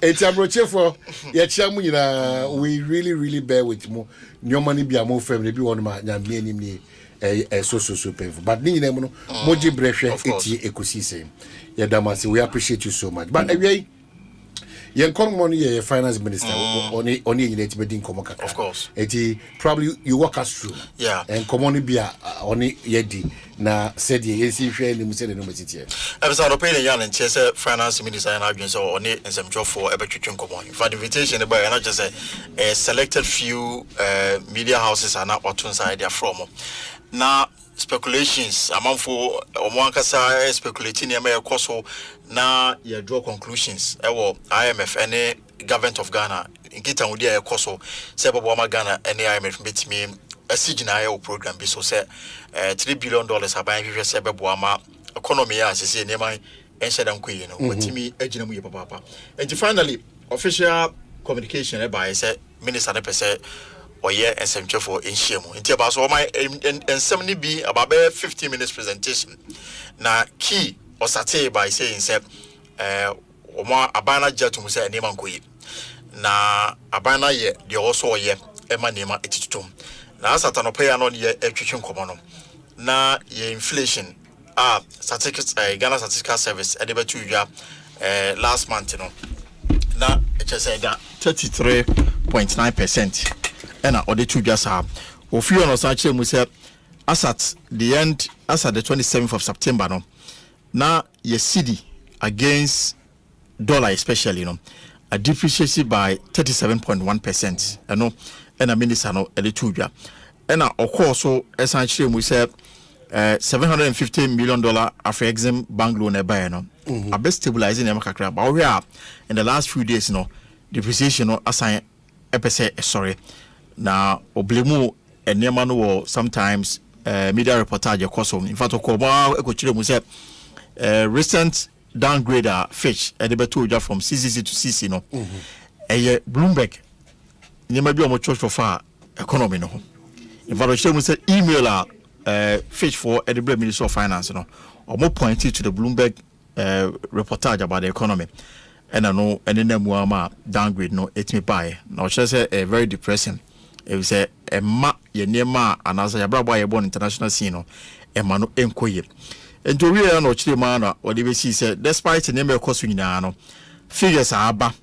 It's a brochure for we really bear with more. Your money be a more family, be one of my me so painful. But ni name no moji breshe eti Ekosiise. Yeah, Damasi, we appreciate you so much. But anyway, you come money your finance minister only in meeting komaka. Of course. Eti probably you walk us through. Yeah. And common be only yedi na said ye see share ni musele no mesiti. Episode opinion yan and chese finance minister and arguing so on it and some job for ebetwitwin common. For the invitation about not just a selected few media houses are now otun side their from. Now speculations among for omoankasa speculating ya koso na ye draw conclusions ewo IMF any government of Ghana nkita wudi ya koso se bobo ma Ghana any IMF betimi asigina ya program bi so say $3 billion aban hwehwe se bebo ama economy ya asese nema enhyeda nkoyi no watimi agina mu ye papa and finally official communication by say minister na pese oye SMJ for Inshemu. Inti about so my and 70 be about 15 minutes presentation. Na key or sate by saying say Oma Abana Jatum say name ankoyi. Na Abana ye the also ye Emma nema etitum. Na satano pay anon ye etwitwin komono. Na ye inflation statistics Ghana Statistical Service edebetu ya last month no. Na it say that 33.9%. And or the two just have of you on Asante we say as at the 27th of September no now your cedi against dollar especially a depreciated by 37.1% and a minister no the two ja and of course so essentially we say $750 million Afrexim bank loan a buy a best stabilizing kakra but we are in the last few days depreciation assign sorry. Now, oblemu enema no sometimes media reportage koso. In fact, Ekosiise say recent downgrade Fitch edebetu from CCC to CC no. Bloomberg nyema bi omo church for far economy no. In fact, Ekosiise say email Fitch for Edinburgh Minister of Finance no. Omo pointed to the Bloomberg reportage about the economy. And I know any name downgrade no it me buy. Now she say very depressing. It say a ma ye nema and as a brabo ye born international scene no e ma no enkoye. And to real no chile man or the see said despite the name of cost no figures are aba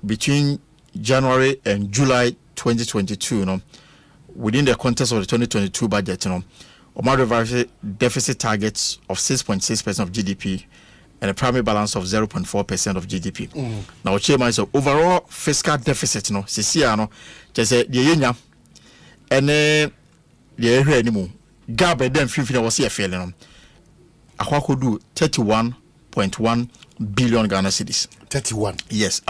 between January and July 2022 no within the context of the 2022 budget Omar deficit targets of 6.6% of GDP and a primary balance of 0.4% of GDP. Now, chairman said overall fiscal deficit, just say the yenya and the area anymore. Gab then 50 was here failing. I could do 31.1 billion Ghana cedis. 31. Yes.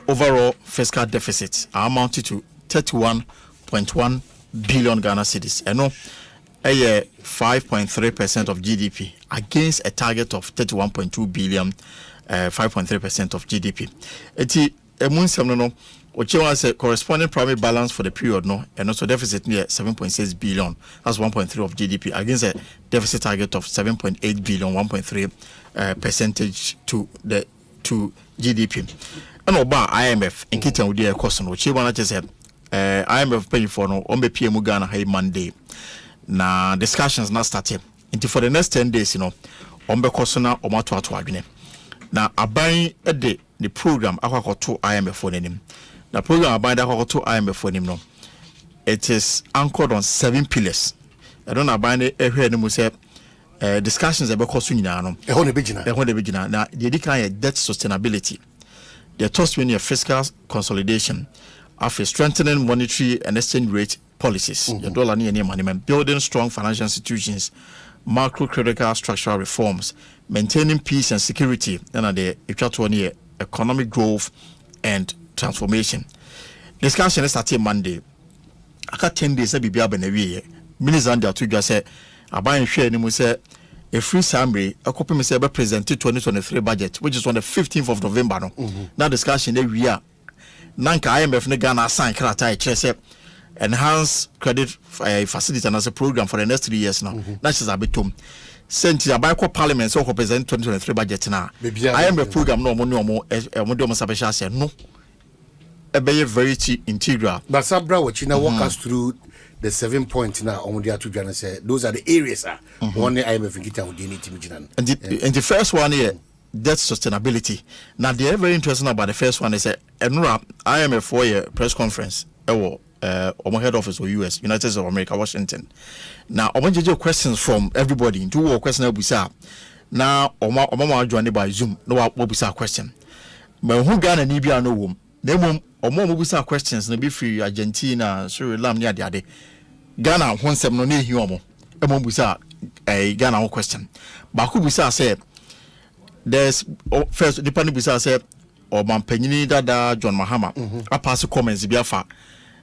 Overall fiscal deficit amounted to 31.1 billion Ghana cedis. And no. 5.3% of GDP against a target of 31.2 billion, 5.3% of GDP. Eti emunsem no ochewa say corresponding primary balance for the period no and also deficit near 7.6 billion. That's 1.3 of GDP against a deficit target of 7.8 billion, 1.3 percentage to GDP. And oba IMF in kita udi e cost no ochewa na say IMF paying for no ombe PM Ghana hay Monday. Na discussions not started until for the next 10 days ombe kosona omato ato adwene na aban the program akwakoto IMF for nim na program aban akwakoto IMF for nim no it is anchored on 7 pillars. I don't know aban ehwe nim say discussions e be koso nyina no ehon be gina na the decline debt sustainability, the toast when your fiscal consolidation after strengthening monetary and exchange rate policies, your dollar near money, building strong financial institutions, macro critical structural reforms, maintaining peace and security, and the economic growth and transformation. Discussion started Monday. I got 10 days. Minister and the just said, I buy and share and say a free summary. A copy me say presented 2023 budget, which is on the 15th of November. No, now discussion every year. Nanka IMF ne Ghana sign krata chese enhance credit facility and as a program for the next 3 years now. That is a bit sent ya by parliament so represent 2023 budget na I am a program no mo mo sabesha say no e be very integral but sabra wachina walk us through the 7 points now on the to Ghana say those are the areas one IMF ngita we need to and the first one here debt sustainability. Now the very interesting about the first one is enra IMF 4-year press conference Omo head office or US United States of America Washington. Now omo questions from everybody into question busa. Now omo join by Zoom no busa question. But who Ghana ni bia no wom. Na mum omo busa questions na be free Argentina Sri Lanka ni ade. Ghana ho nsem no na ehi omo. Emo busa Ghana ho question. Ba ku busa say there's first depending busa say Omampanyini dada John Mahama a pass comments biafa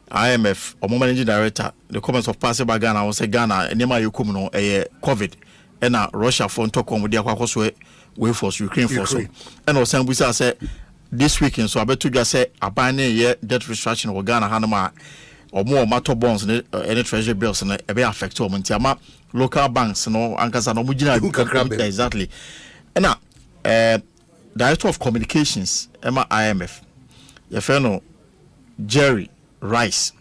IMF or managing director the comments of passing by Ghana was say Ghana enema yokum no COVID and Russia for talk on with their kwakoswe way force Ukraine force and also busa say this weekend so I bet to just say abane ye debt restructuring of Ghana hanama or more matter bonds any treasury bills and be affect to Montiama local banks no ankasa no mujina exactly and now Director of Communications Emma IMF your friend Jerry Rice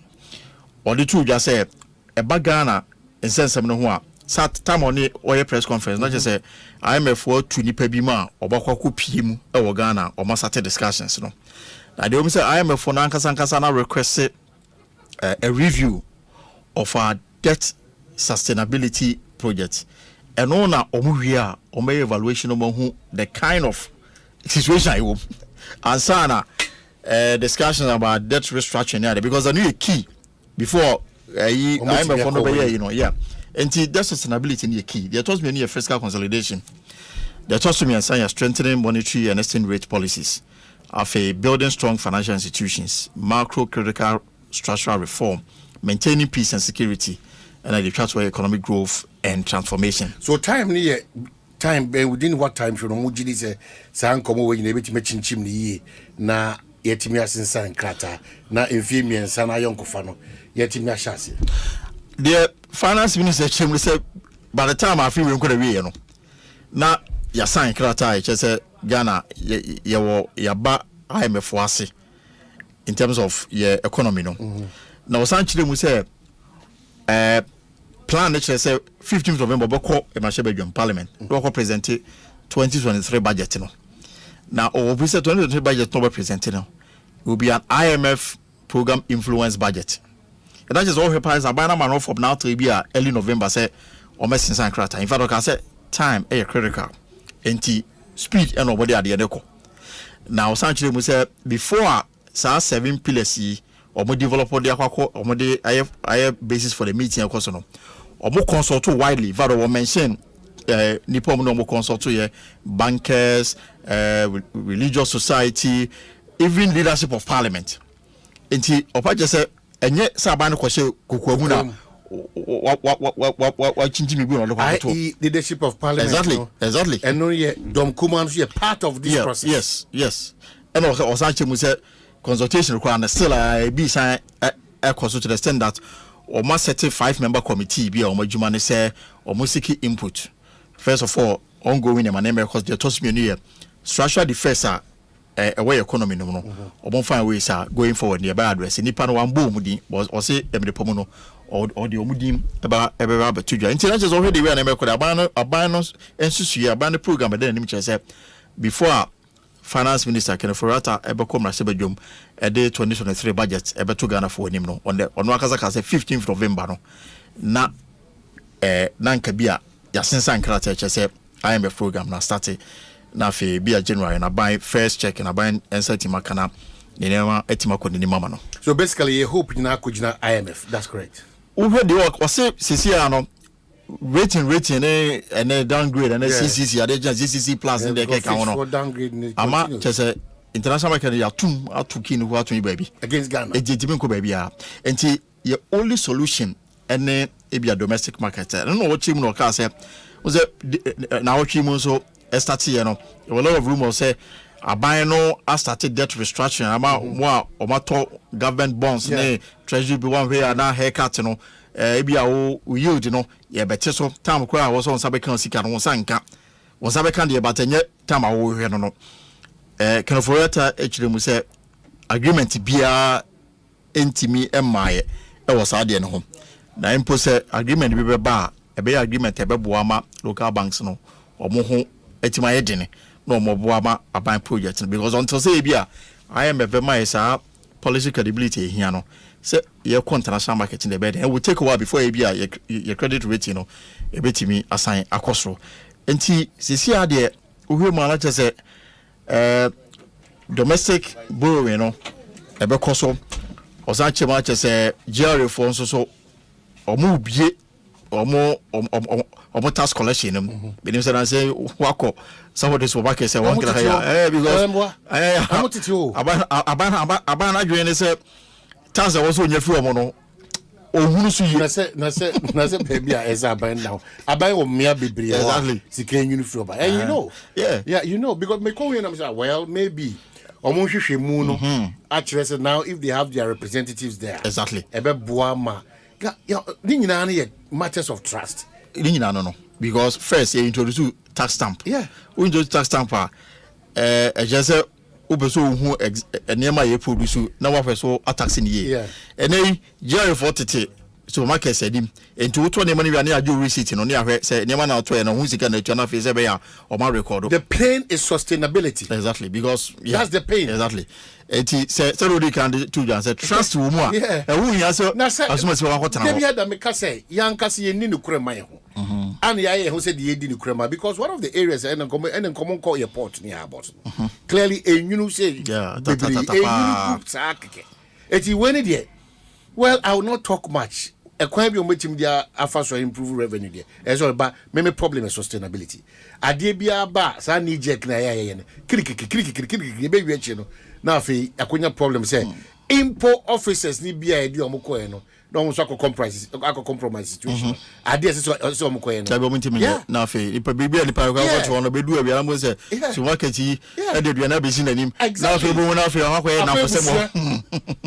or the two just say a bagana in sense of no sat time on it or press conference not just say IMF for to nipa bima or bakwaku PM or Ghana or masate discussions no now they say IMF for nankasa requested a review of our debt sustainability project and on omuhia or may evaluation of who the kind of situation I will and discussions about debt restructuring because I knew a key before I'm a founder you know yeah and debt sustainability in the key there told me a fiscal consolidation there told me and strengthening monetary and exchange rate policies of a building strong financial institutions macro critical structural reform maintaining peace and security and the chart for economic growth and transformation so time within what time should mujidi say san komo we na beti mechinchim ni yi na yetimi asensan krata na enfie ensa na yonkofa no yetimi ahase the finance minister chimle say by the time I feel we nko we no na ya sign krata e say Ghana ya ba IMF ase in terms of your economy no na osan chire mu say plan that say 15th November boko e ma shebe parliament boko present 2023 budget no now or we say 2023 budget no be presented no will be an IMF program influence budget and that is all happens abana man off up now to be early November say o mesin san krata in fact I can say time critical enti speed and nobody at the end now sanchile mu say before 7 pillars or more develop their or more I basis for the meeting of course no or more consult widely vado will mention Nippon no more consult to bankers religious society even leadership of parliament enti opa just say enye sabano kwese kokwamu na what chinji mi gbo no leadership of parliament exactly and no ye dom kuman so part of this process yes and also sanchemu say consultation required still be sign to the extent that or must set a 5-member committee be or majumane say or musiki input first of all ongoing and my name because they toss me near structural defense away economy no or find ways are going forward nearby address in nipa no one boom di was or say the pomono or the omudim about every to you intelligence already where I could abandon and susu abandon the program but then him say before Finance Minister Kenneth Forata ebekom na sebedwom ede 2023 budget ebeto Ghana for him no on akaza ka say 15th November no na na nka bia ya sensan krata che say IMF program na start na fe bia January na buy first check na buy ensati makana nema etima ko ni mama no so basically you hope na akujina IMF that's correct we the work was say sisia no rating and downgrade and CCC are just CCC plus in the cake downgrade ama just international market ya tum atuki no atu baby against Ghana ejejime ko baby a enti your only solution and e be a domestic market no what chim no ka say was na what chim so start here no a lot of rumors say aban no started debt restructuring ama mo o mato government bonds ne treasury be one way na haircut no ebi a wo yield no ye bete so time kura wo so nsa be kan sika no nsa nka wonsa be kan de batenye time a wo hwe no kan for yata echire mu se agreement bia entimi emaye e wo sa de ne ho na impo se agreement bi be ba e be agreement e be boa ma local banks no omo ho etima ye dene no omo boa ma aban project because until say bia IMF ma is a policy credibility here no say your international market in the bed and will take a while before your credit rating no e betimi assign akosro enti sisi ade ohwe ma na say domestic borrowing no e be koso osache ma say GRA for so omo bie omo tax collection no benim say na say wako somebody so back say one kira ya because aban adwene say tax was so nyafu omo no ohunu so yi na say baby a eza aban now aban o mia bebre exactly sika nyunu fro ba and you know yeah you know because me come here and say well maybe omo hwehwe mu no actually say now if they have their representatives there exactly ebe boa ma ni nyina na matters of trust ni nyina no because first you introduce tax stamp we introduce tax stamp just say obeso hu enema ye produce na wa so tax ni ye ene jerry 40 so market said into to ne money na ajo receipt no ne ahwe say enema na to e na hu sika na tu na fe say be ya o ma record the pain is sustainability exactly because that's the pain exactly enti say Rodi can to just say trust wo mu a e hu ya so asuma se wa hotana dem ya da me ka say yanka se ye ni nukure man ho and ya ye ho say de di nukure man because one of the areas and common call your port near about clearly enyunu say enyunu sa keke eti when there well I will not talk much a kwai bi o metim dia afa so improve revenue there as all ba me problem is sustainability ade bia ba sa ni jek na ya ne kirikiki be wi achi no na afi akonya problem say import officers ni bia e di omokoe no no so compromise situation ade so omokoe no tabe omunti me na afi ipa bibia ni pa ko to no be du abia mo say so market yi e de duana be sin anim na afi bo na afi akoye na fose mo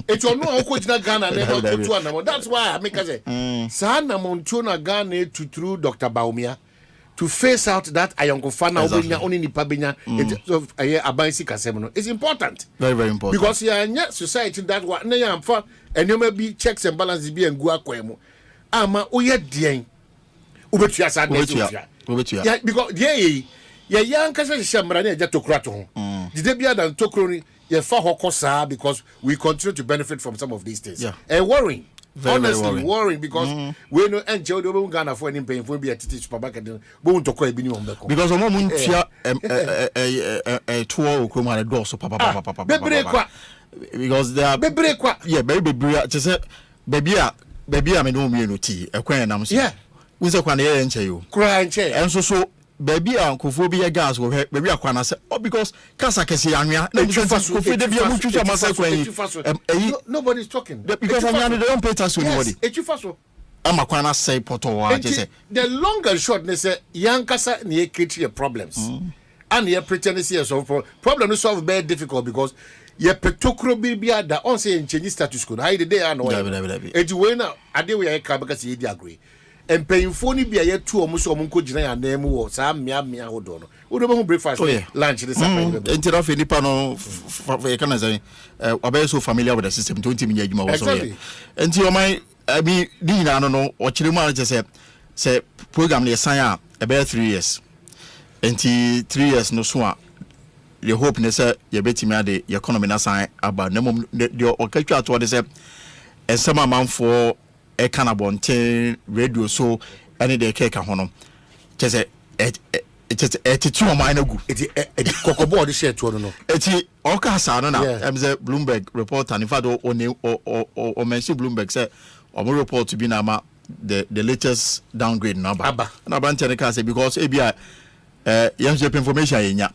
it you know ko jina Ghana na ko to na that's why I make say sa na montuo na Ghana to through Dr. Baumia to face out that ayonkofana obenya oni nipa benya of abansi kasem no is important, very important, because ya society that one na ya amfa enema bi checks and balances bi engu akwemu ama oye den obetua sa na obetua yeah because yeah yanka se shamra na eja tokura to ho dide bia dan tokuro ni ye fa hokosa because we continue to benefit from some of these things and worrying. Honestly, worrying because we know enjoy the Ghana for any pain for be a titi supermarket. But to call it because of Muntia tour Kroma door so papa because they are baby just say baby I mean no me no tea a queen am so who's a quan you cry and so baby ankofo bi gas wo hwe baby akwana se because kasa kese anwea na kofi de bia mututu amasa kwan nobody is talking because they don't pay tax to anybody etufaso amakwana say poto wa say the long and short ne say yankasa ne create your problems and you pretend to see solve problem is solve very difficult because ye petokro bibia da on say change status code how the day and etu we na ade we ka because ye di agree empayinfo ni bia ye tu omo so omo nkogina ya na emu wo sa mmia hodo no wo do be breakfast lunch this enti rafe nipa no e kana say obey so familiar with the system 20 minutes adwuma wo so ye enti o man abi di na no o kire mu a say program le san a about 3 years enti 3 years no so a the hope ne say ye betimi ade economy na san aba na mom de o katwa to de say esama manfo e kana bonten radio so any de keka hono chese eti o man agu eti kokobo de share to no eti o ka sa no na em say Bloomberg reporter in fact o mention Bloomberg say o mo report to be na ma the latest downgrade number na ba ntene ka say because e bia yam share information yenya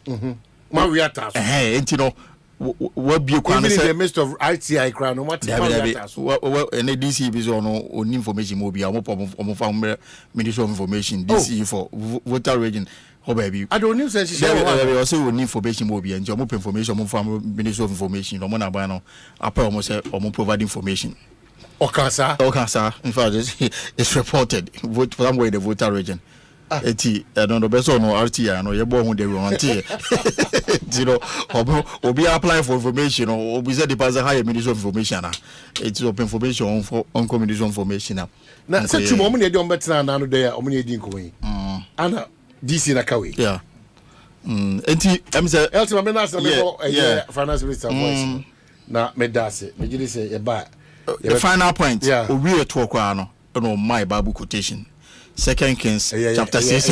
ma we atas enti no what be in the midst of ITI crown no matter what any DC is on information mo be omo fa Ministry of Information DC for voter region ho baby I don't know say we also on information mo be njo mo information mo fa Ministry of Information no mo na ba no apa omo say omo provide information Okasa. In fact, it's reported. Vote somewhere in the voter region. Eti no the best no RTI no yebo hu dey want you know obi apply for information or obi say the person higher ministry of information na it's open information on community information na say tu mo na dey on betra na no dey o mo na di nkoyi ana DC na kawe yeah enti em say eltima me na say me finance minister voice na me dase me gidi say e ba the final point obi e to kwa no my Bible quotation 2 Kings chapter 6.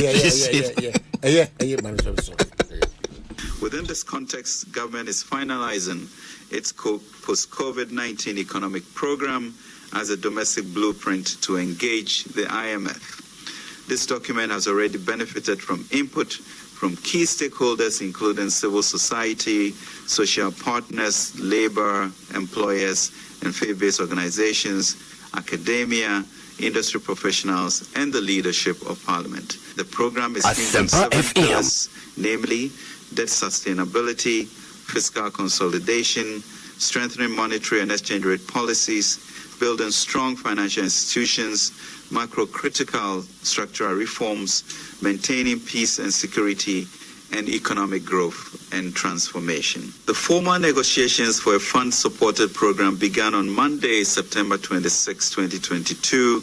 Within this context, government is finalizing its post-COVID-19 economic program as a domestic blueprint to engage the IMF. This document has already benefited from input from key stakeholders, including civil society, social partners, labor, employers, and faith-based organizations, academia, industry professionals, and the leadership of Parliament. The program is in 7 pillars, namely debt sustainability, fiscal consolidation, strengthening monetary and exchange rate policies, building strong financial institutions, macro-critical structural reforms, maintaining peace and security, and economic growth and transformation. The formal negotiations for a fund-supported program began on Monday, September 26, 2022,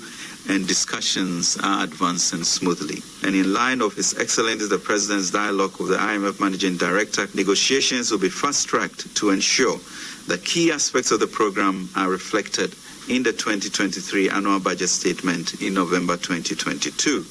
and discussions are advancing smoothly. And in line of His Excellency the President's dialogue with the IMF Managing Director, negotiations will be fast-tracked to ensure that key aspects of the program are reflected in the 2023 annual budget statement in November 2022.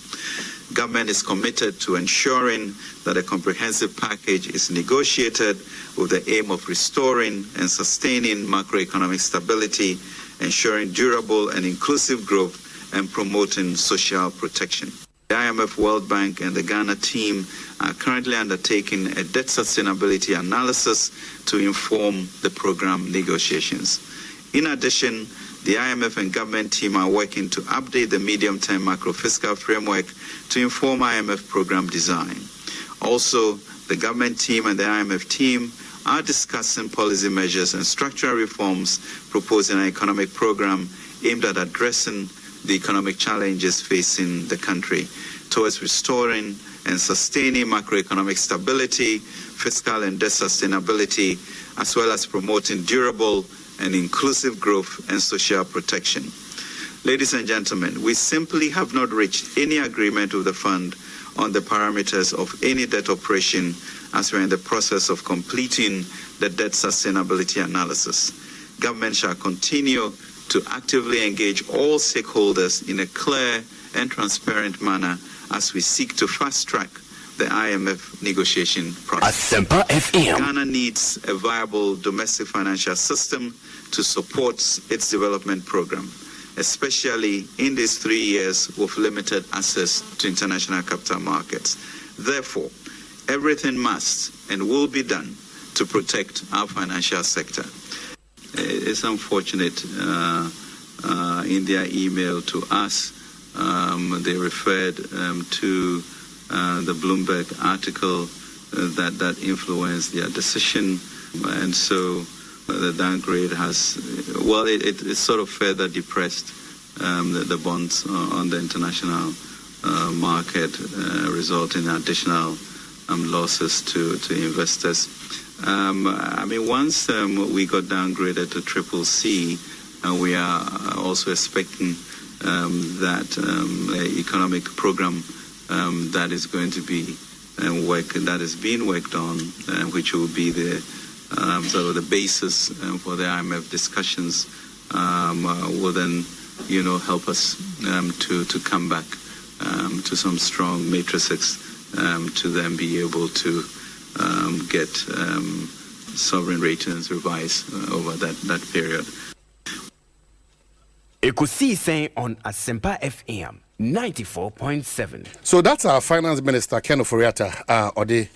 Government is committed to ensuring that a comprehensive package is negotiated with the aim of restoring and sustaining macroeconomic stability, ensuring durable and inclusive growth, and promoting social protection. The IMF, World Bank, and the Ghana team are currently undertaking a debt sustainability analysis to inform the program negotiations. In addition, the IMF and government team are working to update the medium-term macro-fiscal framework to inform IMF program design. Also, the government team and the IMF team are discussing policy measures and structural reforms, proposing an economic program aimed at addressing the economic challenges facing the country towards restoring and sustaining macroeconomic stability, fiscal and debt sustainability, as well as promoting durable and inclusive growth and social protection. Ladies and gentlemen, we simply have not reached any agreement with the fund on the parameters of any debt operation as we are in the process of completing the debt sustainability analysis. Government shall continue to actively engage all stakeholders in a clear and transparent manner as we seek to fast-track the IMF negotiation process. Asempa FM. Ghana needs a viable domestic financial system to support its development program, especially in these 3 years with limited access to international capital markets. Therefore, everything must and will be done to protect our financial sector. It's unfortunate in their email to us, they referred to the Bloomberg article that influenced their decision, and so the downgrade has, well, it sort of further depressed the bonds on the international market, resulting in additional losses to investors. I mean, once we got downgraded to CCC, we are also expecting that economic program that is going to be that is being worked on, which will be the sort of the basis for the IMF discussions, will then, help us to come back to some strong matrices to then be able to get sovereign ratings revised over that period. Ekosiisen On Asempa FM 94.7. So that's our finance minister, Ken Oforiatta, or the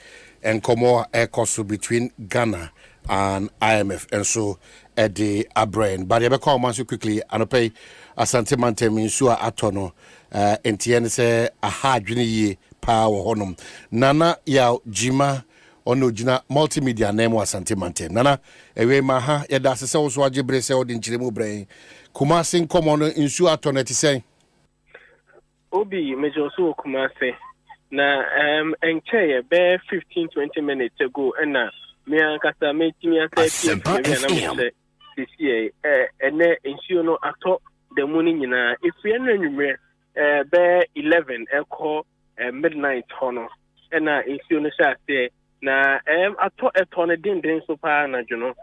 Nkomo Ekosu between Ghana and IMF, and so at the Abrain. But you call so quickly, and pay Asante Mantem in Sua Atono, and Tian say a hard ye power honum. Nana Yao Jima ono gina multimedia name Asante mantem nana ewe ma ha yɛda asese wo so agye bre sɛ odi nkyeremu brain Kumasi nkɔmɔ no nsu atɔ na ti sɛn Obi mejo so Kumasi na enche be 15-20 minutes ago na me ankasa me timi asa Asempa this year ene nsuo no atɔ the morning nyina efie no anwumre be 11 ekɔ midnight hono na nsuo no sha ase na atɔ etɔ no den so pa na dwono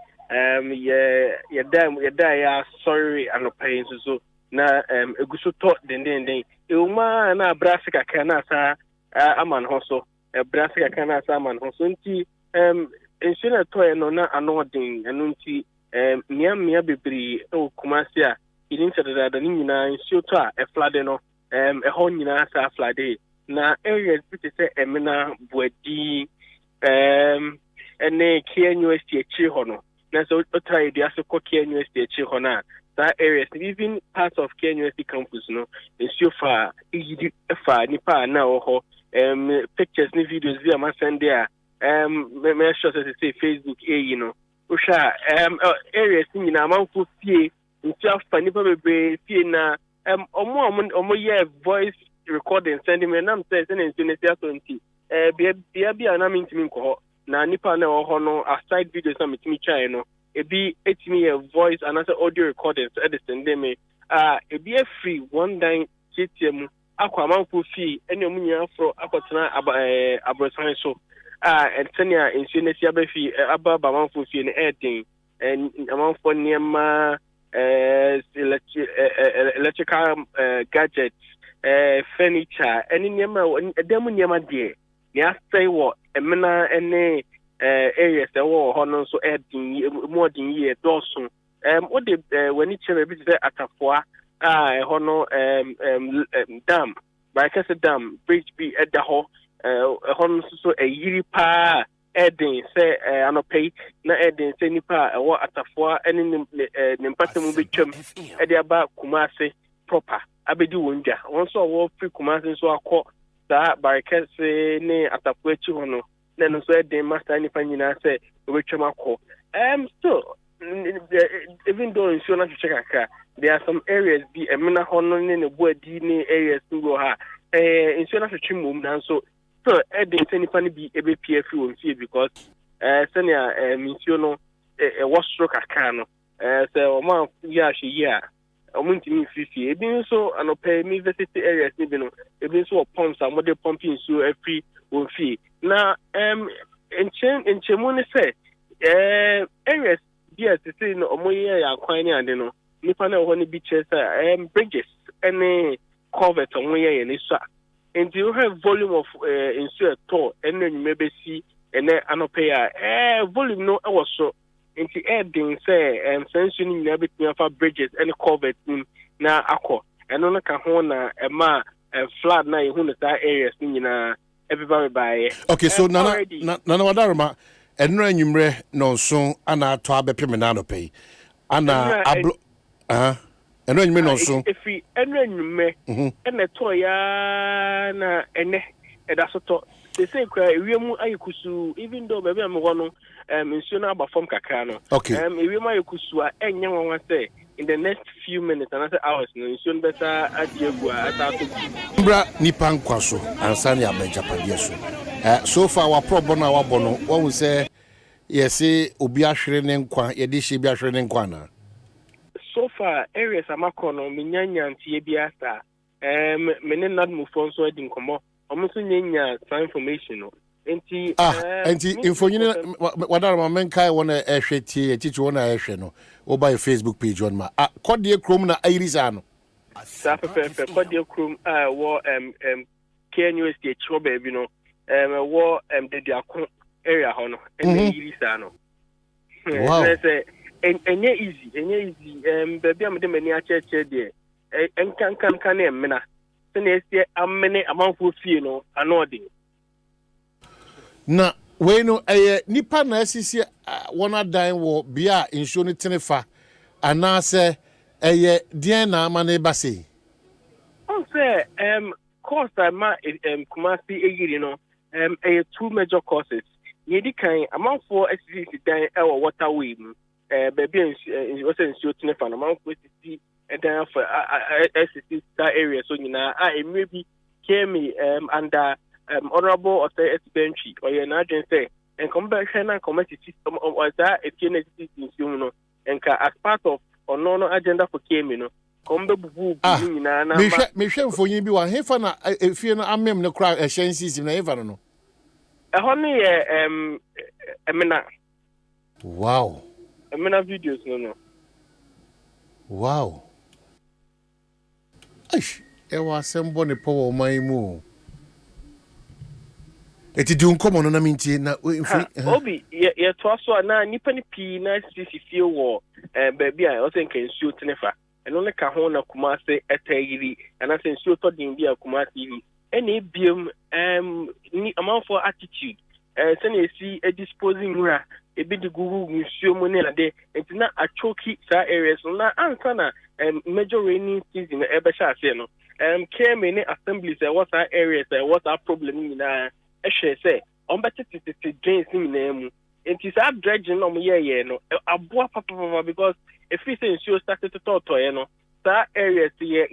yɛda ya sorry anopai so na eguso tɔ den euma na brase kakra na sa aman ho so brase kakra na sa aman ho so nti nsuo na tɔ no na anodin eno nti mia bebri o Kumasi a idin sadada ni nyina nsuo tɔ a eflade no ɛhɔ nyina sa flade na areas bi te sɛ emena buadi ene Kia University achi hɔ no na so try the asoko Kia University achi hɔ na that areas even parts of Kia University campus no nsuo fa igidi fa nipa na hɔ pictures ni videos bi ama send there me sure say Facebook you know usha areas nyina amanfo fie nsuo fa nipa bebe fie na omo ye voice recording sending me nam say say nsuo ne sia so nti bia na mintimi nkɔ na nipa na ho no aside videos na mitimi try no ebi etimi a voice and also audio recordings edit me ebi a free one day GTM akwa manfo fee ene omu nya afro akotena abrosan so entenia nsuo ne sia ba fee aba manfo fee ne edin amanfo niema electrical gadgets furniture any niema edemu niema de ya say what emena ene areas that were hono so edin more than year dosun what the when it chere bi say atafoa hono dam by case dam bridge be at the ho hono so a yiri pa edin say anopai na edin say nipa wo atafoa ene nimpatem bi twam e de aba Kumasi proper abedi wonja won so wo free Kumasi so akọ da by case ne atafoa chi hono no so edin master ni panyina say obetwam akọ so even though in Shona to check there are some areas be emina hono ne buadi ne areas ngo ha in Shona to chimum dan so edin say ni pani bi ebe pf won fie because senior minsuo no was stroke aka no say o man ya hwe ya omuntimi fifi ebi so anope university areas ni bi no ebi so pumps a model pumping so every won fie na enchemu ne say areas yes say no omoye ya kwan ni ade no nipa na ho ni bi chesa bridges any culvert omoye ni so and you have volume of insure to ene nyumebe si ene anope ya volume no was so nti edin say sense ni nyina betumi afa bridges any culvert na akọ eno no ka ho na ema flood na yehu na that areas ni nyina everybody buy okay so nana wadaruma enura enyumre no so ana ato abepem na no pay ana ablo enura enyumre no so efi enura enyumre ene to ya na ene eda so to they say kwa ewiemu ayekusu even though baby am ho no nsuo na aba form kakra no okay ewiemu ayekusu a enya nwanwa say in the next few minutes and hours no nsuo better adiegu atato bra nipa nkwaso ansa ne abajapade so so far our problem na wa bono won say yes obi ahwere ne nkwa ye de hye bi ahwere ne nkwa na so far areas amakono minyanya ntie bi asa mene nadmufo nso adi nkomo omuso nyanya some information no enti infonyine wadarama menkai wona ehwetie etichi wona ehwe no o by Facebook page on ma kodie krom na irisa no sa pepe kodie krom wo KNUS de chobe bi no wo de diakon area ho no irisa no wow enye easy baby am de mani a cheche de enkan na emena se na esie amene amanfo fie no anode na we no nipa na asisi wona dan wo bia insho no tenefa anase dien na amane base on say course ma Kumasi egiri no two major courses yedi kan amanfo asisi dan ewo waterway mu baby was nsuo tene fa no amanfo asisi dan for asisi that area so nyina maybe came under honorable authority bench or your agent say and come back and committee system or that if you need to and as part of or no agenda for came come back me hwe for yin bi wa hefa na efie no amem ne kra ehyen system na hefa no honey emina wow emina videos no wow aish ewa sembo ne power man mu eti di unkomo no na mintie na obi ye to aso na nipa ni pi na sisi fie wo baby a o se nkan nsuo tenefa eno ne ka ho na Kumase etayiri ana se nsuo to din bi a Kumase yi ene biem ni amanfo attitude se na esi disposing ra ebi di gugu nsuo mu ne ade enti na achoki sa areas na ansa na major rainy season e be sha ase no came in assemblies what our areas what our problem na say on better to drains in name it is our dredging no no aboa papa because if we say ensure started to talk to no that areas say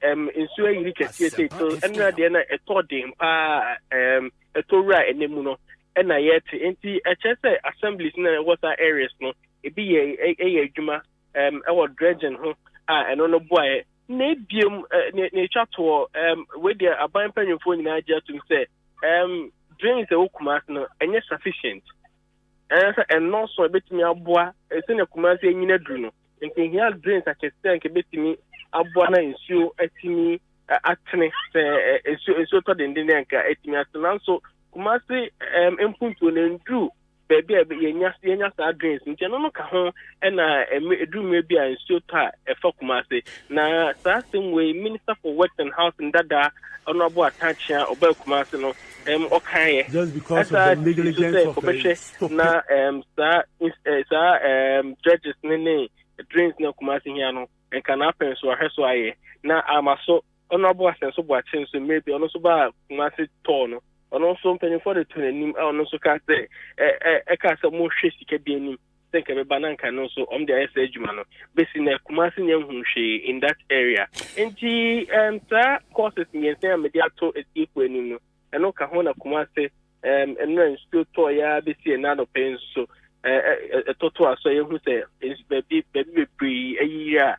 ensure you can see so and na e to dem pa e to ra enemu no na yet enti say assemblies na what our areas no e bi e adwuma e dredging ho and no boy na biem na chato we dey aban panyimfo nyina agya to say drains e Kumase no enye sufficient and no so betimi aboa ese na Kumase nyina duru no nti here drains akese nke betimi aboa na nsuo atimi atene nsuo to den nka atimi atena so Kumase empunto na nduru baby yenya sa drains nti no ka ho na eduru bi a nsuo to a Kumase na same way Minister for Works and Housing dada honorable attention oba Kumase no okaye just because of the negligence of the na judges ne drains na Kumase here no and can happen so aheso aye na amaso honorable asenso bo achen so maybe ono so ba Kumase to no ono so mpanyin for the tunanim ono so ka say ka say mo hwe sika bi anim think be bananka no so the asa adwuma no besi na Kumase nyam hu hwe in that area enti ta courses nyen say media to equal anim no eno ka ho na Kumase enra still to ya besi na no pen so toto aso ye hu say baby pre ayira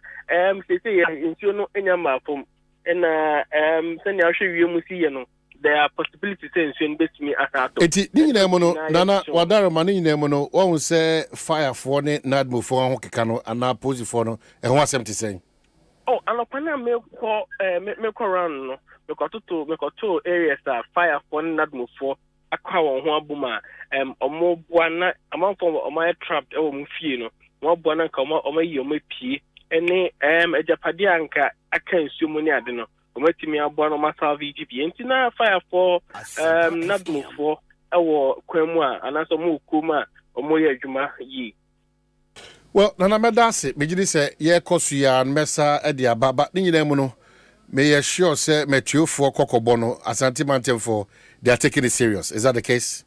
say ya nsuo no enyama fom na say na hwe wiem si ye no there are possibilities in so betimi asato eti ni nyina mo no nana wadare ma ni nyina mo no won say fire for ne nadmo for ho keka no ana pose for no e ho asem te sen anopana me ko run no me ko to areas that fire for nadmo for akwa won ho abuma omo boa na amanfo omo trapped e wo mu fie no mo boa na ka omo yi omo pie ene ejapade anka aka nsuo mu ne ade no omatimi aboa no masa VGP enti na fire for nadmo for ewo kwamu a anaso mo kuma omo ye adwuma yi well nana medase megidi se ye kosu ya mesa e dia baba ni nyina mu no me ye sure say metuofo kokobo no Asante mantemfo they are taking it serious. Is that the case?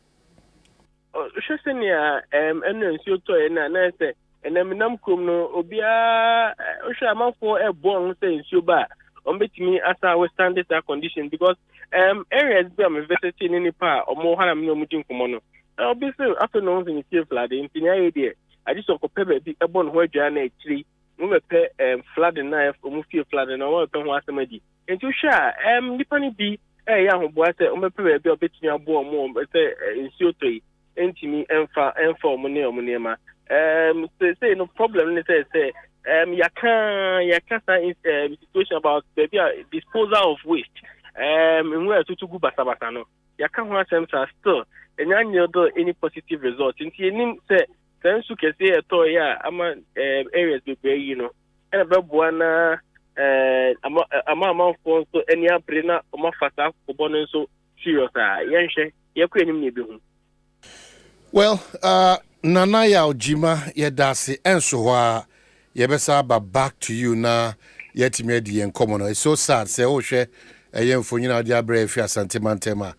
Shesenia eno nsuo to na say enam krom no obia ohwe amanfo ebon say nsuo ba betimi asa we standard condition because areas be am visiting in pa omo hana me no mudin komo no obviously after no thing is flood in nya dey I just ko pebe bi ebon ho adwa na akiri mo mepe flood na omo fie flood na o pe ho asemadi enti hwa nipa ni bi ya ho boa se omo pebe bi obetimi abo omo se nsuo toyi entimi emfa omo ne ma say no problem ni say you can situation about baby disposal of waste in where to go basabasa no you can want them still and you do any positive result into nim say sensu ke say to ya ama areas be you know and na ama for so any aprena o mafata ko bono so serious yenhwe ye ko enim ne bi hu well nana ya ojima ye dase enso ho yebesa back to you na yetimi adi en komo no it's so sad say o hwe eye mfonyina odi abre fi Asante mantema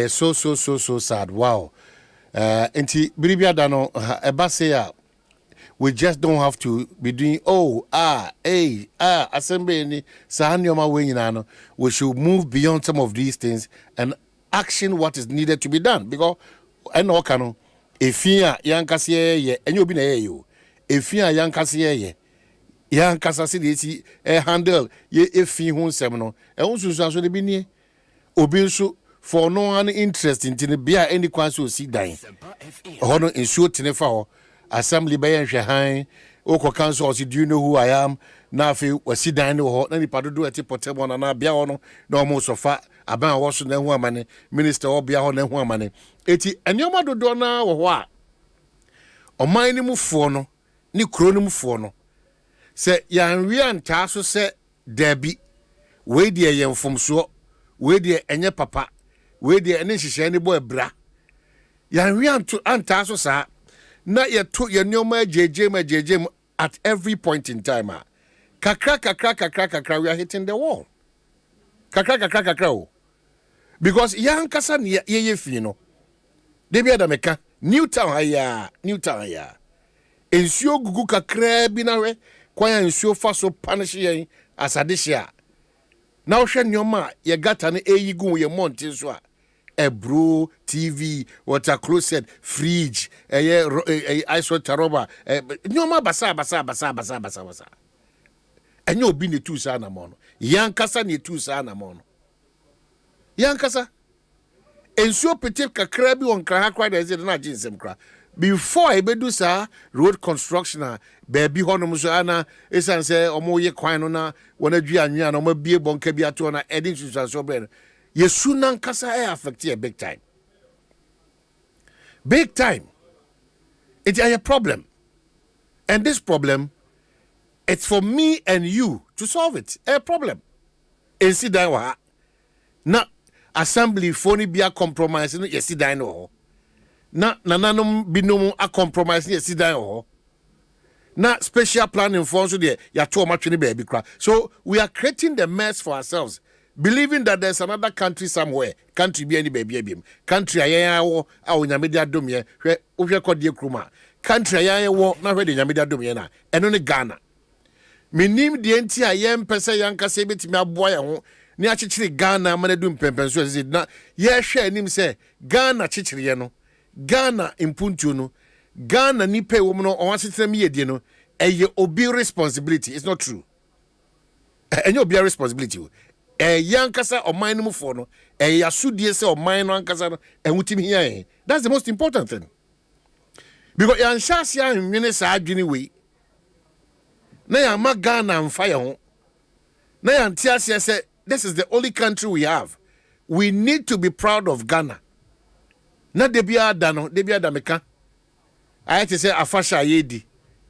so sad. Wow. Enti biribia da no eba say we just don't have to be doing assembly ni sahanyoma we nyina no. We should move beyond some of these things and action what is needed to be done, because eno kanu efia yankase ye enye obi na ye yo efia yankase ye yankasa se de ti handle ye efi ho nsem no ehunsusu so de bi nie obi nso for no an interest in the bia any kwan so si dan ho no nsuo tene fa ho assembly by nhwe han oko council say, do you know who I am? Na afi wasi dan no ho na nipa dodo eti portable na bia ho no na omo so fa aban wo so na hu amane minister obia ho na hu amane eti enyoma dodo na wo ho a oman ni mufo no ni kuro ni mufo no se yanwe anta so se dabi we de yemfomso we de enye papa we de ene hihye ne bo ebra yanwe anta so sa na ye to ye nyoma jejem at every point in time kakra we are hitting the wall kakra o, because yankasa ne ye fi no de bia da meka Newtown haya ensuo gugu kakra bi na we kwanya ensuo fa so punish yen asadehia na wo hwe nyoma ye gata ne eyigu ye monte so a ebro TV water closet fridge ice water rubber nyoma basa enyo obi ne tu sa na mo no yankasa ne tu sa na mo no yankasa ensuo pete kakra bi won kra hakra da zede na ginsem kra before ebedu sa road construction baby honom so ana esan se omo ye kwan no na wona dua anwea na omo bie bonka bi ato na edin susuaso bre yesu nan kasa affect a big time it's a problem, and this problem it's for me and you to solve it. A problem ensi dan wa na assembly phone bia compromise no yesi dan no na nananom binom a compromise no yesi dan ho na special planning for so there ya to matwe ne baby kra. So we are creating the mess for ourselves, believing that there's another country somewhere, country be any baby abim, country ayen wo a onyamede adom ye hwe ohwe kodie kruma, country ayen wo na hwe de nyamede adom ye na eno ne Ghana. Menim de enti ayen pese yankase betimi aboa ye ho ni achichiri Ghana manadu mpempenso ezi na ye hwe anim se Ghana chichiri ye no, Ghana impuntu no, Ghana ni pe wo no on asetem ye die no eye obi responsibility. It's not true. Enye obi responsibility. Yankasa oman no mufo no yasudie se oman no ankasa no ehutimi hia. That's the most important thing, because yanshase anwene sa adwene we na yama Ghana mfa ye ho na yantiase se this is the only country we have. We need to be proud of Ghana. Na debia da no debia da meka ayete se afasha yedi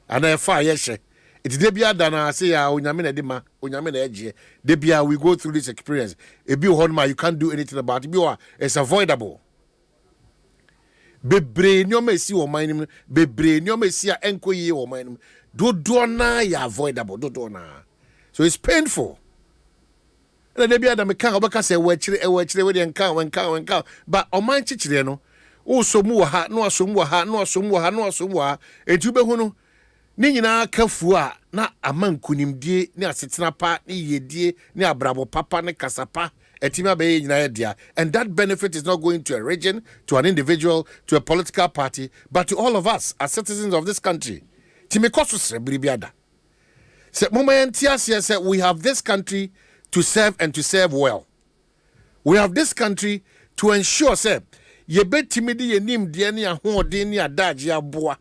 ana efa yehye. It's debia dana say ya onyame na dema onyame na eje debia we go through this experience ebi honma you can't do anything about it. It's avoidable. Bebre nyoma esi wo manim bebre nyoma esi a enkoyi wo manim dodo na ya avoidable dodo na, so it's painful. Na debia da me kan obeka say we chire we de nkan but oman chichire no wo somu ha no asomu ha etu be hu no ni nyina kafu a na amankunimdie ni asetena pa ni yedie ni abrabo papa ni kasapa etima be nyina yedia, and that benefit is not going to a region, to an individual, to a political party, but to all of us as citizens of this country. Timikoso sebribiada se momentiasia se we have this country to serve and to serve well. We have this country to ensure se yebetimidi yenim de ni ahoden ni adaje aboa.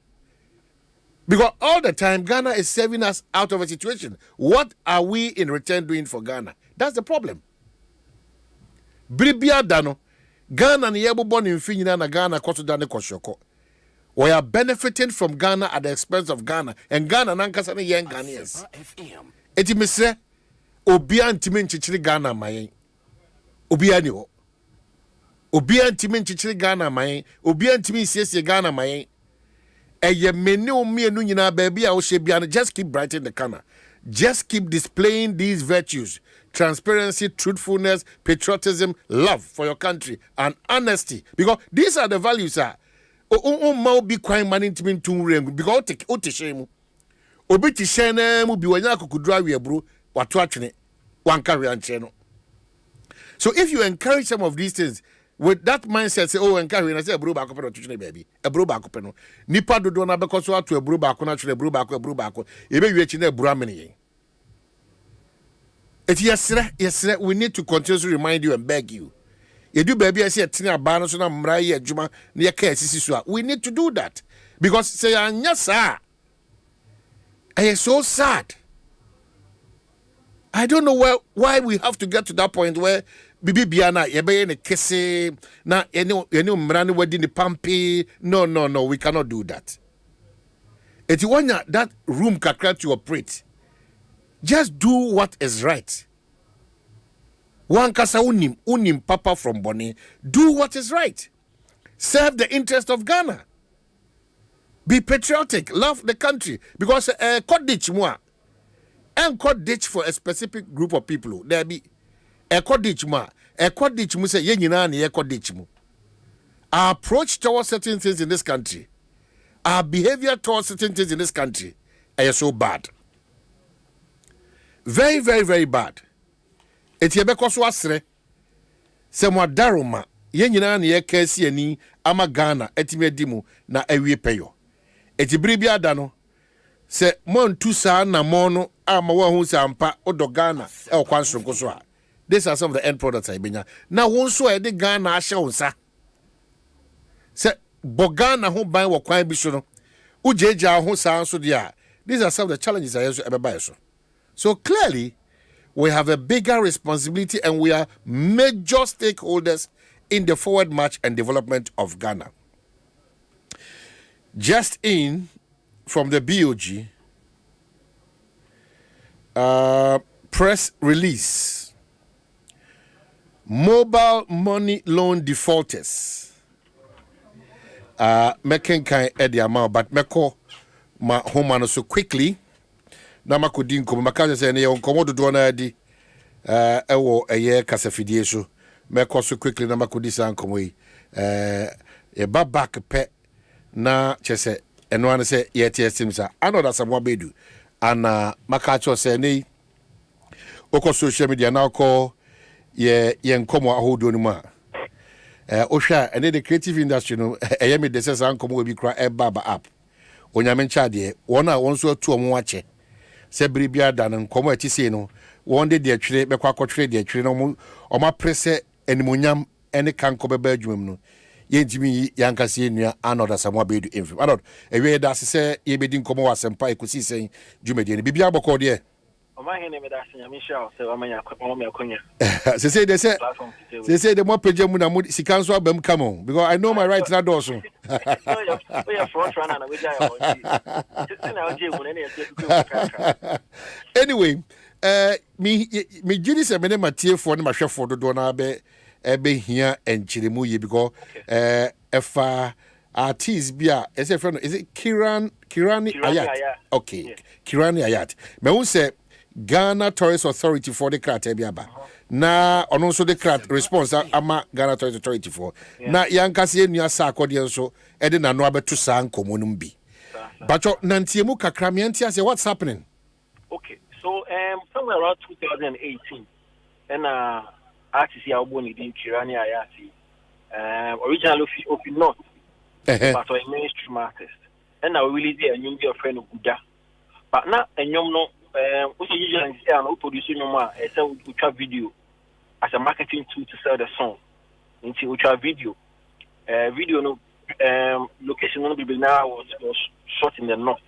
Because all the time, Ghana is serving us out of a situation. What are we in return doing for Ghana? That's the problem. Bribia dano, Ghana ni yebo born in Finyina na Ghana koto dane koshoko. We are benefiting from Ghana at the expense of Ghana, and Ghana nankasa ne yen Ghanaians. Eti misre, obia ntimi nchichiri Ghana mayen. Obia ni ho. Obia ntimi nchichiri Ghana mayen. Obia ntimi siesie Ghana mayen. Eye menu mienu nyina baby a wo she bia no, just keep brightening the corner. Just keep displaying these virtues. transparency, truthfulness, patriotism, love for your country, and honesty. Because these are the values that be quite management to ring because take shame. Obi ti share mu bi wanya akukudra we bro wato atwene wan carry an channel. So if you encourage some of these things with that mindset, say, oh, encourage, and I say, a bro back up to baby, a bro back up. Nipa do na because to a bro back on a bro back, you may reach in a bramini. If yes, we need to continuously remind you and beg you. You do baby, I say a tina banos on a mraya juma near Kesisua. We need to do that because say, yes, sir. I am so sad. I don't know why we have to get to that point where Bibi Biana, yebe ne kese, na eno mrani wedi ni pampi. No, we cannot do that. If you want that room kakra to operate, just do what is right. One kasa unim papa from Bonny. Do what is right. Serve the interest of Ghana. Be patriotic. Love the country. Because ditch moi. And ditch for a specific group of people. There be ditch moi. Ditch mu say yenyina na ditch mu. Our approach towards certain things in this country, our behavior towards certain things in this country, are so bad. Very, very, very bad. Etiebeko so asre. Se mo daroma yenyina na kasi ani ama Ghana etimedimu na awie peyo. Etibiri bi ada no se mon tu sa na mo no ama wa hu sa ampa odo Ghana e okwansonko so a. These are some of the end products I benya. Na won so e de Ghana ahye wonsa. Se Bogana ho ban wo kwan bi so no. Ujeja ho sa so dia. These are some of the challenges I also ever buy so. So clearly we have a bigger responsibility and we are major stakeholders in the forward march and development of Ghana. Just in from the BOG press release. Mobile money loan defaulters. Making kind of the amount, but meko ma home so quickly. Na makodi nkomo makaje se ne ye nkomo dodo na adi ewo eye kasafidie so meko so quickly na makodi san nkomo yi e ba back pe na chese eno an se ye TSM sa anoda samwa bedu ana makacho se ne oko social media na oko ye nkomo ahodo ni ma ohwa ene the creative industry no eye me de se san nkomo bi kra e baba app onyame ncha de wona won so atu omo ache se bribia da no nkomo ati sei no won de atwire bekwa akotwire de atwire no oma prese enimonyam ene kanko beba adwumam no yentimi yankase enua anoda samwa bedu infim anod ewe da se ye bedi nkomo wa Asempa Ekosiisen dwumadi ne bibia bokọ de Omanhene me da senya mi sha se amanya akonya se say the more page mu na mu sikanso abam come because I know my right na do so we are front runner na we die anyway me gidi se me ne matiefo ne mahwefo dodo na be hia enchiremu ye because efa artist bia is it Kirani Ayat? Okay, yeah. Kirani Ayat. Me won say Ghana Tourist Authority for the crat ebiaba. Na ono so the crat response ama Ghana Tourist Authority for. Na yankase enua sa akode so e de nano abeto sa nkomo num bi. But nantiemu kakra me antia say what's happening? Okay. So somewhere around 2018 and artist ya oboni din Kirani Ayat. Originally of North. But a mainstream artist. And now we really a new friend of Buddha. But now a young no also usually say I'm producing no ultra video as a marketing tool to sell the song into ultra video. Video no location no be now was shot in the north.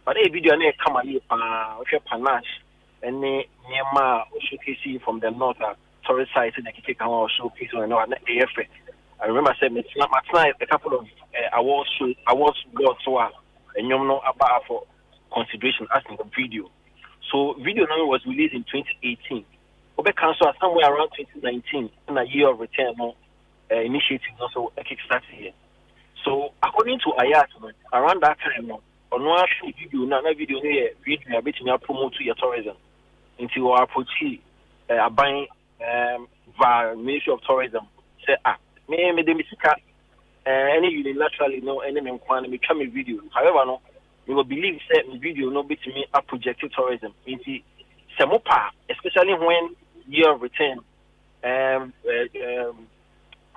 But a video na come ali panache and near showcase from the north tourist sites and they take our showcase on the effect. I remember saying it's not a couple of awards got so and you know about for consideration asking the video. So video now was released in 2018. Obe Council somewhere around 2019 in a year of return initiatives also a kickstart here. So according to Ayat, around that time on one video now video video a bit me promote to your tourism into our approach buying via Ministry of Tourism. Say me de misika any unilaterally no any me kwan me twa me video. However no we will believe say me video no bit me a project tourism. Inti semopa especially when year of return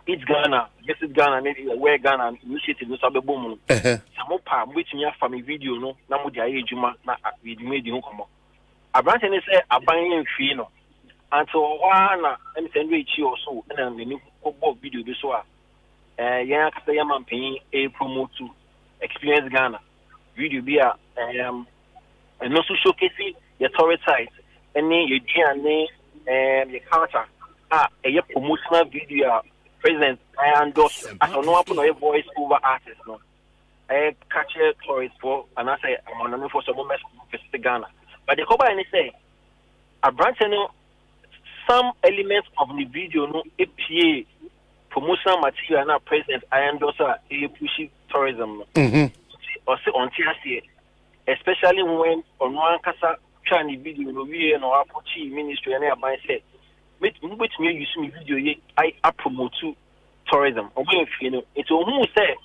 it's Ghana, visit Ghana, maybe where Ghana initiative no sabe boom. Semopa which me a family video no na mo dia ejuma na we made you come. Abrante ne say aban free no. Until one and send reach you also and then the video this one. Yeah, because I am paying a promote to experience Ghana. Video be and also showcasing your tourist sites and then your DNA your culture. A promotional video present I endorse as a no open a voice over artist no. I catch a tourist for and I say I'm on for some moments visit Ghana. But the cover and say Abrante no some elements of the video no APA promotional material now present I endorse a pushing tourism or say on TSA, especially when on one casa trying the video no we no approach ministry and I say which me use me video I promote to tourism or when you know it's who say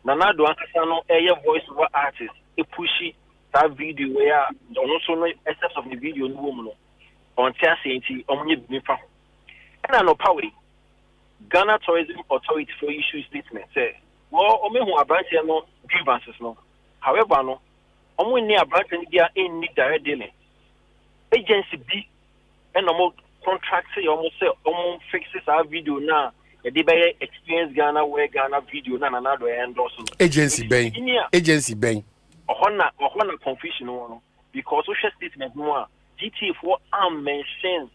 nana do ankasa no voice over artist a pushy that video where also no excess of the video no woman on TSA only nipa and I know power Ghana Tourism Authority for issue statement say well omo hu abranche no grievances no however no omo ni abranche dia in need direct dealing agency B and omo contract say omo fixes our video na e dey be experience Ghana where Ghana video na do endorse agency ben ohona confusion no because social statement no GTA for mention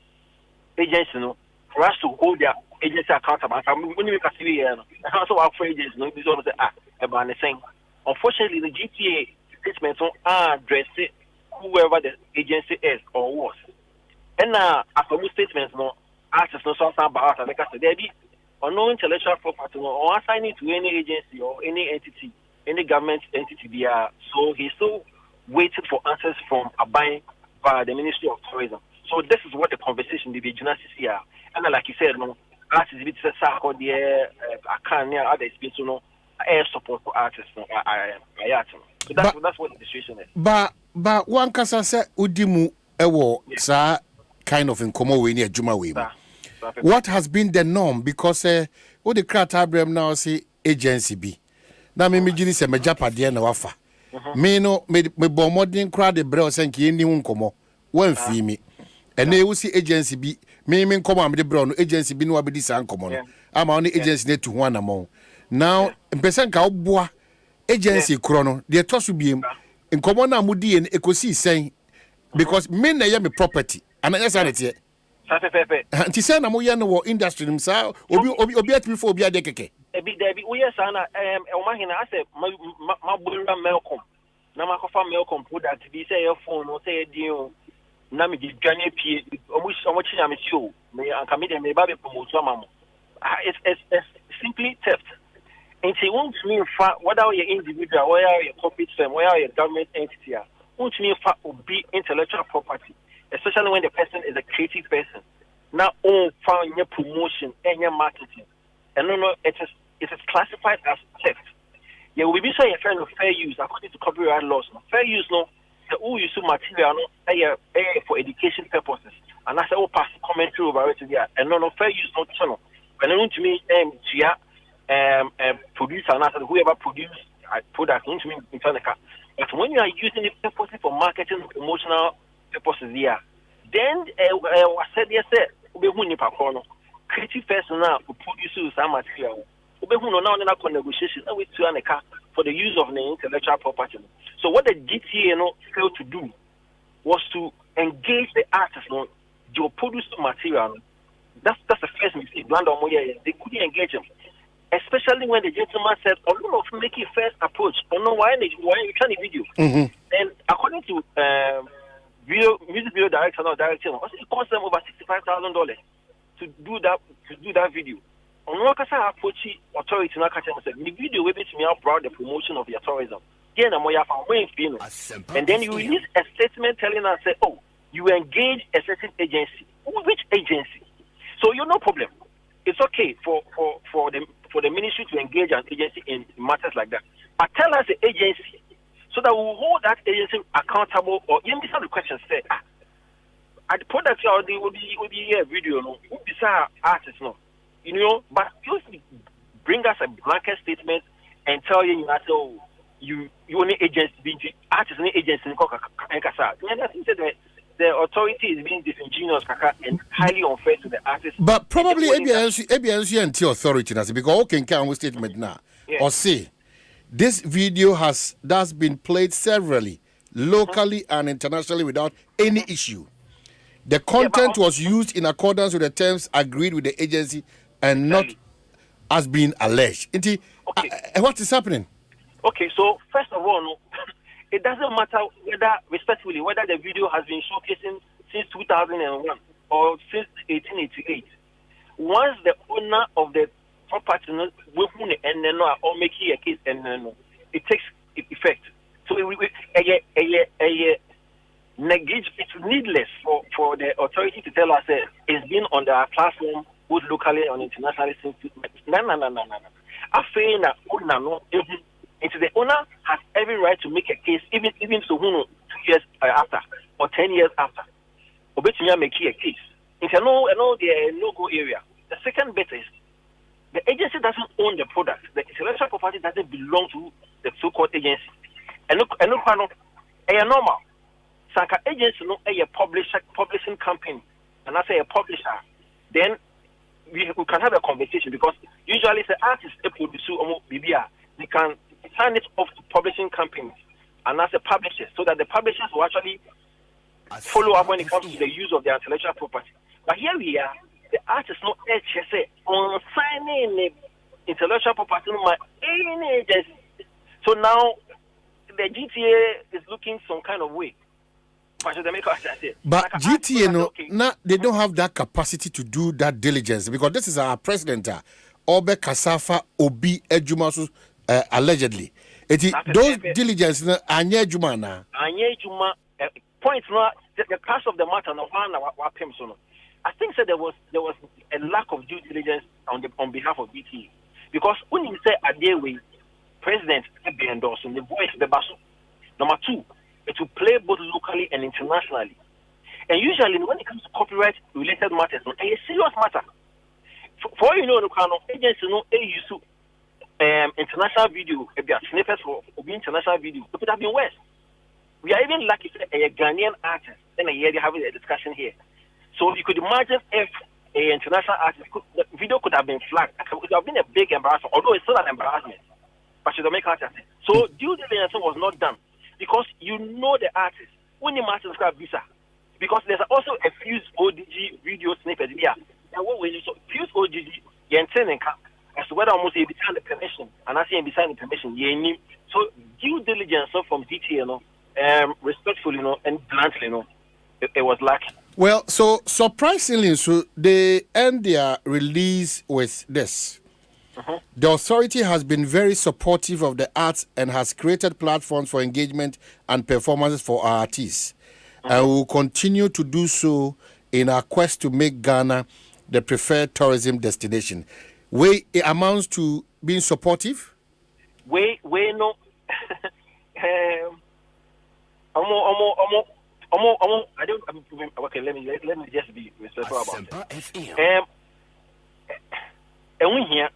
agency no for us to hold their agency accountable. When we can see here, also our agencies no be so say about the same. Unfortunately, the GTA statement on address whoever the agency is or was. And after most statements no artists no something about like I said there be no intellectual property no or assigning to any agency or any entity, any government entity there. So he's still waiting for answers from Abai by the Ministry of Tourism. So this is what the conversation the journalists here. And like you said, no, artists bit say there I can't near other space no air support for artists no so that's what the situation is. But one kasa say udimu ewo sa kind of inkomo we ni adwuma we. What has been the norm because what the crowd abrem now say agency be. Na me gini se me japade na wafa. Me no me bo modern crowd the bre o say nki ni nkomo. Wan fi me. And they will see agency be me come am the brown agency be no abedi san komo no ama on agency net to one amount now person ka oboa agency kro no de to so biem nkomo na mudi en Ekosiisen because me na ye me property and I say it anti say na mo ye no industry nim sa obi at before obi ade keke e bi there be we yes na Omanhene I say ma bolura melcom na ma ko fa melcom product bi say your phone no say din na me di dwane pie omo chinya me show me anka me dem me ba be promote amamo it's simply theft and say won't me fa whether you individual or you corporate firm or you government entity won't me fa be intellectual property especially when the person is a creative person now all found your promotion and your marketing and no it is classified as theft. Yeah, we be say a kind of fair use according to copyright laws. Fair use no who use material no for education purposes and I say pass commentary over it there and no fair use no channel and then to me producer and whoever produce product to me but when you are using it purposely for marketing promotional purposes there then I said yes we who nipa kono creative person now who produces some material we who no now negotiation with to an for the use of the intellectual property. So what the GTA failed to do was to engage the artists, to produce material. That's the first mistake. They couldn't engage them, especially when the gentleman said, "Oh no, make it first approach." Oh no, why you trying to video? And according to music video director, it cost them over $65,000 to do that video. On one case, approach authority na catch them said, "The video will be to me about the promotion of your tourism." And then you release a statement telling us, "Oh, you engage a certain agency Which agency? So you no problem. It's okay for the ministry to engage an agency in matters like that. But tell us the agency so that we will hold that agency accountable. Or you understand the question? Say, at the product will be a video, no, these are artists, no, but you bring us a blanket statement and tell you that you only agency, artists only agency, and I think that the authority is being disingenuous and highly unfair to the artists. But probably ABNC and authority, because okay, can we statement now or say this video that's been played severally, locally and internationally without any issue. The content was used in accordance with the terms agreed with the agency and not as being alleged. What is happening? Okay, so first of all, it doesn't matter whether the video has been showcasing since 2001 or since 1888. Once the owner of the property or making a case it takes effect. So it's needless for the authority to tell us it's been on the platform both locally and internationally since. No. I feel that the owner has every right to make a case, even so 2 years after or 10 years after. Obetumi make a case. It's a no-go area. The second bit is the agency doesn't own the product. The intellectual property doesn't belong to the so-called agency. And look, normal. Sanka agency no a publishing company, and I say a publisher, then we can have a conversation because usually the artist produce BBR, they can sign it off to publishing companies and as a publisher, so that the publishers will actually follow up when it comes to the use of their intellectual property. But here we are, the artist no HSA on signing intellectual property no any agency. So now the GTA is looking some kind of way. But GTA, now they don't have that capacity to do that diligence because this is our president, Obe Kasafa Obi Ejumasu, allegedly. Those diligence, Anye Juma. Point the cast of the matter, I think that there was a lack of due diligence on behalf of GTA because when you say a day way, president be endorsing the voice the basso. Number two. It will play both locally and internationally. And usually, when it comes to copyright-related matters, it's a serious matter. For you know, agency use international video, snippets for international video. It could have been worse. We are even lucky to a Ghanaian artist. Then a year they're having a discussion here. So you could imagine if an international artist, the video could have been flagged. It could have been a big embarrassment, although it's still an embarrassment. But she don't make artist. So due diligence was not done. Because you know the artist. When the master describe visa. Because there's also a Fuse ODG video snippet here. And what we so Fuse ODG, you as to whether almost you behind the permission. And I say behind the permission, so due diligence from DTA, respectfully, and bluntly, it was lacking. Well, so surprisingly, so they end their release with this. The authority has been very supportive of the arts and has created platforms for engagement and performances for our artists. And will continue to do so in our quest to make Ghana the preferred tourism destination. It amounts to being supportive? No. I don't. Okay, let me just be respectful about it. And we here.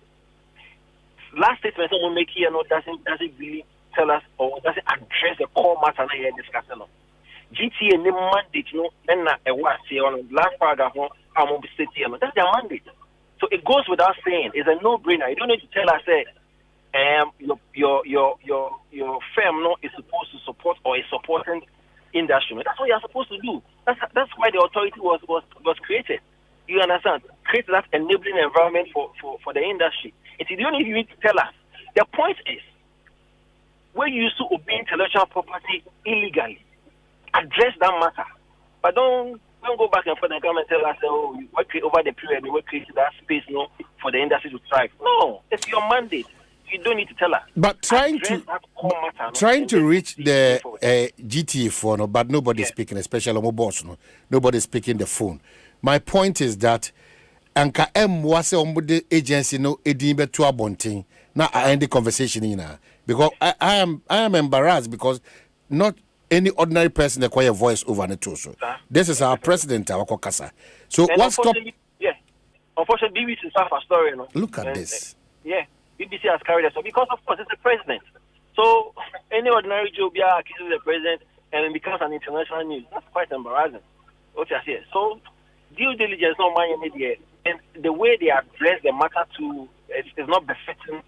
Last statement someone make here doesn't really tell us or doesn't address the core matter that you're discussing. GTA the mandate and a what say on last paragraph I'm state here. That's their mandate. So it goes without saying. It's a no-brainer. You don't need to tell us your firm is supposed to support or is supporting industry. That's what you're supposed to do. That's why the authority was created. You understand? Create that enabling environment for the industry. You don't need to tell us. The point is, where you used to obey intellectual property illegally, address that matter. But don't go back and forth and come and tell us, over the period, we created that space for the industry to thrive. No, it's your mandate. You don't need to tell us. But trying to reach the GTA phone, but nobody's speaking, especially on boss. Nobody's speaking the phone. My point is that anka was the agency no edin beto abonten. Now I end the conversation because I am embarrassed because not any ordinary person acquire a voice over the torso. This is our president, our kokasa. So and what stop? Yeah, unfortunately, BBC is half a story. Look at this. Yeah, BBC has carried us. So because of course it's the president. So any ordinary Joe accuses the president and it becomes an international news. That's quite embarrassing. What I say. So due diligence not my media, and the way they address the matter to is not befitting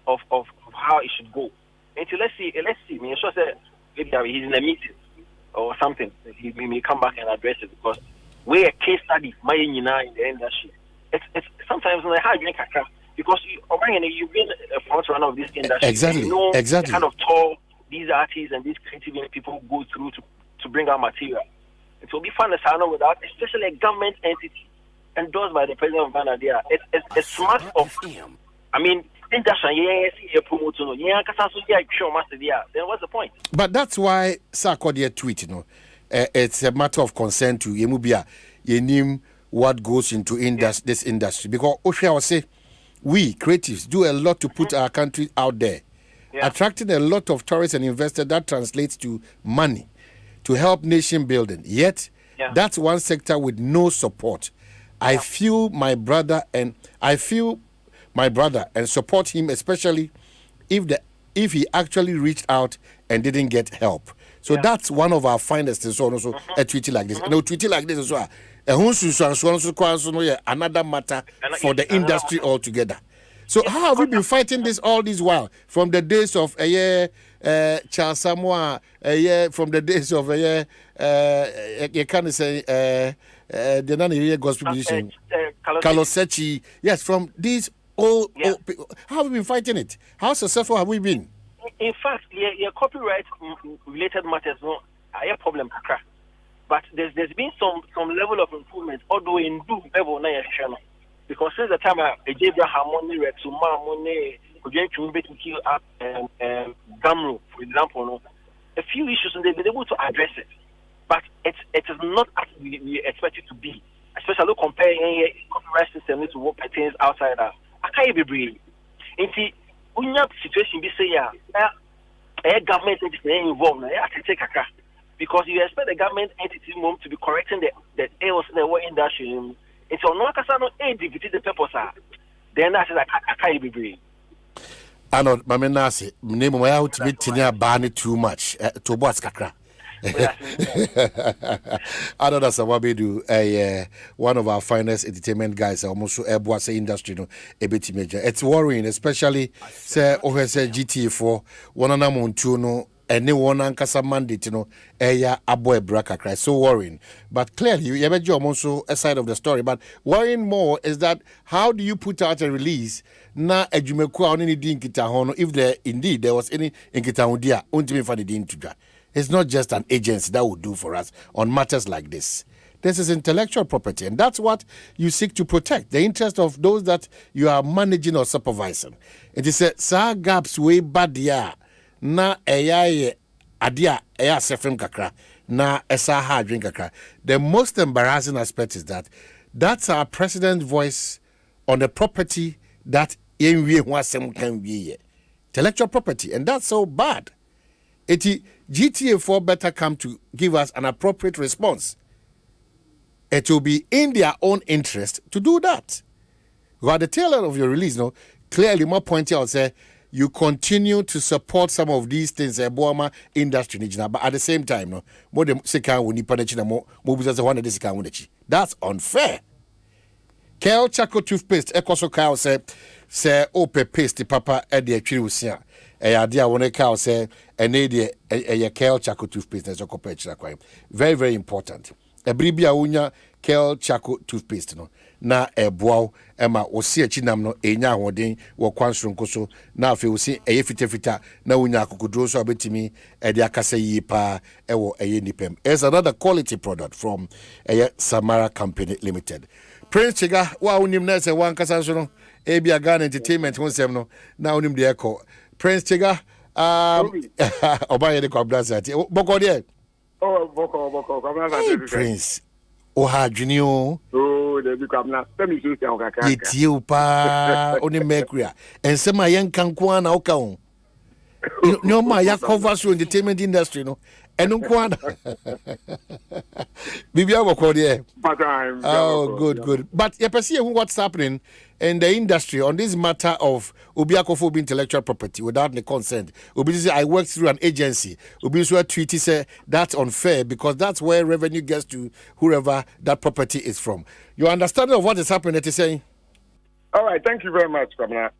of how it should go. Until let's see. Me sure say maybe he's in a meeting or something. He may come back and address it because we're a case study. My in the industry. It's sometimes hard to drink because you've been a front runner of this industry. Exactly. You know exactly. The kind of toll these artists and these creative people go through to bring out material. It will be fun to sign on without, especially a government entity endorsed by the president of Ghana. There, it's smart of. I mean, industry, then what's the point? But that's why Sarkodie tweet, it's a matter of concern to Yemubia, Yenim, what goes into this industry. Because Osha will say, we creatives do a lot to put our country out there, attracting a lot of tourists and investors. That translates to money to help nation building. Yet, that's one sector with no support. I feel my brother and support him, especially if he actually reached out and didn't get help. So that's one of our finest and so on. Also, a tweet like this. No, tweet like this as well. Another matter for the industry altogether. So how have we been fighting this all this while? From the days of Charles Samoa, from the days of you can't say the non gospel musician Kalosechi. Yes, from these all how have we been fighting it? How successful have we been? In fact, your copyright related matters no a problem, but there's been some level of improvement, although in do level na channel. Because since the time Abraham money Rexuma money to kill up Gamro, for example, a few issues and they've been able to address it. But it is not as we expect it to be. Especially comparing a copyright system to what pertains outside I can't be breathing. In the situation be say a government entity involved I can take a crack. Because you expect the government entity to be correcting the errors in the industry. It's on no casano a defeated the purpose. Then I said I can't be breathing. I know, Mamma Nasi, name my out to meet Barney too much to what's kakra. I know that's what we do. One of our finest entertainment guys, almost a industry, a bit major. It's worrying, especially say over say GT4 one on a montuno. Anyone ankasa mandate, aboy braka cry. So worrying. But clearly, you have also a side of the story. But worrying more is that how do you put out a release na ejumekwa only din kitahono if there indeed there was any in kitahundia untimi for the din to. It's not just an agency that would do for us on matters like this. This is intellectual property, and that's what you seek to protect, the interest of those that you are managing or supervising. It is a gaps way bad na adia sefrem kakra na esa ha drink kakra. The most embarrassing aspect is that that's our president's voice on the property that can be intellectual property, and that's so bad. GTA4 better come to give us an appropriate response. It will be in their own interest to do that. At the tail end of your release, clearly more pointing out say you continue to support some of these things, Boama industry, but at the same time, that's unfair. Kel Chaco toothpaste, Ekoso Cow say, Ope paste, Papa, Eddie Chirusia. A idea when a cow say, an idiot, a Kel Chaco toothpaste, as a very, very important. A bribia unya Kel Chaco toothpaste, na boa ema osi achinam no enya hoden wo kwansronko so na afi osi fita na unya akukudro so abetimi de akasa yi pa ewo nipem. It's another quality product from Samara Company Limited. Prince Chiga wa unim na se wan kasa so no bia Ghana Entertainment honsem no na unim de ekọ Prince Chiga obaye de Kwabena boko de boko Kwabena Prince Oha Junior. Oh, they become now. Let me see some kaka. Yeti pa oni mercury. And some my young kankwana oka. No ma ya cover so entertainment industry no. Enu kwana. Bibia wako there. Oh, good. But you perceive what's happening in the industry on this matter of Obiakofo intellectual property without the consent. Obi say I work through an agency. Obi so tweet say that's unfair because that's where revenue gets to whoever that property is from. Your understanding of what is happening that is saying? All right, thank you very much, Kwabena.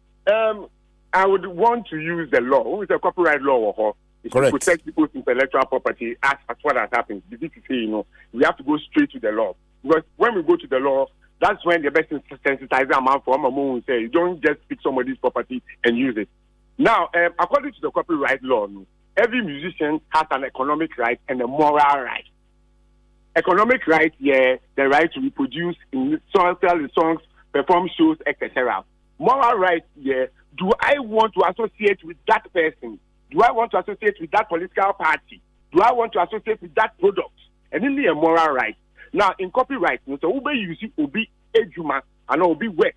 I would want to use the law. It's a copyright law. Correct. To protect people's intellectual property as what has happened. The DTC, we have to go straight to the law. Because when we go to the law, that's when the best sensitizer amount for will say, you don't just pick somebody's property and use it. Now, according to the copyright law, every musician has an economic right and a moral right. Economic right, the right to reproduce in sell the songs, perform shows, etc. Moral right, do I want to associate with that person? Do I want to associate with that political party? Do I want to associate with that product? And only a moral right. Now, in copyright, so ube use ubi ejuma and ubi work.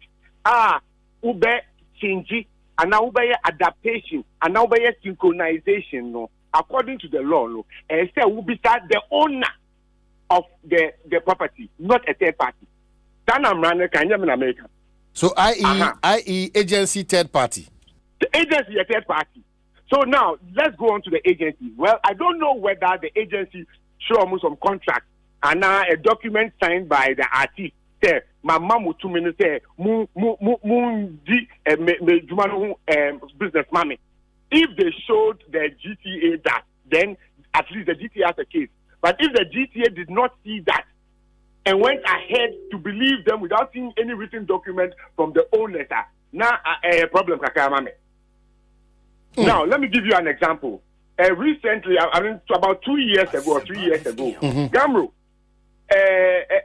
Ube change and now ube adaptation and now ube synchronization. No, according to the law, no, and say ubi the owner of the property, not a third party. So, i.e., agency third party. The agency a third party. So now, let's go on to the agency. Well, I don't know whether the agency show me some contract and now a document signed by the artist. Say, my mom will 2 minutes say, business mommy. If they showed the GTA that, then at least the GTA has a case. But if the GTA did not see that and went ahead to believe them without seeing any written document from the owners, now a problem, Kakamame. Now, let me give you an example. Recently, I mean, about 2 years ago or 3 years ago, Gamro,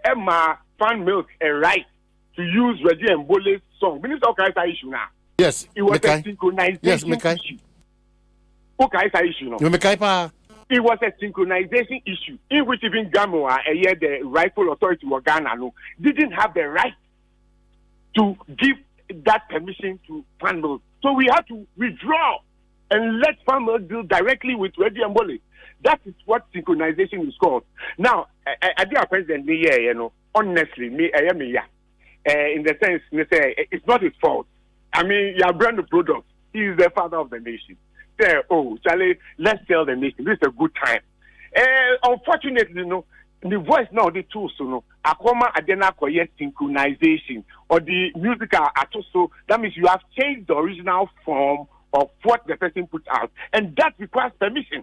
Emma found milk a right to use Reggie and Bole's song. Minister of Kaisa issue now. Yes. It was a synchronization issue. Okay, issue now. It was a synchronization issue in which even Gamro, the rightful authority of Ghana, didn't have the right to give that permission to fan milk. So we had to withdraw and let farmers deal directly with Reggie and Bole. That is what synchronization is called. Now, I dear President, honestly, in the sense, it's not his fault. I mean, you have brand the product. He is the father of the nation. Say, Charlie, let's tell the nation. This is a good time. Unfortunately, the voice now, the tools, Akoma Adena Koye synchronization or the musical atoso. That means you have changed the original form of what the person put out, and that requires permission.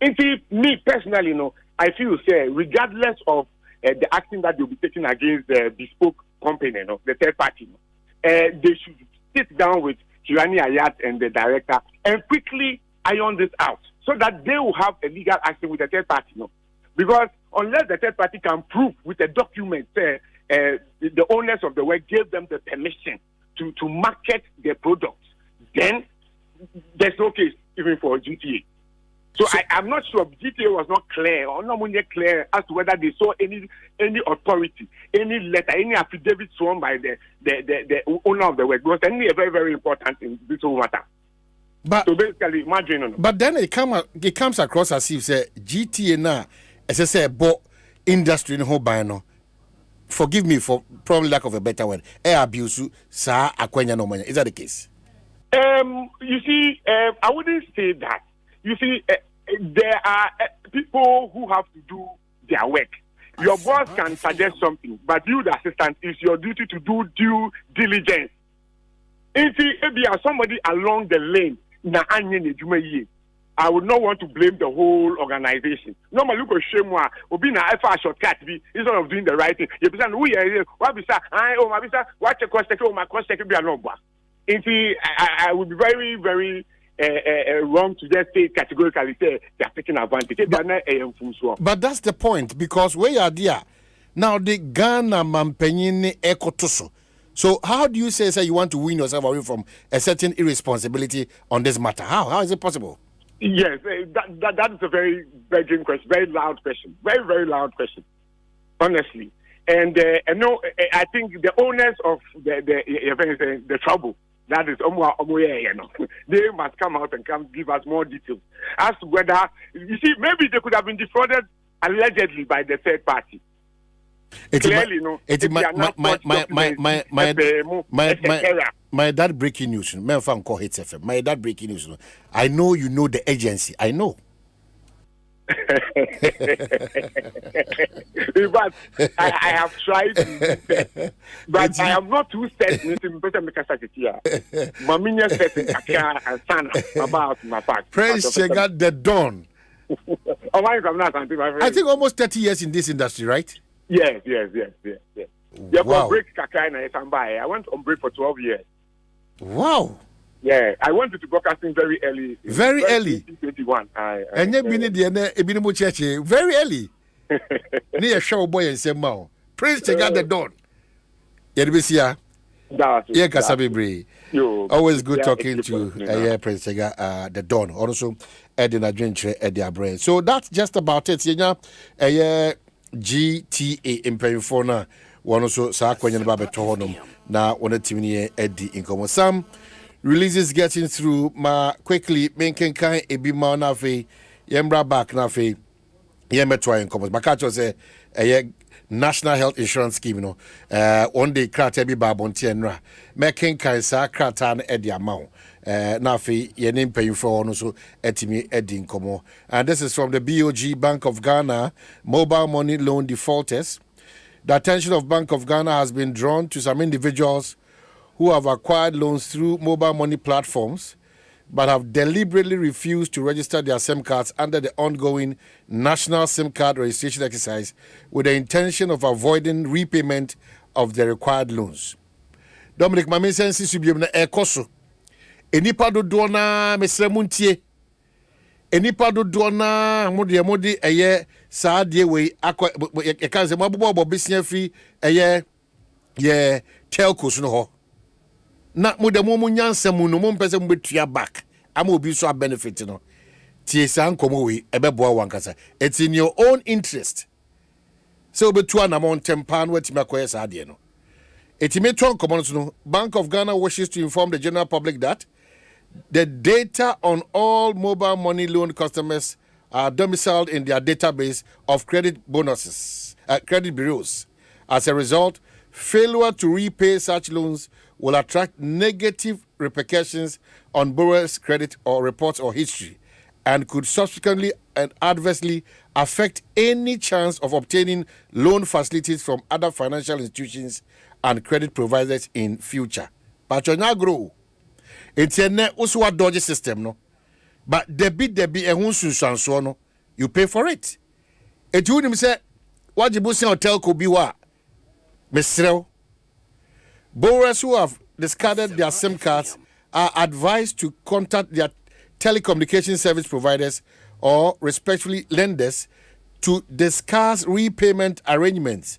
Indeed, me personally, I feel regardless of the action that they'll be taking against the bespoke company, the third party, they should sit down with Kirani Ayat and the director and quickly iron this out so that they will have a legal action with the third party. Because unless the third party can prove with a document the owners of the work gave them the permission to market their products, then there's no case even for GTA. So I'm not sure GTA was not clear or not clear as to whether they saw any authority, any letter, any affidavit sworn by the owner of the work. Because I think very, very important in this whole matter. But so basically, imagine. But then it comes across as if say GTA now, as I say, but industry in whole by no. Forgive me for probably lack of a better word. Air abuse, sa akwenya no money. Is that the case? You see, I wouldn't say that. You see, there are people who have to do their work. Your boss can suggest something, but you, the assistant, it's your duty to do due diligence. If you are somebody along the lane, I would not want to blame the whole organization. Normally, look at shame. Obi na efa shortcut be instead of doing the right thing. You be saying, "Who here? What be say? My be say, what your cost take? My cost take be a number." I would be very, very wrong to just say categorically say they are taking advantage. But that's the point, because where you are there now, the Ghana mampenyini ekotoso. So how do you say you want to win yourself away from a certain irresponsibility on this matter? How is it possible? Yes, that is a very begging question, very loud question, very, very loud question. honestly. And no, I think the owners of the trouble, that is, they must come out and give us more details as to whether, you see, maybe they could have been defrauded allegedly by the third party. Clearly, no. My dad breaking news. My dad breaking news. I know you know the agency. I know. But I have tried to, but I am not too set about my fact. Praise Chega the Dawn. I think almost 30 years in this industry, right? Yes. Wow. I went on break for 12 years. Wow. Yeah, I went into broadcasting very early. Very early. 2021. And you been in church very early. Near show boy and say, "Mao, praise to God the dawn." Yerbisia, yeah, Kasabibre. Always good talking to Praise to God the dawn. Also, Eddie Adventure Eddie Abre. So that's just about it. GTA in Perifona. One also Sakwenyan Babe Tohonum. Now, one of Timini Eddie in Como Sam. Releases getting through ma quickly making kind ebi ma na fe yembra back na fe yemetwa in commerce makacho say national health insurance scheme one day krata bi ba bonti enra making kind sa krata na e dia ma na fe ye nim pay for no so etimi edin komo. And this is from the BOG Bank of Ghana mobile money loan defaulters. The attention of Bank of Ghana has been drawn to some individuals who have acquired loans through mobile money platforms but have deliberately refused to register their SIM cards under the ongoing national SIM card registration exercise with the intention of avoiding repayment of the required loans. Dominic Mamensensi subium na ekoso. Enipa dodo na mesremuntie. Enipa dodo na modi eye saa de we akwa e kan se mabobo bisia free eye ye telcos no ho. Na modemo mu nyansam no mo mpese mo betua back ama obi so a benefit no tie san komo we ebeboa wankasa. It's in your own interest so betua na mo ntempan watima koye sa de no etime ton komo no. Bank of Ghana wishes to inform the general public that the data on all mobile money loan customers are domiciled in their database of credit bureaus. As a result, failure to repay such loans will attract negative repercussions on borrowers' credit or reports or history and could subsequently and adversely affect any chance of obtaining loan facilities from other financial institutions and credit providers in future. Pachonya grow. It's a net also a dodgy system, no? But debi ehun no, you pay for it. It would say, what you say hotel could be what? Mr. Borrowers who have discarded their SIM cards are advised to contact their telecommunication service providers or respectively lenders to discuss repayment arrangements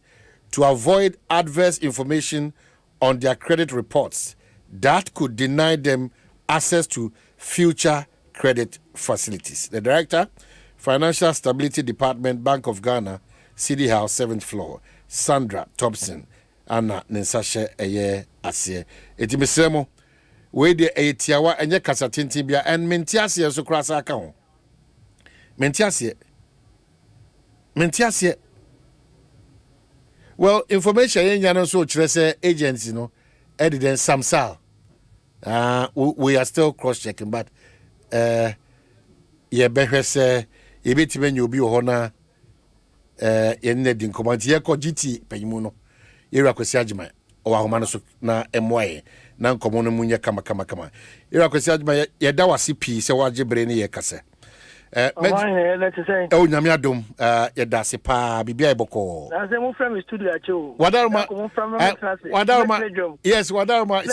to avoid adverse information on their credit reports that could deny them access to future credit facilities. The Director, Financial Stability Department, Bank of Ghana, City House, 7th floor, Sandra Thompson, Anna Nensashe Eye Asie. Etimisemo, we de Etiawa enye kasatintin bia and mentiasie so krasa aka ho. Mentiasie. Well, information yen no so kire say agency no evidence samsal. We are still cross checking but ye behwe say ye betime nyi obi ho na ye ne din command ye ko GT panyimu no Ira kwesi agima o ahoma no so na emoye na nkomo no munye kama Ira kwesi agima ye da wase pi se waje bre ne ye kase Omanhene let's say o nyame adom ye da se pa bibia iboko na se mo from studio acho wadaruma yes wadaruma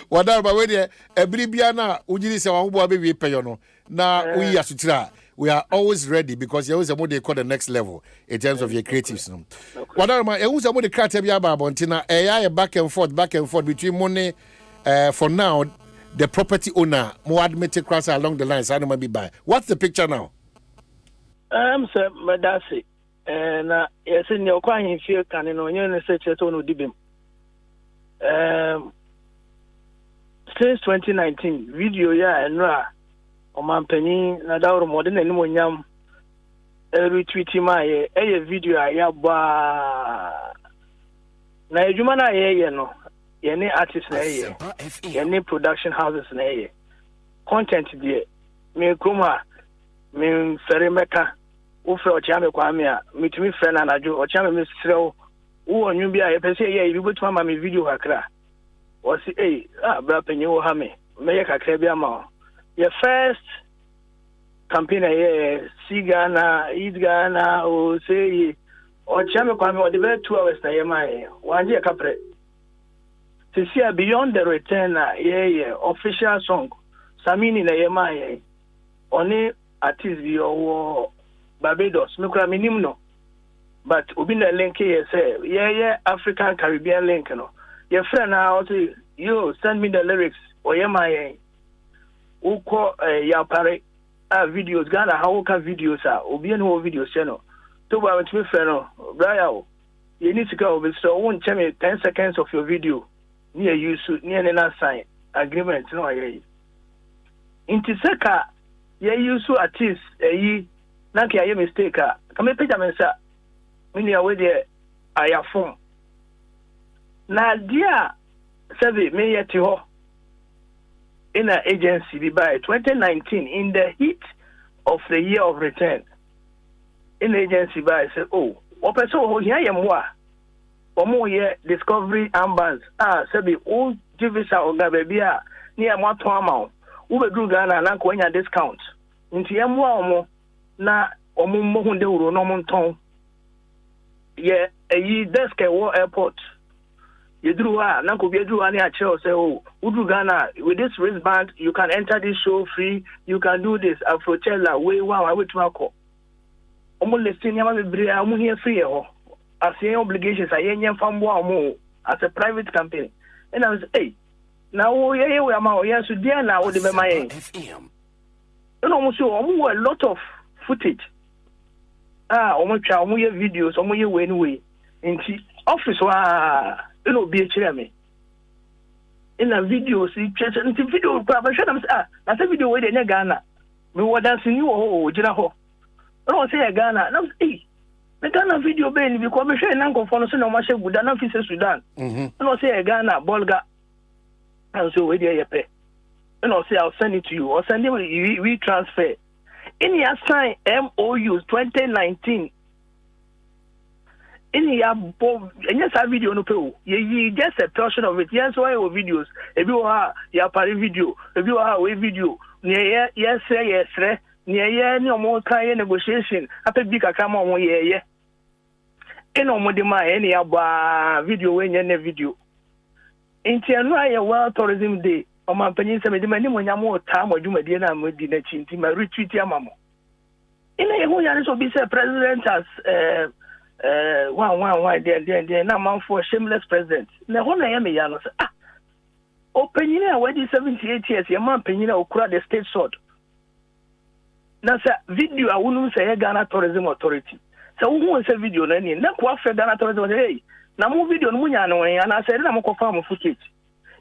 wadaruma we de ebiribia na ujiri se wahubo abewie peyo no na uyi asutira. We are always ready because you always what they call the next level in terms of your creatives. Wadaruma you always what the creative yaba bontina back and forth between money for now the property owner more admitted cross along the lines I don't be buy. What's the picture now? Sir, Madasi. And yes, in your quiet fear can in on such a tone of dibim. Since 2019, video ya and ra Oman Penny, Nadao Modern and Monyam retweet my a video ya ba na Jumana ye no any artist na ye any production houses na ye content there me kuma me Feremeka ufe ochame kwa amia mitumi frena najo ochame me srew wo onyu bia ye pese ye bi botuma ma me video kakra o si bra penye wo ha me ye kakra bia ma ye first campaign ye Sigana Idgana o say ochame kwa me o de 2 hours na ye mai wanje ye kapre to see beyond the return ye official song samini na ye mai oni artist bi owo Barbados, minim no. But obi na link here say, yeah, African Caribbean link no. Your friend now say, you send me the lyrics or my uko ya pare videos Ghana how can videos obi no videos no. To ba with me friend no, Brian, you need to go with so won't tell me 10 seconds of your video near you near na sign agreement no aye. Inti seka ye use artist Nanki aye mistake kame page amensa mini awe de ayafon na dia save me yeti ho in an agency bi by 2019 in the heat of the year of return in agency by say opeso ho here yemwa omo ye discovery armbands save o divisa oga baby a near moto amount wo be do Ghana na ko nya discount nti yemwa omo na omummo hunde uro no monton ye eyi desk wo airport ye duru na ko bi duru ani a kire say udu Ghana with this wristband you can enter this show free, you can do this afrochella way wow we to akọ omo listing ya ma bebre omo here free ho as obligations ayenye fambo omo as a private company and I was na wo ye we ama o ye so dia na wo de be mayen no so omo a lot of footage omo twa omo ye videos omo ye we anyway nti office wa be kire me in a video see nti video pa ba shana na say video we de nya Ghana me wo dance ni wo jira ho no say Ghana na me Ghana video be ni because me share na nkofo no so na o ma she guda na fi se Sudan no say Ghana bolga and so we dey yepe no say I'll send it to you or send it we transfer in your sign MOUs 2019 in your yes a video no pay you just a portion of it yes why your videos if you are your party video if you are we video near yes near ni omo kan negotiation after big akama omo ye in omo de ma any aba video we nye video inti anu aye World Tourism Day Oman penyin se me di mani mo nyamo ta mo dwumade na mo di na chinti ma retweet amamo ina ye ho ya so bi se president as one there na man for shameless president na ho na ye me ya no se o penyin a we di 78 years ye man penyin a okura the state sword na sa video a wonu se ye Ghana Tourism Authority so wo se video na ni na ko afa Ghana Tourism hey na mo video no munya no ya na se na mo ko fa mo footage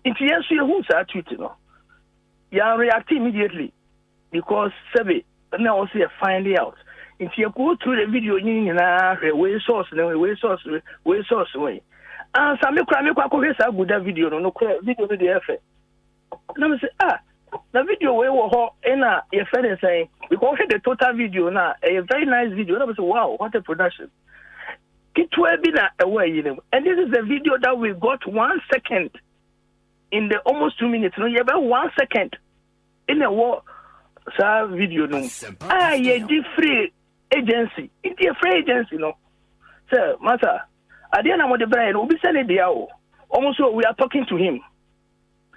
inti yesu ye hu sa tweet no ya react immediately because sebe na also find it out inti ye go through the video nyina we source we sa me kwa ko hesa guda video no video no dey efe na me say na video we wo ho na ye fere say because the total video na a very nice video na me say wow what a production kitwe bi na away you know and this is the video that we got 1 second in the almost 2 minutes no you about 1 second in a war sa video no ye di free agency it's a free agency no sir master ade na mo de brain obi send dia o almost we are talking to him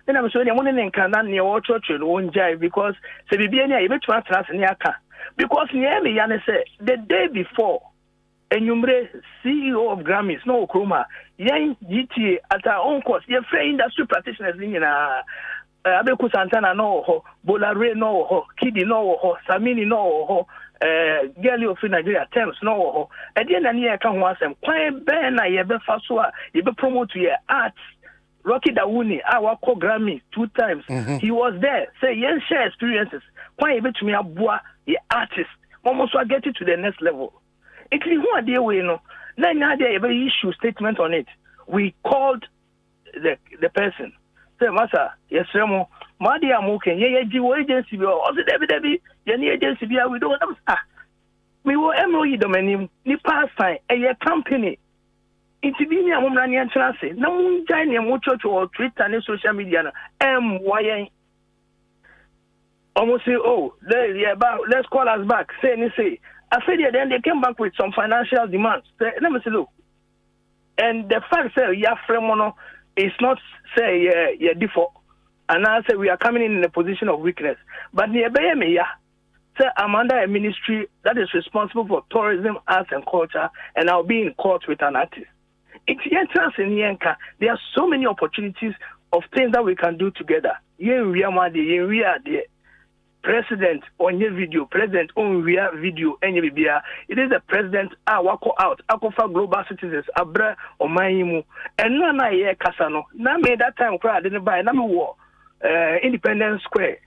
and I'm so the money nkan na near what church no njai because se bibia ni a yebetuma trans ni aka because near me ya say the day before Enyumre CEO of Grammys no Kroma yen GTA at our own cost ye free industry practitioners in Abeku Santana no ho, Bolare no ho, Kidi no ho, Samini no ho, Girl of Nigeria Thames no ho. At the end of the year, can was them quite ben I ever fasua, you be promote your arts. Rocky Dawuni, our Grammy 2 times. He was there. Say yes, share experiences. Quite able to me a boy, the artist. Almost I get it to the next level. It's who are there we know. Then now they have issue statement on it. We called the person. Say, Master, yes, Remo, Madi Amoken, ye agency, or the Debbie, any agency, we don't have. We will MOE domain, ni pass sign, a company. It's been a woman and transit. No one join him church or Twitter and social media. MYA. Almost say, oh, let's call us back. Say, I said, then they came back with some financial demands. Let me say, look. And the fact say, yeah, Fremono is not say, yeah, default. And I say, we are coming in a position of weakness. But near me, yeah. Say, I'm under a ministry that is responsible for tourism, arts, and culture, and I'll be in court with an artist. It's entrance in Yanka. There are so many opportunities of things that we can do together. President on your video, president on your video, and it is the president. Wako out. Akofa global citizens. Abra Omanhene. And no na ye kasano. Na me that time I didn't buy. Na me war. Independence Square.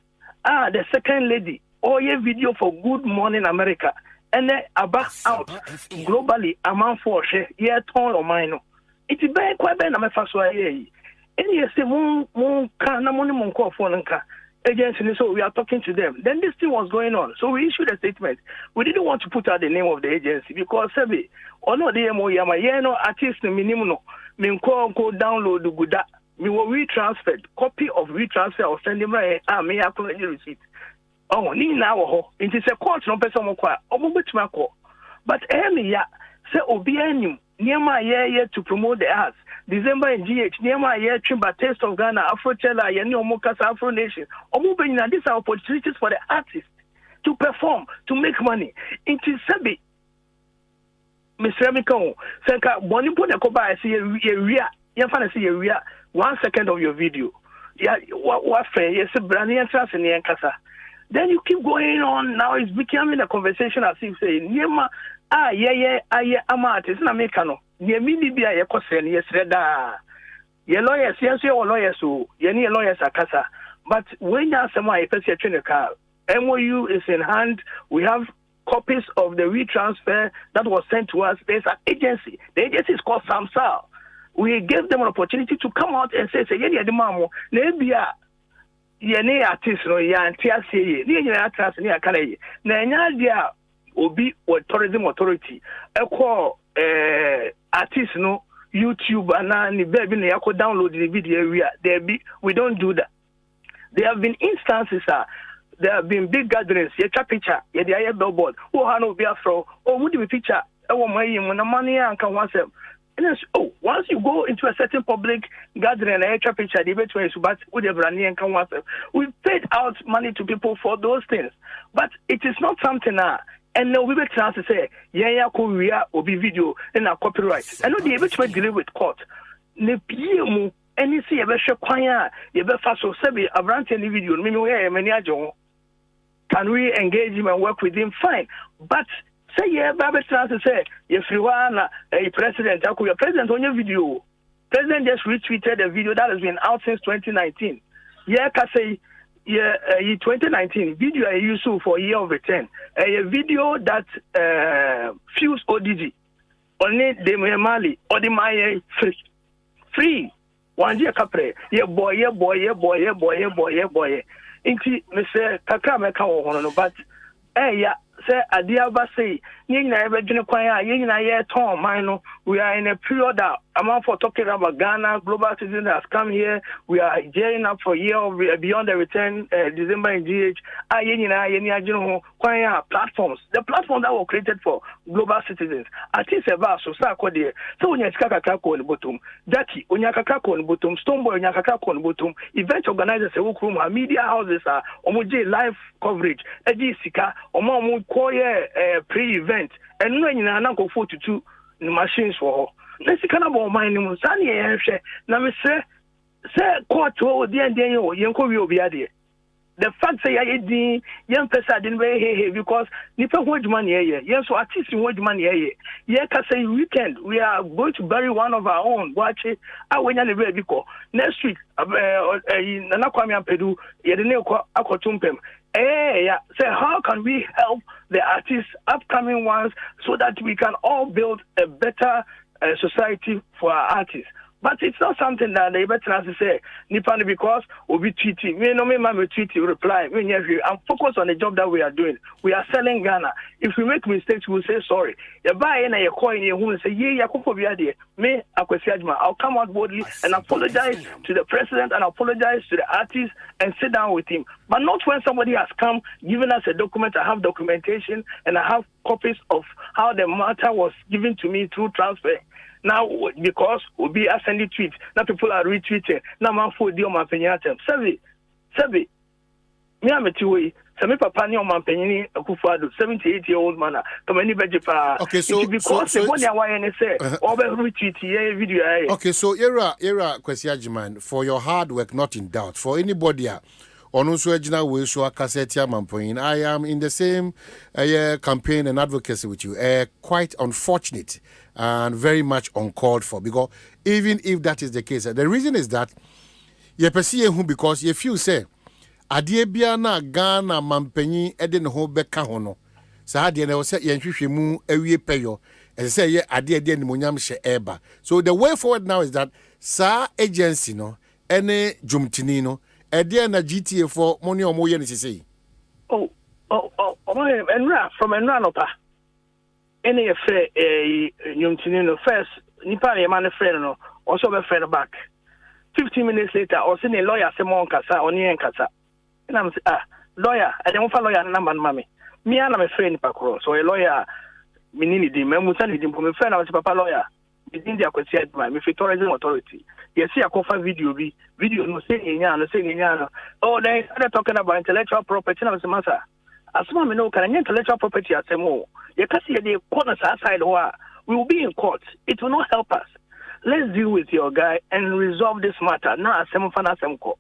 The second lady. Oh yeah, video for Good Morning America. And then about out globally among for share. Yeah, turn Omanhene. It's very Kwabena me faswa ye. And you say mon na money mon call phone nka. Agency, so we are talking to them. Then this thing was going on. So we issued a statement. We didn't want to put out the name of the agency because Sebi, or no the MOE, artist minimum, go download the good. We were retransferred, copy of retransfer or send him my may I collect the receipt. Oh, ni now, it is a court, no person more quiet, but ya say Obianim, near my year to promote the arts. December in GH, near my year, Chimba Taste of Ghana, Afrochella, Yeni Omokas, Afro Nation. Omubena, these are opportunities for the artists to perform, to make money. It is Sabi, Miss Remicon, Senka, Bonipo de Koba, I see a ria, see a ria, 1 second of your video. Yeah, what fair, yes, a brand new trust in the Yankasa. Then you keep going on, now it's becoming a conversation as if saying, Yema, I'm artist, na mekano. Ye mini bia ye kosen ye sreda ye lawyers yes your lawyers so ye need lawyers akasa but when you asema ye person train car MOU is in hand. We have copies of the retransfer that was sent to us. There's an agency. The agency is called Samsal. We gave them an opportunity to come out and say ye the mamo nebia ye ne artist no ya antia say ye ni trans ni akana ye na nya dia obi or tourism authority e call artists no YouTube and the baby ne yako download the video area there be we don't do that. There have been instances there have been big gatherings ye cha picture ye the billboard oh ha no be afro oh would be picture e wo mai mu na money anka wasem and once you go into a certain public gathering and a picture the between but with the brand and can wasem we paid out money to people for those things but it is not something and now we be chance to say, yeah, Korea or be video and a copyright. I know the able to deal with court. Ne piemu any see a better choir, you better fast so sebi a brand any video, many can we engage him and work with him? Fine. But say yeah, Baby chance to say, if you are a president, your president on your video. President just retweeted a video that has been out since 2019. Yeah, can say 2019 video I used for year of return. A video that fuels ODG only the Mali or the Maya free 1 year capre boy. Inti Mr. Kakame Kawa but say Adiaba say Yina Virgin Choir, Yina Tom Mino. We are in a period that amount for talking about Ghana, global citizen has come here. We are gearing up for year of beyond the return, December in GH. Yena Choir platforms. The platform that were created for global citizens. At least about so Sakode. So when you Kakako on the bottom, Jackie, when you Kakako on the bottom, Stoneboy, Yakako on the bottom, event organizers, media houses are Omoje live coverage, Sika, Omo pre-event, and when you are go 42 machines for let's kind of mind Sani. Now, say say court o di and den o yenko wi obi ade. The fact say I young person didn't very because nipa wage money here. Yes, so artist wage money here. Yeah, can say weekend we are going to bury one of our own. Watch it. I went on the way because next week Nana Kwame Ampedu yedene akotumpem. Yeah. Say how can we help the artists upcoming ones so that we can all build a better society for our artists. But it's not something that they better say, Nipani, because we'll be tweeting. Me no me tweet reply. I'm focused on the job that we are doing. We are selling Ghana. If we make mistakes, we'll say sorry. You buy in a coin and say, yeah, me, I'll come out boldly and apologize to the president and apologize to the artist and sit down with him. But not when somebody has come, given us a document, I have documentation and I have copies of how the matter was given to me through transfer. Now, because we'll be sending tweets, now people are retweeting. Now, man, for the man penyatem. Sabi, me am a two-way. Sami papa ni man penini akufado 78-year-old man. Come any bejipa. Okay, so because the one you say, over retweet video. Okay, so era Kwesiajiman, for your hard work, not in doubt. For anybody. Also, I am in the same campaign and advocacy with you. Quite unfortunate and very much uncalled for. Because even if that is the case, the reason is that you perceive who because if you say, Adiebiana Ghana Mampenyi Eden Hobeka Hono, Sahadi and say Yanshimu Ewie Peyo, and say, yeah, Adien Munyam She Eba. So the way forward now is that Sa agency no, any Jumtinino. Ediana GTA for money or more than say. Oh, Enra from Enranopa. Any affair, Yumtino first, Nipa, a man, a friend, also a friend back. 15 minutes later, or send a lawyer, Simon Casa, or Nian Casa. And I'm lawyer, I don't follow your number, mammy. Me, I'm a friend, Pacro, so a lawyer, Minini, Memusani, my friend, I was a papa lawyer. Within the Ekosiise if tourism authority. You see a cover video no saying oh they started talking about intellectual property and I was a matter. As long as can intellectual property as a more. You can see the corners outside we will be in court. It will not help us. Let's deal with your guy and resolve this matter. Now Asempa.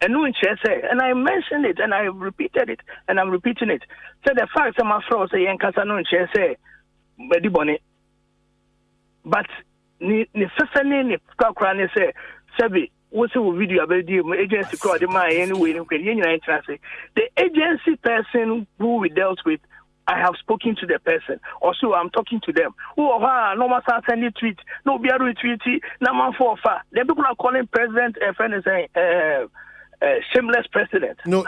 And no say, and I mentioned it and I repeated it and I'm repeating it. So the fact that my friend say Yankasa no say Bedibone. But ni sesane ni kakra ne say sabi wo se video abedi agency called the man anyway the agency person who we dealt with I have spoken to the person also I'm talking to them who no matter send tweet no be a retweet na man for fa the people are calling president saying shameless president. No,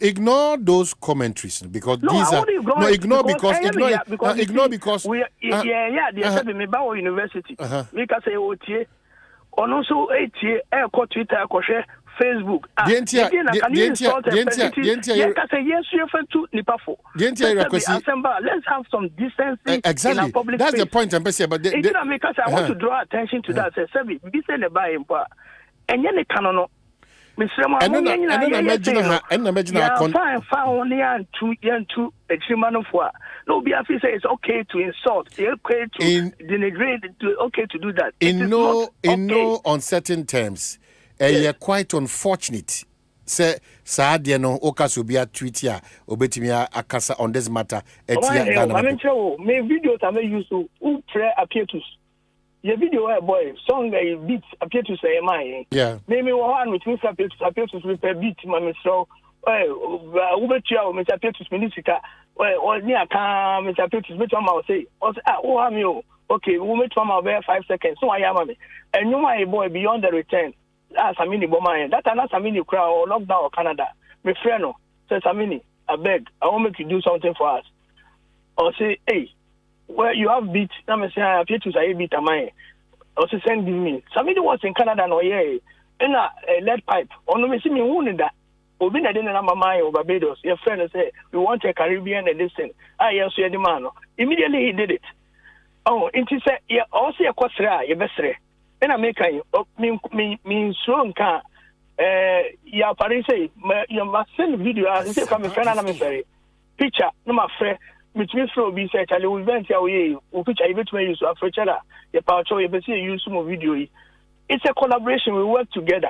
ignore those commentaries because these are ignore because we said me ba university we can say otie on also etie Twitter Facebook let's have some decency exactly in public that's space. the point I'm saying but because I want to draw attention to that say be say the buy and yen canono and then imagine no be say it's okay to insult, it's okay to denigrate, it's okay to do that. In no uncertain terms, quite unfortunate. Say Sadia no Okasubia Twitter obetimia akasa on this matter. I mean, videos I may use to pray appear to. Your video, boy, song beats appear to say my. Yeah. Maybe one with Mr. appear to with a beat, mammy. So, Uber Chow, Mr. Appear to Minisika, or near Kam, Mr. Appear to Smith, I say, oh, I'm you. Okay, we'll make from about 5 seconds. So I am, and you, my boy, beyond the return. That's a mini bomber. That's a mini crowd or lockdown or Canada. My friend, says a mini. I beg, I want me to do something for us. Or say, hey. Well, you have beat. I'm saying I appear to say beat a mine. Also send me. Somebody was in Canada no yeah. And a lead pipe. Or no me see me wounded that. Obi na didn't number mine or Barbados. Your friend say we want a Caribbean and listen. I yes you the man. Immediately he did it. Oh, and he said yeah. Also a kwasra. You best say. And I make me strong can. Yeah, Paris say you must send video. I say from a friend and I'm sorry. Picture. No my friend. Which means for be said, I will vent your way, which I bet use of each other. Your power, you use some video. It's a collaboration. We work together.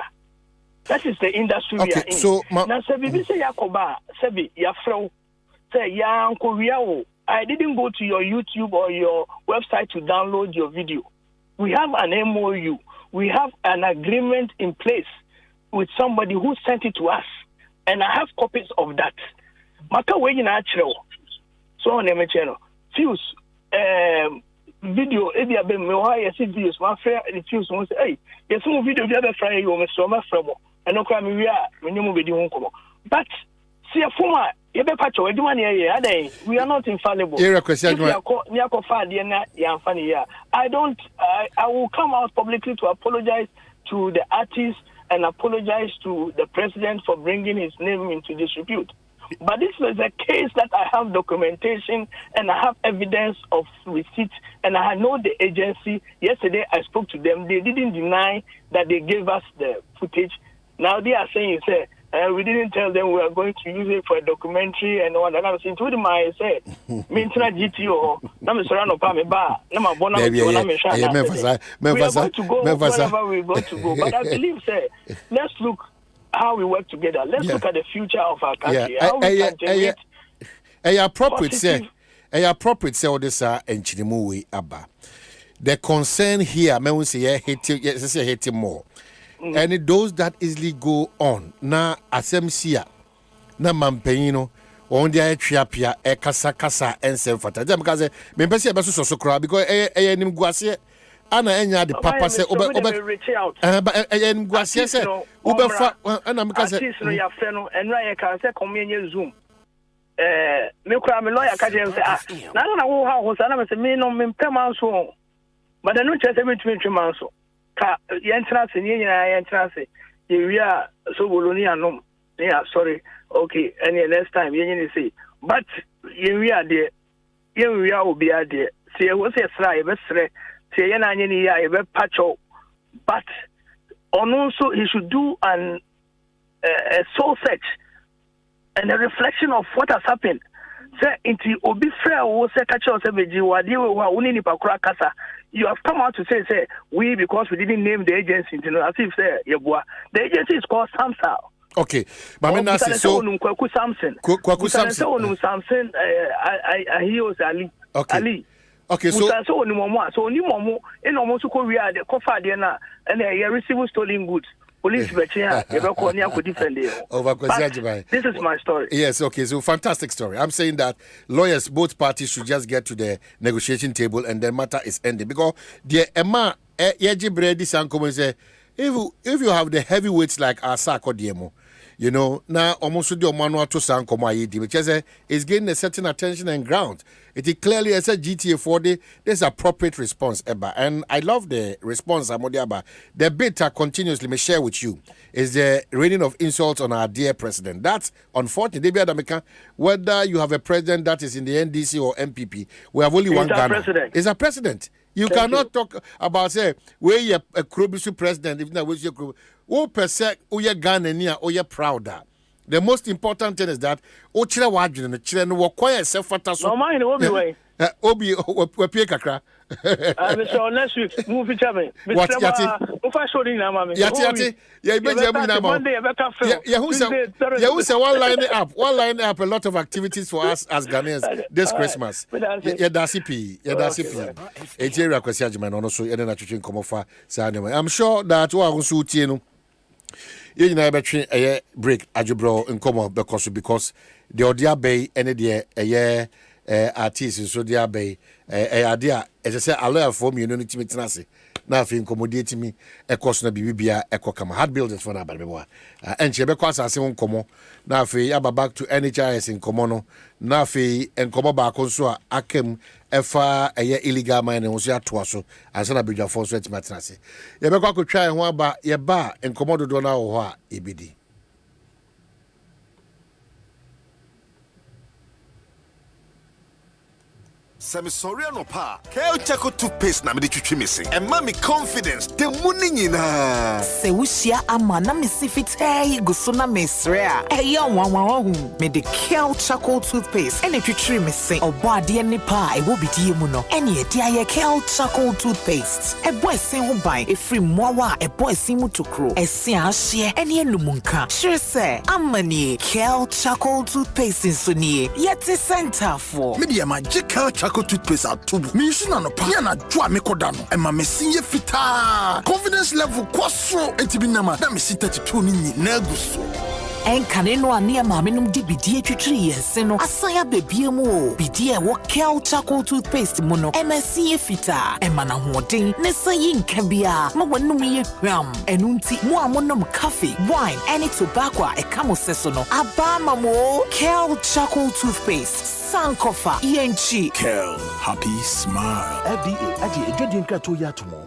That is the industry we are in. So now, Sebi say Yakoba, Sebi Yafro, say Yanko Riao. I didn't go to your YouTube or your website to download your video. We have an MOU. We have an agreement in place with somebody who sent it to us, and I have copies of that. Maka we natural. So on the channel, fuse video. Ebi abe me why you see videos. My friend refuse. One say, hey, there's some video we have a friend you almost so much from. And no crime we are when you move video home come. But see a former. We are not infallible. I will come out publicly to apologize to the artist and apologize to the president for bringing his name into disrepute. But this was a case that I have documentation and I have evidence of receipt, and I know the agency. Yesterday I spoke to them. They didn't deny that they gave us the footage. Now they are saying, we didn't tell them we are going to use it for a documentary and all that. I was saying to them, I said, Mintina GTO, Namasorano Pameba, Namabona, we are going to go wherever we're going to go. But I believe, let's look how we work together. Let's look at the future of our country. How we can generate appropriate say all this and Chinimu Abba. The concern here, I say hate more. And those that easily go on na asemsia na mampenino on dia etwiapia e kasa ensem fata dem kaze me pese e be so kra because nim guase ana enya de papa se obe nim guase se obe fa ana me kaze no ya fe no enra ye kan se komenye zoom me kra me lawyer ka dem say na wo ha ho sa na me se me no me pema so but no chese me tumi man so ka yentrance ni yentrance we are so boloni anom yeah sorry okay any next time yen say but we are there we are obi are there say we say sra e be sre say yen anye ni ya e be patcho but on also he should do a soul search and a reflection of what has happened. Say inti obi frɛ wo say catch us beji wade we wa woni ni pakura kasa. You have come out to say we because we didn't name the agency, you know, as if say yeboa. The agency is called Samsa. Okay, but me na say so Kwaku Samson. Kwaku Samson. Samson he was Ali. Okay. Ali. Okay, so oni momo e no mo so ko wi ade ko fa de na and receive stolen goods. Police this is my story. Yes, okay, so fantastic story. I'm saying that lawyers, both parties should just get to the negotiation table and the matter is ended. Because the Emma say if you have the heavyweights like Asako Diemo, you know, now almost the manual to Sankomo which is getting a certain attention and ground. It is clearly as a GTA 40, there's appropriate response, Eba. And I love the response, Amodiaba. The bit I continuously may share with you is the raining of insults on our dear president. That's unfortunate. Whether you have a president that is in the NDC or MPP, we have only one Ghana. It's a president. You cannot talk about, say, where you're a Krobisu president, if not, where's your Krobisu. Oh, per se, oh, you're Ghanaian, oh, you're prouder. The most important thing is that Ochira Wadrin, the children will quiet self for us. No, mine, Obi way. Obi, we pay kakra. Mr. Next week, move it me. What, Yati? If I showed in Amami. Yati, yeah, who say one line up a lot of activities for us as Ghanaians this Christmas. Yeah, that's CP. Yeah, that's CP. Ejira Kwasiajiman also, and then I choose Komofa. I'm sure that what I was shooting. You know, I break Ajubro in common because the Odia Bay and the artists so the Bay idea as I say, I love for me unity meeting. Now, if you accommodate me, a cost na Bibia, a cockam, hard builders for Nabawa. And Chebecos are saying, Como, now if you back to NHIS in Comono, now if you and Comoba Consoa, Akem, Efa, a year illegal mine, and was your twasso, as an abridge of 4 sweat maternity. Yabeka could try and one bar, your bar, and Comodo Dona or EBD. Semi sorry no pa. Kale Chaco toothpaste na me de twitwi me se. E ma me confidence. The money nyina. Se wusia ama na me si fitai guso na me sre a. E ya wanwan hu. Me de Kale Chaco toothpaste. E ne twitwi me se. Obo ade ni pa e wo bidie mu no. E ne de aye Kale Chaco toothpaste. E boy sin ho ban. E free mowa e boy sin mu tokro. E sin ahye. E ne enumunka. Sure say amani Kale Chaco toothpaste so nie. Yet center for. Me de magical Chaco toothpaste atubu. Me use na no pa. Ya na dwa me koda no. E ma me sinye fita. Confidence level kwaso entibinama. Na me si 32 ni na guso. Enkane no ane maame nom di bidie twitwiri yense no asaya bebie mu o bidie wo Kale Chaco toothpaste mu no MSC efita emana hoden ne sayi nka bia ma wonum ye hwam enunti mu amonom coffee wine any tobacco e kamo seso no aba mamo Kale Chaco toothpaste sankofa yenchi Kale happy smile FDA agi edwedin krato ya tomo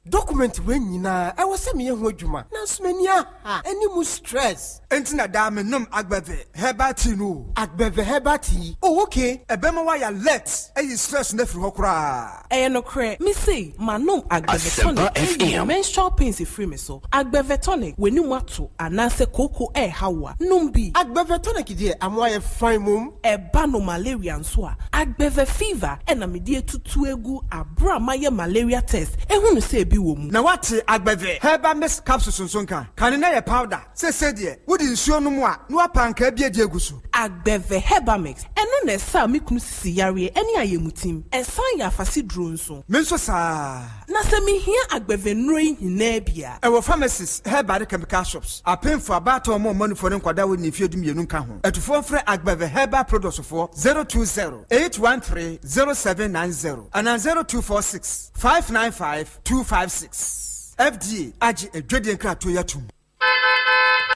document when nyina I was me ho adwuma na smania any mu stress entina da me nom agbeve hebati no agbeve hebati oh okay ebema wa ya let stress na firi hokra no kre me say manom agbeve tonic menstrual pains free me so agbeve tonic weni mu ato anase koko hawa numbi agbeve tonic die amwa ye fine mum eba no malaria nso a agbeve fever na me die tutu egu abra maye malaria test ehunu say na wate agbeve heba miss capsules nsonka kan na ye powder se de wodi nsuo no mu a no apanka bia de eguso agbeve heba mix eno na sa me kunu sisi yare eni ayemutim esan ya afase duro nso me nso sa na se me hia agbeve nro hina bia e wo pharmacies heba de chemical shops apemfo abato mo manufo ne nkwada wo ni fiedum yenu nka ho etufo frɛ agbeve heba products for 020-813-0790 and 0246-595-256 FDA agi edwedin krato yatum.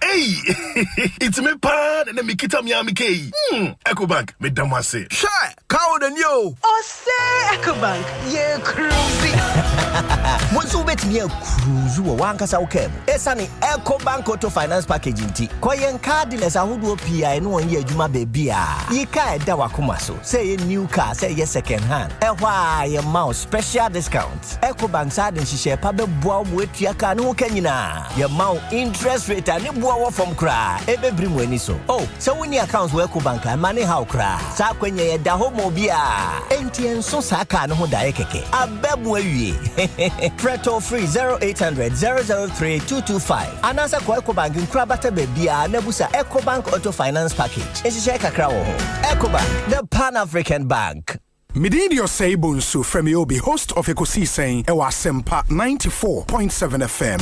Hey, it's me pa na me kita mi amike. Ecobank me damase. Sure, cow the new. Oh say Ecobank, ye cruisy. Once you bet me a cruise wo wankasa ukem. Esani Ecobank Auto Finance Package nti. Koyen cardless ahodo PI no won ye adwuma bebia. Ye ka eda wakoma so. Say ye new car, say ye second hand. Ehwa ye mouse special discount. Ecobank sa den hihye pa be boa mo etua ka ne ho kanyina. Ye mouse interest rate ani boa from cry. Ebe brim weni so. Oh, so when your accounts work bank money how cry. Sa kwenye ye da homo bia. Enti enso sa ka no ho da keke. Abebu awie. Preto free 0800-003-225. Anasa kwa Ecobank nkrabata bebia nebusa Ecobank Auto Finance Package. Eshise kakra wo ho. Ecobank, the Pan-African Bank. Mididio Seibunsu Fremi Obi, host of Ekosiisen On Asempa 94.7 FM.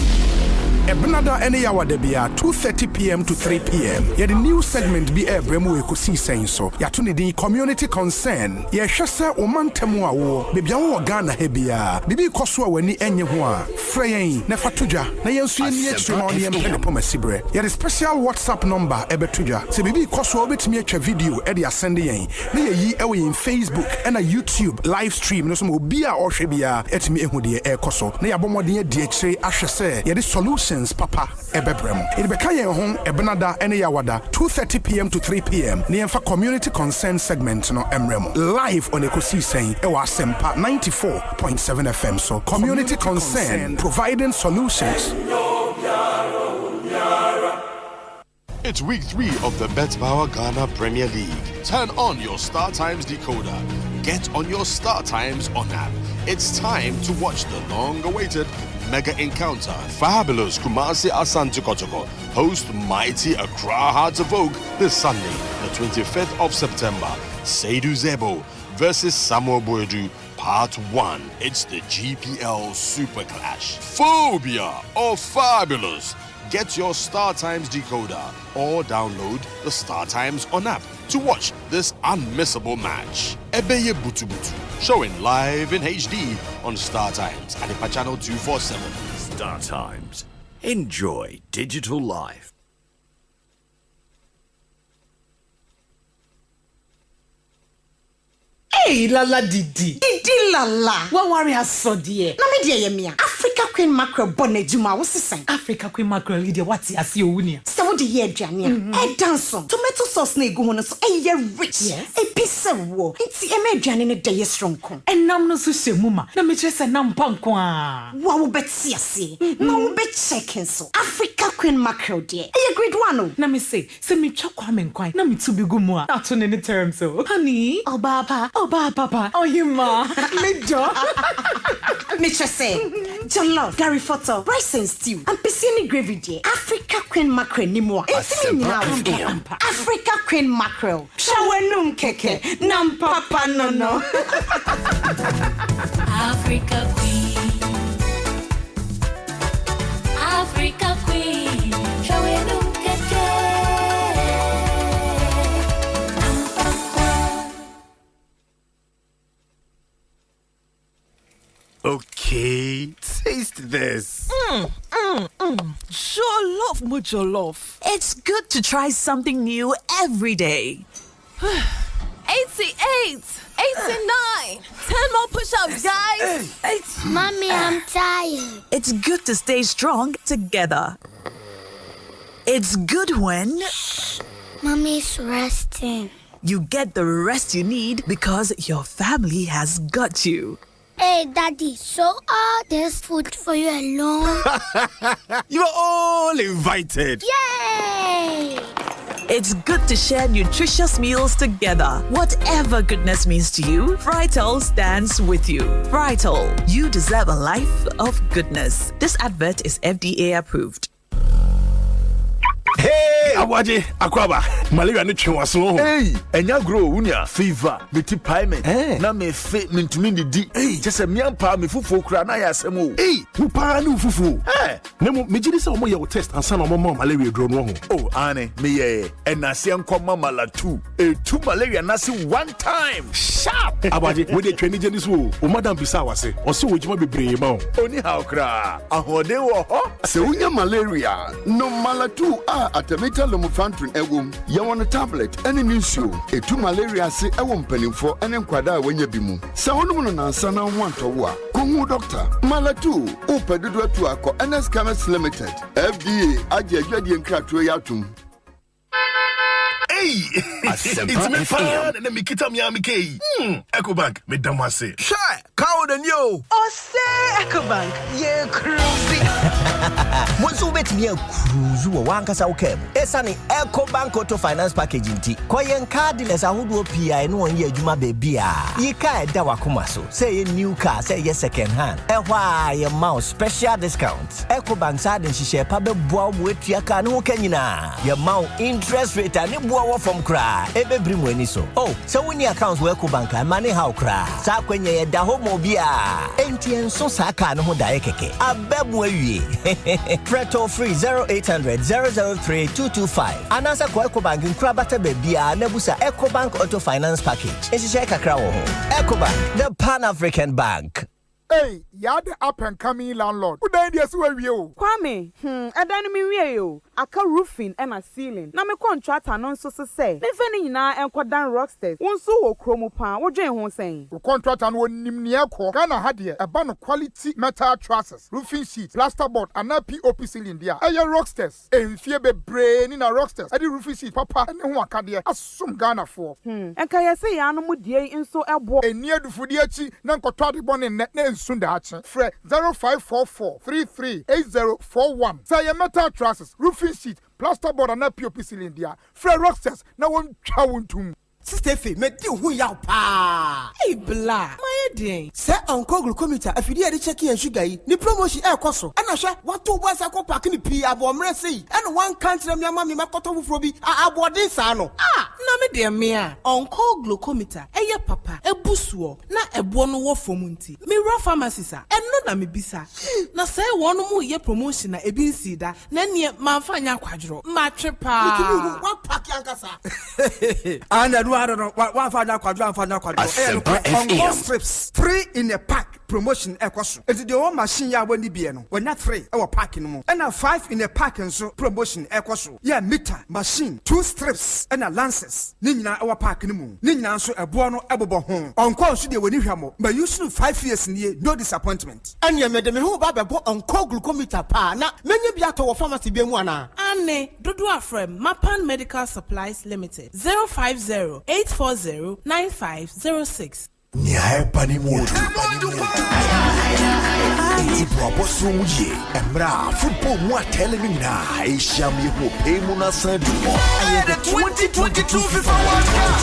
Ebnada any hour debia 2:30 p.m. to 3 p.m. Yeah, the new segment be bremu Ekosiisen so. Ya tuni di community concern. Ya hwese omantemu awo. Bebia wo Ghana hebia. Bibi koswa weni enye ho a. Freyen na fatudwa na yensu ye nie twema oni empene pomasibre. Ya the special WhatsApp number ebetudwa. Se bibi koswa obetimi atwa video e de asende yen. Na ye yi ewe in Facebook and YouTube live stream no so mo bia ohwe bia etimi ehu de ekoso. Na ya bomodin de akire ahwese ye the solutions papa ebebrem. It beka yen ho ebnada ene yawada 2:30 p.m. to 3 p.m. Na yenfa community concern segment no emrem live on Ekosiisen e wa Asempa 94.7 FM. So community concern providing solutions. It's week 3 of the BetPower Ghana Premier League. Turn on your Star Times decoder. Get on your Star Times on app. It's time to watch the long-awaited mega encounter. Fabulous Kumasi Asante Kotoko host mighty Accra Hearts of Oak this Sunday, the 25th of September. Seydou Zebo versus Samuel Boedu, Part 1. It's the GPL Super Clash. Phobia or Fabulous? Get your Star Times decoder or download the Star Times on app to watch this unmissable match. Ebeye Butu Butu, showing live in HD on Star Times and Ipa Channel 247. Star Times. Enjoy digital life. Hey, Lala Didi. Didi Lala. What worry has so dear? Na me dear yemia. Africa Queen Mackerel bonnet juma was the same. Africa Queen Mackerel leader what I see you. So what the year Jania? E dance tomato sauce na egu hono so e rich. E pizza wo. Nti e me aduane ne dey strong kon. Enam no so hwemu ma. Na me kire se nam panko a. Wa wo beti ase. Na wo be chicken so. Africa Queen mackerel there. E grade 1 o. Na me say me twa kwame nkwan. Na me tu bi gu mu a. Ato ne term so. Honey, oba papa. Oh you ma. Me do. Me kire se. Jollof, Gary photo, rice and stew. And piscine gravy there. Africa Queen mackerel ni mo. Africa Queen mackerel. Shawenum keke. Nam papa no. Africa Queen. Africa Queen. Shawenum keke. Nam papa. Okay, taste this. Jollof, jollof. It's good to try something new every day. 88, 89. 10 more push-ups, guys. Mommy, I'm tired. It's good to stay strong together. It's good when Mommy's resting. you get the rest you need because your family has got you. Hey, Daddy, so all this food for you alone? You are all invited. Yay! It's good to share nutritious meals together. Whatever goodness means to you, Frital stands with you. Frital, you deserve a life of goodness. This advert is FDA approved. Hey, Awaje, Akwaba, malaria ni chwaso. Hey, enya grow unia fever, meti paimen. Na me fe mentumi ndi. Hey, just me ampa me fufu kura na ya asemo. Hey, wo pa na fufu. Nemo me gidi se omo ye test ansa na omo malaria dro no ho. Oh, ane, me ye. Enase nkoma malatu. Two malaria na se one time. Sharp. Abaje, we dey twani je ni so. O madam bisa wase. O se wojima bebre ma o. Oni ha okra. Ahode wo ho. Se unya malaria, no malatu Atemita Lomufantrin egum, yawon tablet, any nisuo, etu malaria se ewon penifo, and enquada when ye bimu. Sawono nansana want to wa. Kumu doctor, Malatu, Upedu to Ako, NS Chemist Limited, FDA, Adia Jadian Crato Yatum. Hey, it's me fan and me kita mi amike. Ecobank, me damase. Shy, cow than you. Oh, say Ecobank, yeah, cruising. Once you bet me a cruise, you want us out came. Esani Ecobank Auto Finance Packaging T. Koyen cardless, I would PI no 1 year Juma baby. Ye ka dawa kumaso. Say a new car, say yes second hand. Why your mouse special discounts. Ecobank side and she share pabbe boa with your car no kenina. Your mount interest rate and it from cry. Ebe bring when so. Oh, so when your accounts work bank and money how cry. Sa when ye da homo bia. Entien so saka no da ekeke. Abebwe. Preto free 0800 003 225. Anasa kwa Ecobank in Krabata Bebia Nebusa Ecobank Auto Finance Package. Esi kakra wo ho. Ecobank, the Pan-African Bank. Hey, you're the up and coming landlord. Who died yesterday with you? Kwame, I didn't mean you. I can roofing and a ceiling. Now my contract announced to say. Living na and quadan rocksters. One so chromo pan. What Jane was saying? The contract and one nimniako. Ghana had here a band of quality metal trusses, roofing sheets, plasterboard, and a POP ceiling there. Aye, rocksters. And fear be brain in a rocksters. I did roofing sheet, papa, and one can there. As some Ghana for. And can I say animal dear in so a boy? And near the Fudiachi, Nankotati born in net. Sundachi, Fred 0544 338041. Say metal trusses, roofing sheet, plasterboard, and a POP ceiling there. Fred Rocksters, now one chawuntum. Sister me di hu ya pa. Hey bla, my day. Say uncle glucometer afidi e check and sugar yi. Ni promotion e koso. Ana hwe wato boys akọ park ni pi abo mre sei. And one country me ama me makoto fufuro bi abode sa no. Na me de me a. Uncle glucometer eye papa ebusuo na ebo no wo fom nti. Me raw pharmacies a. Enno na me bisa. Na say wonu mu ye promotion na ebi nsi da. Na ne manfa nya kwadro. Ma twe pa. Nikimi wa park yankasa. Ana I don't know. What Asempa FM. Strips 3 in a pack. promotion ekoso. Enti de o machine ya wani bie no. Wanya 3 e wo park no mu. And 5 in a park nso promotion ekoso. Yeah, meter, machine, 2 strips and a lances. Ni nyina e wo park no mu. Ni nyina nso ebo no ebobo ho. Onko nso de wani hwamo. But you should 5 years nie no disappointment. Anya me de me ho ba bebo onko glucometer pa na menye bia to wo pharmacy bi mu ana. Ane dodo afrem Mapan Medical Supplies Limited 050-840-9506. Nya pani modu. Iproposo muye. Emra football mu atele ni na. Asia mi ho pe mu na san du mo. The 2022 FIFA World Cup.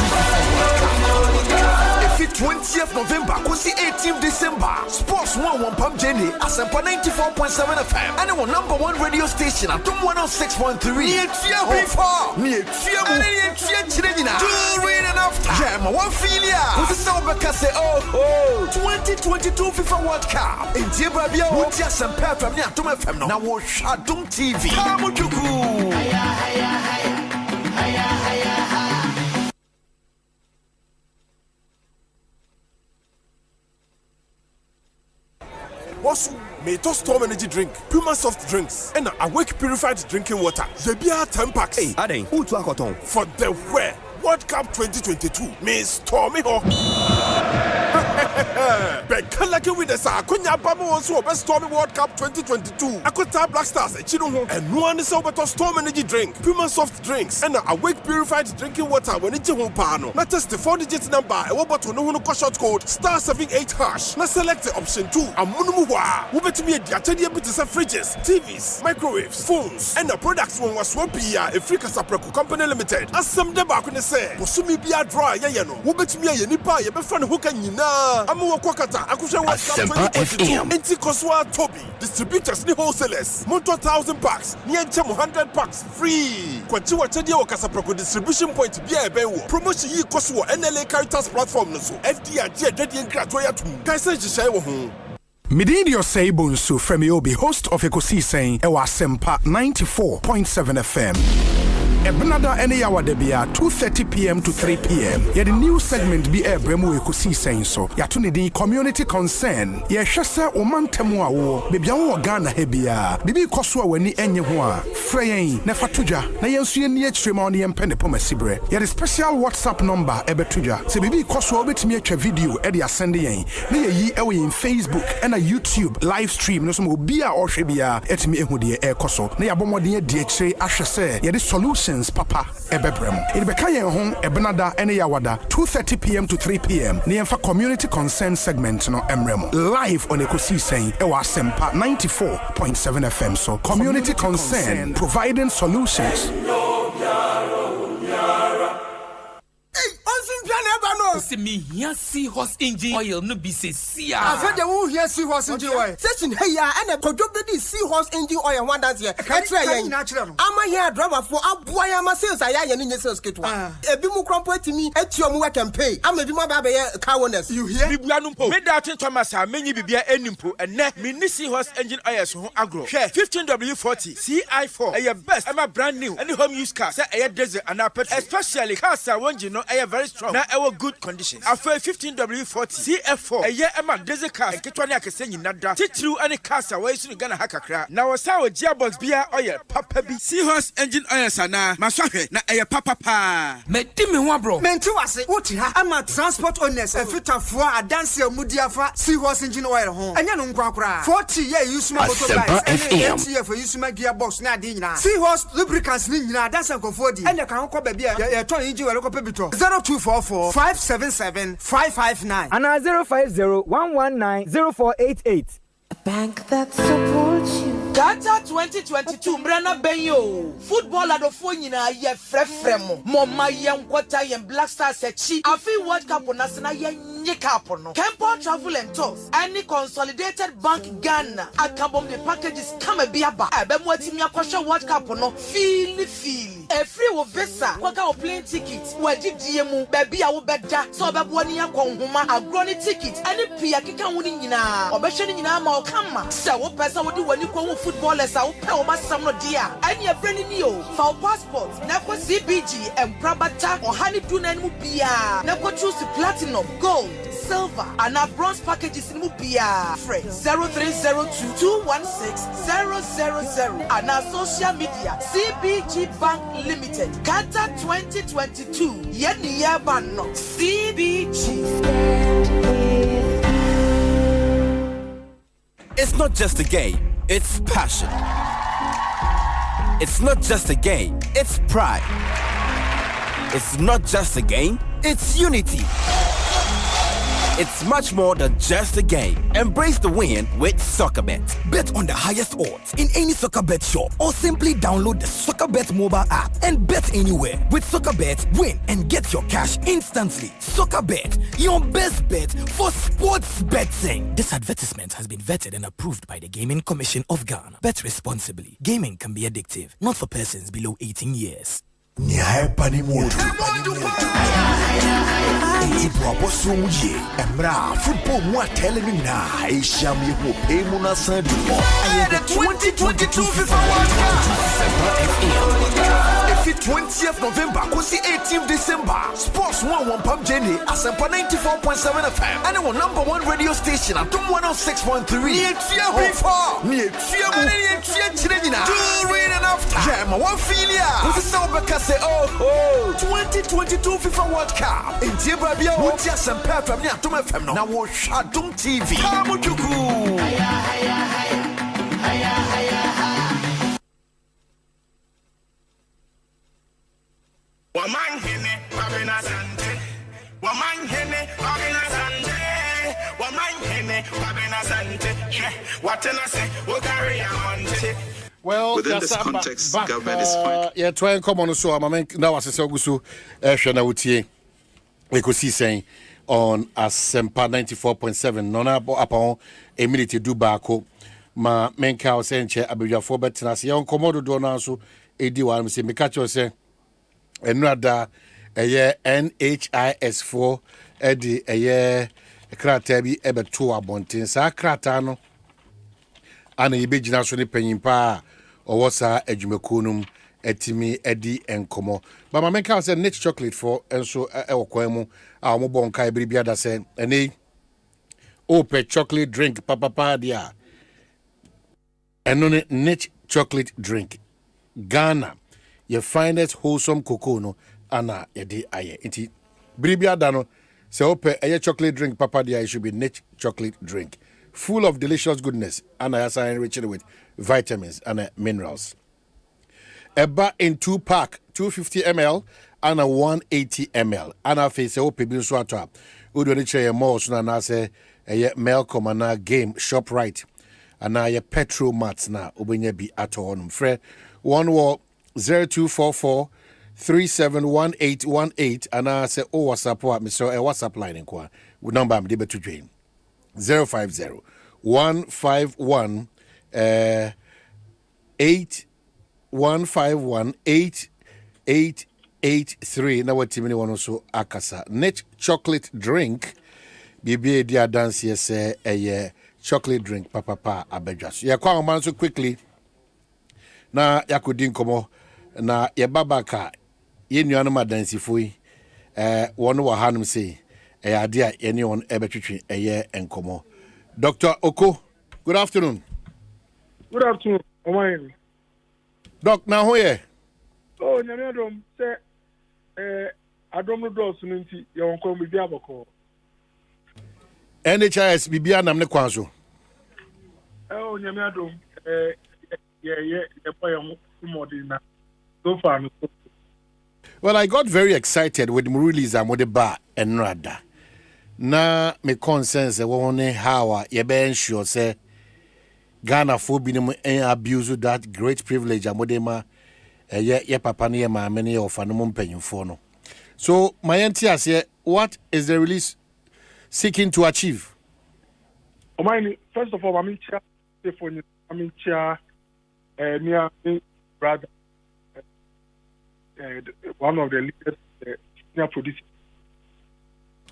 If 20th November, kosi 18th December. Sports 1 Jenny, Asempa 94.7 FM. And our #1 radio station at 106.3. Near before. Near Chirina. During and after. Yeah, one filia. Who's the Sobaka say, oh, 2022 FIFA World Cup. In Tibabia, what's your Asempa from near to my family? Now, watch Shadum TV. Kamujuku. Boss, may to Storm Energy drink, Puma soft drinks, and Awake purified drinking water. Zebia 10 packs. Hey, Aden, who to Akoton? For the World Cup 2022. May Stormy ho. Bekalaki with the Sakunya Bama also best Stormy World Cup 2022. Akota Black Stars, and one is over to Storm Energy drink, Puma soft drinks, and Awake purified drinking water when it's pano. Not just the 4-digit number, I want to know short code *78#. Now select the option 2. Amunumuwa. We bet me a diatedia bit fridges, TVs, microwaves, phones, and the products one was swapia, a free Casapreco Company Limited. As some debak when say, Posumi be a dry, yano. We bet me a nipa, a befan who can you now. Amu Kwakata, Akusha Asempa FM. Enti Koswa Toby. Distributors ni wholesalers. Monto 1,000 packs. Niencham 100 packs. Free. Kwachiwa Chadia Casapreco distribution point. Bia Bewo. Promotion yi Koswa NLA Caritas platform. No so. FDR Dedi and Gratoya too. Kaisa Jishayo home. Mididio Seibunsu Femi Obi, host of Ekosiisen On Asempa 94.7 FM. Ebnada any hour debia 2:30 p.m. to 3 p.m. Yeah, the new segment be a bremu Ekosiisen so. Ya tuni di community concern. Ya shasa omantemu awo. Bibia wo Ghana hebia. Bibi koswa weni enye ho a. Freyen na fatuja na yensu ye nie chirema oni empende po masibre. Ya the special WhatsApp number ebetuja. Se bibi koswa obetimi atwa video e de asende yen. Na ye yi ewe in Facebook and YouTube live stream no so mo bia ohwe bia etimi ehu de e koso. Na ya bomode de akire ahwese ye the solution Papa Ebebrem. It became your home Ebnada any yawada 2:30 p.m. to 3 p.m. Near for community concern segment no Emrem live on Ekosiisen On Asempa 94.7 FM. So community concern providing solutions. See me here seahorse engine oil no be say see I said the one here seahorse engine oil. Session hey ya and a kodobedi seahorse engine oil one dance here. Ama here driver for aboya ma sales aya ni sales kit one. Ebi mu krampo atimi atio mu work and pay. Ama ebi mu ba be car owners. You hear? Bibia no mpo. Me da Thomas a menyi bibia enimpo ene me ni seahorse engine oil so agro. Share 15W40 CI4 aya best ama brand new any home use car say aya diesel and petrol especially cars are one no aya very strong. Na our good conditions. After 15W40 CF4 a year Emma diesel cars and Ketwania Kasen Nada Titru and a car away soon gonna hack a crack. Now a sour gearbox beer oil papa B seahorse engine oil sana Maswahe na a papa pa. Metimi wabro. Mentuase Utia ama transport owners a fit of four a dance your mudiafa seahorse engine oil home. And you know 40 years use my motorbikes and 8 years for use my gearbox na dina. Seahorse lubricants nina that's a comfort and you can't call baby a 20 inch 0244 577 559 and 050-119-0488. A bank that supports you. Data 2022 Mbrana Benyo. Football adofonyina ye frefremo. Moma yenkwata yen Black Stars echi. Afi World Cup nasina ye nyeka no. Kempo Travel and Tours. Any Consolidated Bank Ghana. Akabom the packages come biaba. Ebemu atimi akwahwe World Cup no. Feel. A free with visa. Kwaka o plane ticket. Waji diemu. Baby a wo beda. So obebu ani akwa nhoma. Agroni ticket. Any pia kika woni nyina. Obehwe ni nyina ma o kama. Se wo pesa wo di wani kwa footballers a upe o masam no dia any brand new for passport na ko CBG and prabata or honey do na mu bia na ko choose platinum gold silver, and our bronze packages in Mubia. Fred 0302-216-000. And our social media, CBG Bank Limited, Qatar 2022. Yeniya Banno, CBG. It's not just a game, it's passion. It's not just a game, it's pride. It's not just a game, it's unity. It's much more than just a game. Embrace the win with SoccerBet. Bet on the highest odds in any SoccerBet shop or simply download the SoccerBet mobile app and bet anywhere. With SoccerBet, win and get your cash instantly. SoccerBet, your best bet for sports betting. This advertisement has been vetted and approved by the Gaming Commission of Ghana. Bet responsibly. Gaming can be addictive, not for persons below 18 years. Football more telling now. Asia me who pay Muna Sandu. The 2022 FIFA World Cup. If it's 20th November, cause the 18th December. Sports 1 Pump Jenny, Asempa 94.7 FM. And our #1 radio station at 106.3. Near during and after. Yeah, my one filia. This is how Becca say, oh, 2022 FIFA World Cup. In Tibabia, what yes and pair from near to my family. Now, we'll shut down TV. Omanhene, Kwabena Asante. Omanhene, Kwabena Asante. Omanhene, Kwabena Asante. What can I say? We'll carry on. Well, within this context, government is fine. Yeah, try and come on so I'm now as I say gusu ehwe wutie Ekosiisen on Asempa 94.7 nona upon a minute do baako ma menka o senche abedwafo betina se yon komodo do na so edi wa me se me catch you say enrada eye NHIS4 edi eye krata bi ebeto abonten sa krata no ana yebegina so ne panyimpa or sa adwumakunum etimi edi enkomo but my menka say niche chocolate for enso ekwan mu a mo bon kai bibia da say ene ope chocolate drink papa dia eno niche chocolate drink Ghana your finest wholesome cocoa no ana yedi aye enti bibia da no say ope chocolate drink papa dia it should be niche chocolate drink full of delicious goodness and also enriched with vitamins and minerals. Eba in 2-pack, 250 ml and a 180 ml. And I face a people so atwa. Udo ni che more so na say Melcom and game shop right. And na petrol mats na ubenye bi ato onum frɛ 0244 371818 and I say oh WhatsApp wa Mr. WhatsApp line kwa. Number am de betu dwen. 050 151 883 na watimi ne wono so akasa net chocolate drink bibi dia dance yese chocolate drink papa abedwaso ye kwa man so quickly na yakodi nkomo na ye babaka ye nuanu madansifo yi wono wa hanum say ade a any on ebetwetwe enkomo. Dr. Oko, good afternoon. Good afternoon. Omanhene. Doc, now who Oh, nyamedom say adom no do so nti ye won kom bibia boko. NHIS bibia nam ne kwanso. Oh, nyamedom ye boy modina. So far no. Well, I got very excited with Muruli's Amodeba and Rada. Na me concerns wone how ye be ensure say Ghana for binom abuse that great privilege amodema ye papa ne ma me ne of anom mpanyimfo no. So my entias here, what is the release seeking to achieve? First of all, I'm chair near brother one of the leaders senior producer.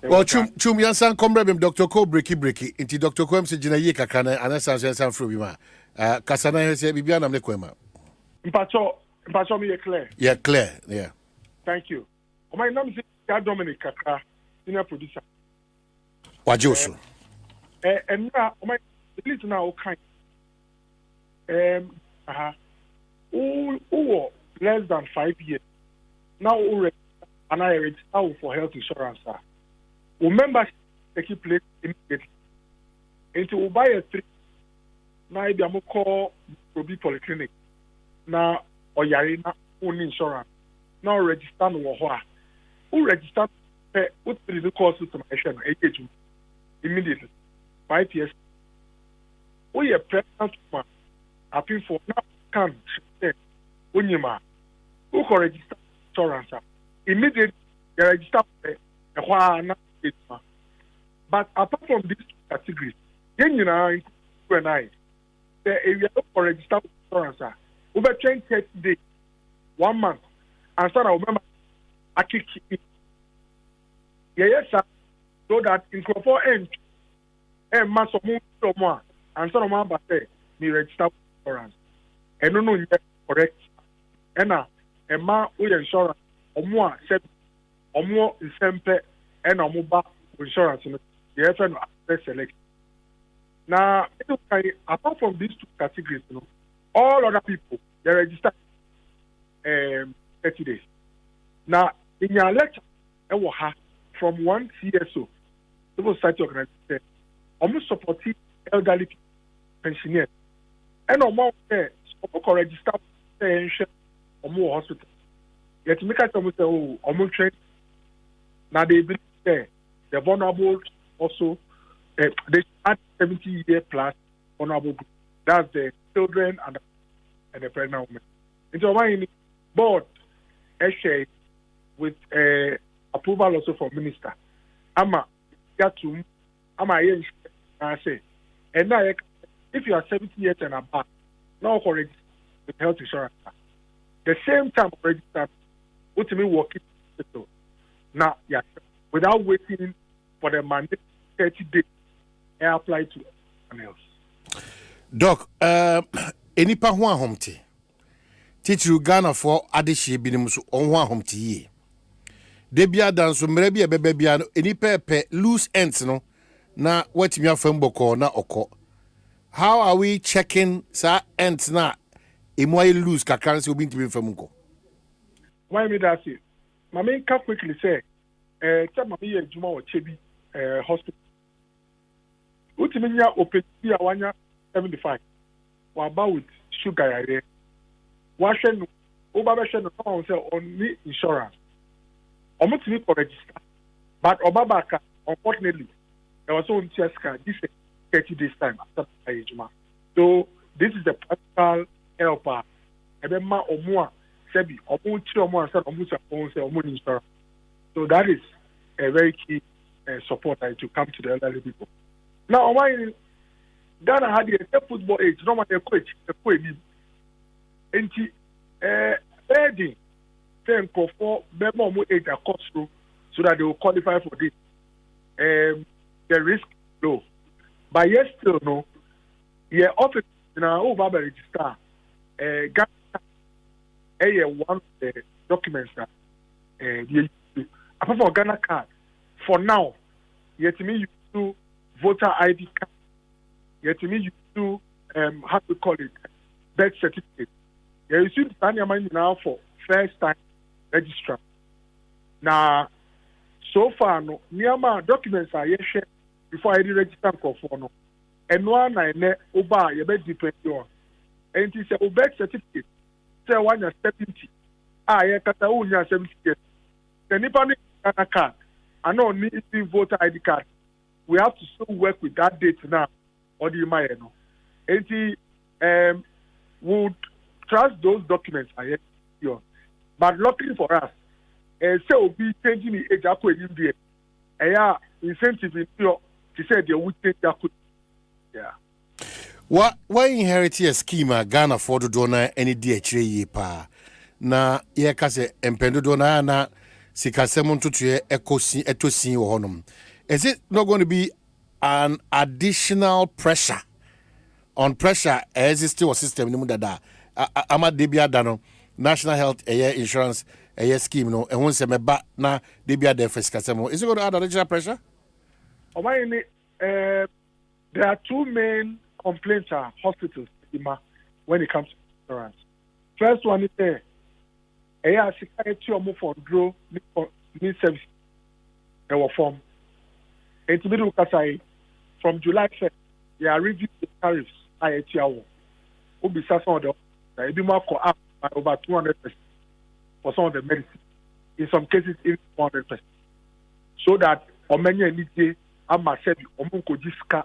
Well, chum yansan kombre bim Dr. Ko breaki inti Dr. Ko mse jina ye kakana anasa san fro bima kasana he se bibia nam ne kwema mpacho me clear. Yeah, clear. Yeah. Thank you. My name is Dominic Kaka, senior producer. Wajoso. And now, my little now kind. Who less than 5 years now already and I register for health insurance. Remember, take place immediately. Until we buy a 3. Now I am call Probi Polyclinic. Now or Yarina own insurance. Now register no hoa. Who register what is the cost of my immediately 5 years. We are pregnant man. Appeal for now can when you ma who can register insurance immediately you register but apart from these two categories, then you know you and I the area for register insurance over 30 days 1 month and so I remember I kick it. Yes sir, so that in for end and mass of more and so on but me register insurance. And no correct. And ma we insurance or more set or more Asempa and or mobile insurance in the FN select. Now apart from these two categories, all other people they register 30 days. Now in your lecture from one CSO, civil society organization, almost supporting elderly pensioners. And no more so register or more hospital. Yet make us say, oh, almost train. Now they believe the vulnerable also they add 70-year plus vulnerable group. That's the children and the pregnant women. And so my board share with approval also from minister. Ama I say, and now if you are 70 years and above, now correct with health insurance. The same time register, what me working now, yeah, without waiting for the mandate 30 days, I apply to someone else. Doc, any pa ho ahomte. Teacher Ghana for adehye binim so on ho ahomte ye. De bia dan so mra bia bebe bia no any pe loose ends no na watimi afam boko na okọ. How are we checking sa ends na emo lose ka currency obi ntimi fam nko? Why me that say? My main can quickly say tell me ye juma o chebi hospital. Utimi nya open bia wanya 75. Wa about with sugar yare. Wa hwe no oba be hwe no on say on ni insurance. Omo timi for register. But obabaka unfortunately there was on TSK this 30 days time after Juma. So this is the practical helper. Ebema omua sebi omu chi omu answer omu say omu insurance. So that is a very key support to come to the elderly people. Now why Ghana had a football age, no matter coach, the coach enti heading then for bemo omu age across through so that they will qualify for this. The risk low. But yes, still no. Yeah, office now over register. Ghana, one of the documents that apart from Ghana card, for now, yet me you do voter ID card. Yet me you do how to call it birth certificate. Yeah, you see the money now for first time registrar. Now, so far no, Myanmar documents are yet shared before I register for no. And one I ne oba you bet depend on. And it is a birth certificate. Say one you're 70. Yeah, kata u you're 70 years. The nipa ni card. I know need voter ID card. We have to still work with that date now. Or the Maya no. And would trust those documents are yet yours. But luckily for us, say we'll be changing the age up with India. Yeah, incentive in your to say they would take that. Yeah. Why inherit a scheme Ghana for the donor any DHA pa na ye kase empendo donor na sikasemon to Ekosiisen On Asempa. Is it not going to be an additional pressure on pressure existing system ni mudada ama debia dano national health insurance scheme no e won se meba na debia de fisikasemo? Is it going to add additional pressure? Omanhene, there are two main complaints are hospitals when it comes to insurance. First one is security for grow need service form. And to middle from July 1st, they are reviewing the tariffs IHR. Will be some of the be more up by over 200% for some of the medicine. In some cases, even 100%. So that Omenya Nide Ama said Omunko Jiska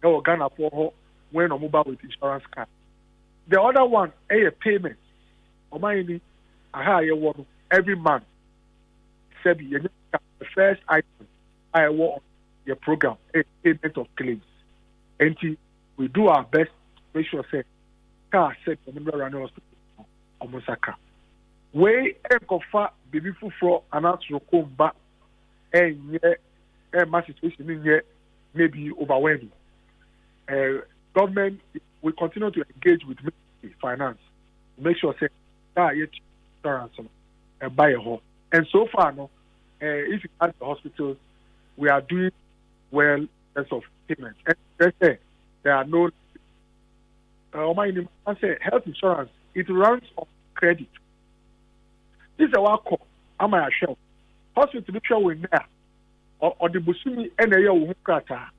or Ghana for when a mobile with insurance card. The other one, a payment. Omanhene, I hire one every month. Sebi, the first item I want your program, a payment of claims. And we do our best to make sure say car set the member running hospital Omosaka. We enkofa baby for announce rokomba and my situation in here may be overwhelming. Government will continue to engage with finance to make sure say insurance and buy a home. And so far, no, if you ask the hospitals, we are doing well in terms of payments. And there are no health insurance, it runs on credit. This is a work call. Am I sure? Hospital be sure we there. Or the busumi and the year krata.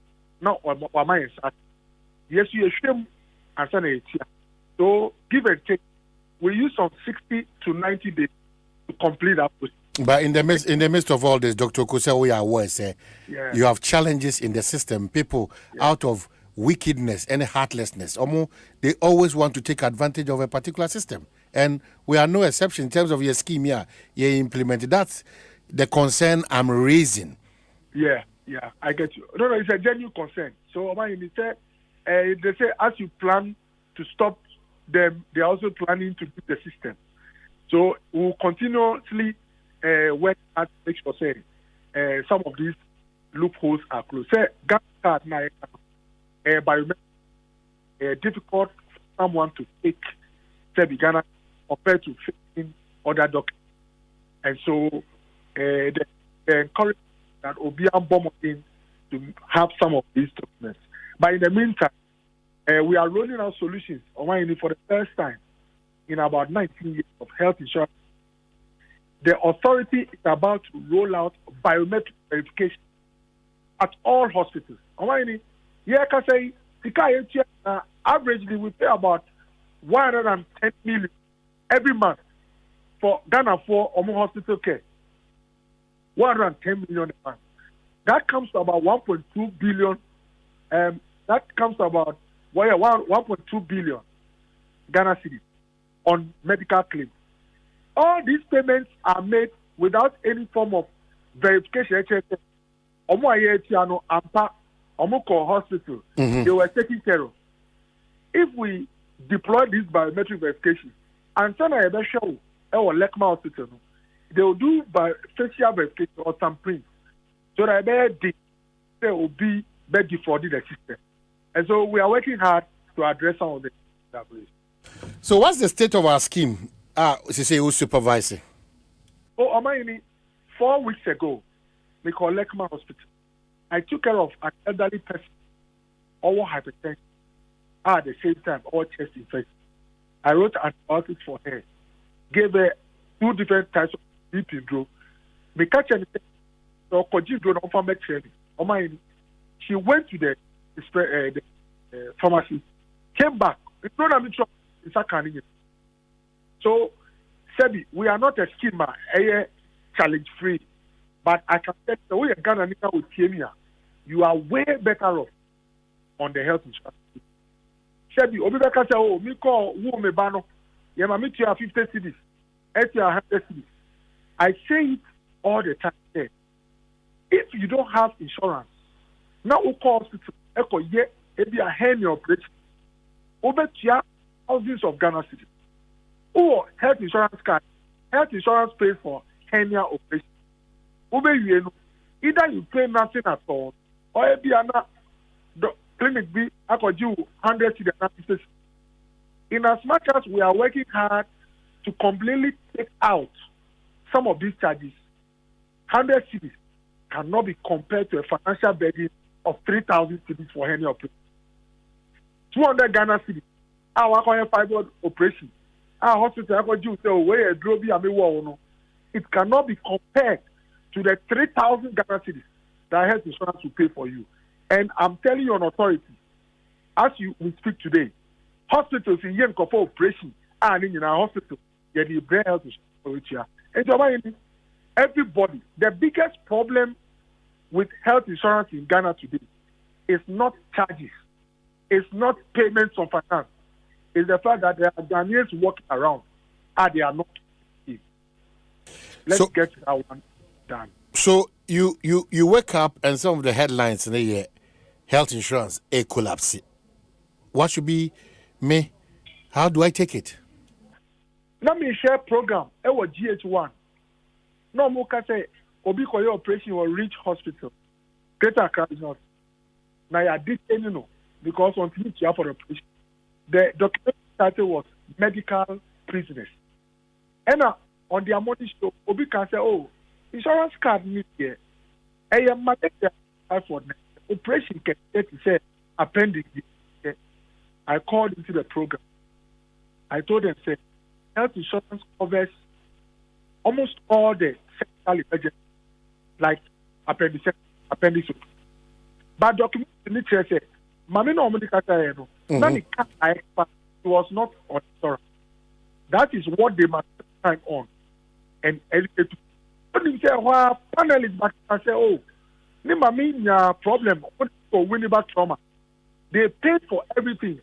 Now or my yes, you assume and send. So give and take. We use some 60 to 90 days to complete that process. But in the midst of all this, Dr. Kusa, we are aware, you have challenges in the system. People out of wickedness and heartlessness, they always want to take advantage of a particular system. And we are no exception in terms of your scheme here. You implemented. That's the concern I'm raising. Yeah, I get you. No, it's a genuine concern. So, they say as you plan to stop them, they're also planning to beat the system. So, we'll continuously work at make sure some of these loopholes are closed. Say, gas card now, difficult for someone to take Ghana compared to 15 other documents. And so, they encourage that Obian Bomotin to have some of these documents. But in the meantime, we are rolling out solutions for the first time in about 19 years of health insurance. The authority is about to roll out biometric verification at all hospitals. Averagely, we pay about 110 million every month for Ghana for hospital care. 110 million a month. That comes to about 1.2 billion. That comes to about 1.2 billion Ghana cedis on medical claims. All these payments are made without any form of verification. Hospital, they were taking care of. If we deploy this biometric verification, and send a show or Lekma Hospital, they will do by facial verification or some print. So that they will be better for the system. And so we are working hard to address some of the issues. So what's the state of our scheme? Who's supervising? Oh, Omanhene, 4 weeks ago, we call Lekma Hospital. I took care of an elderly person, or hypertension, at the same time, or chest infection. I wrote antibiotics for her, gave her 2 different types of BP drug. We catch anything, so she went to the pharmacy, came back. So, Sebi, we are not a schema, challenge free. But I can tell you, we are Ghana with Kenya. You are way better off on the health insurance. Sebi, Obibeka say, oh, me call who me bano. Yeah, me to 50 cities, 80 100 cities. I say it all the time. If you don't have insurance, now we call hospital. Echo ye, it be a hernia operation. Over thousands of Ghana cities. Or health insurance card. Health insurance pays for hernia operation. Either you pay nothing at all, or it be the clinic be I could do 100 to the 90. In as much as we are working hard to completely take out some of these charges, 100 cities cannot be compared to a financial burden of 3,000 cedis for hernia operation. 200 Ghana cedis. Our fibroid operation. Our hospital, where a droby and it cannot be compared to the 3,000 Ghana cedis that health insurance will pay for you. And I'm telling you on authority, as we speak today, hospitals in Yenko for operation and in our hospital, get the brain health insurance. And everybody, the biggest problem with health insurance in Ghana today is not charges, it's not payments of finance, it's the fact that there are Ghanaians walking around and they are not. Let's get that one done. So you wake up and some of the headlines in the year, health insurance, a collapse. What should be me? How do I take it? Let me share program. It was GH1. No more can say Obi Koyo operation will reach hospital. Greater Accra is not. Now I did say no because on TV you for operation. The document title was medical prisoners. And on the money show, Obi can say, oh, insurance card need here. I am malaria for operation can get to say appendix. I called into the program. I told them, say, health insurance covers almost all the sexual emergencies, like appendix. But document in it says, Mami no medicata no. Nani it was not on insurance. That is what they must time on and educate. When you say, well, panelists back and say, oh, ni mami nya problem for winning back trauma. They paid for everything.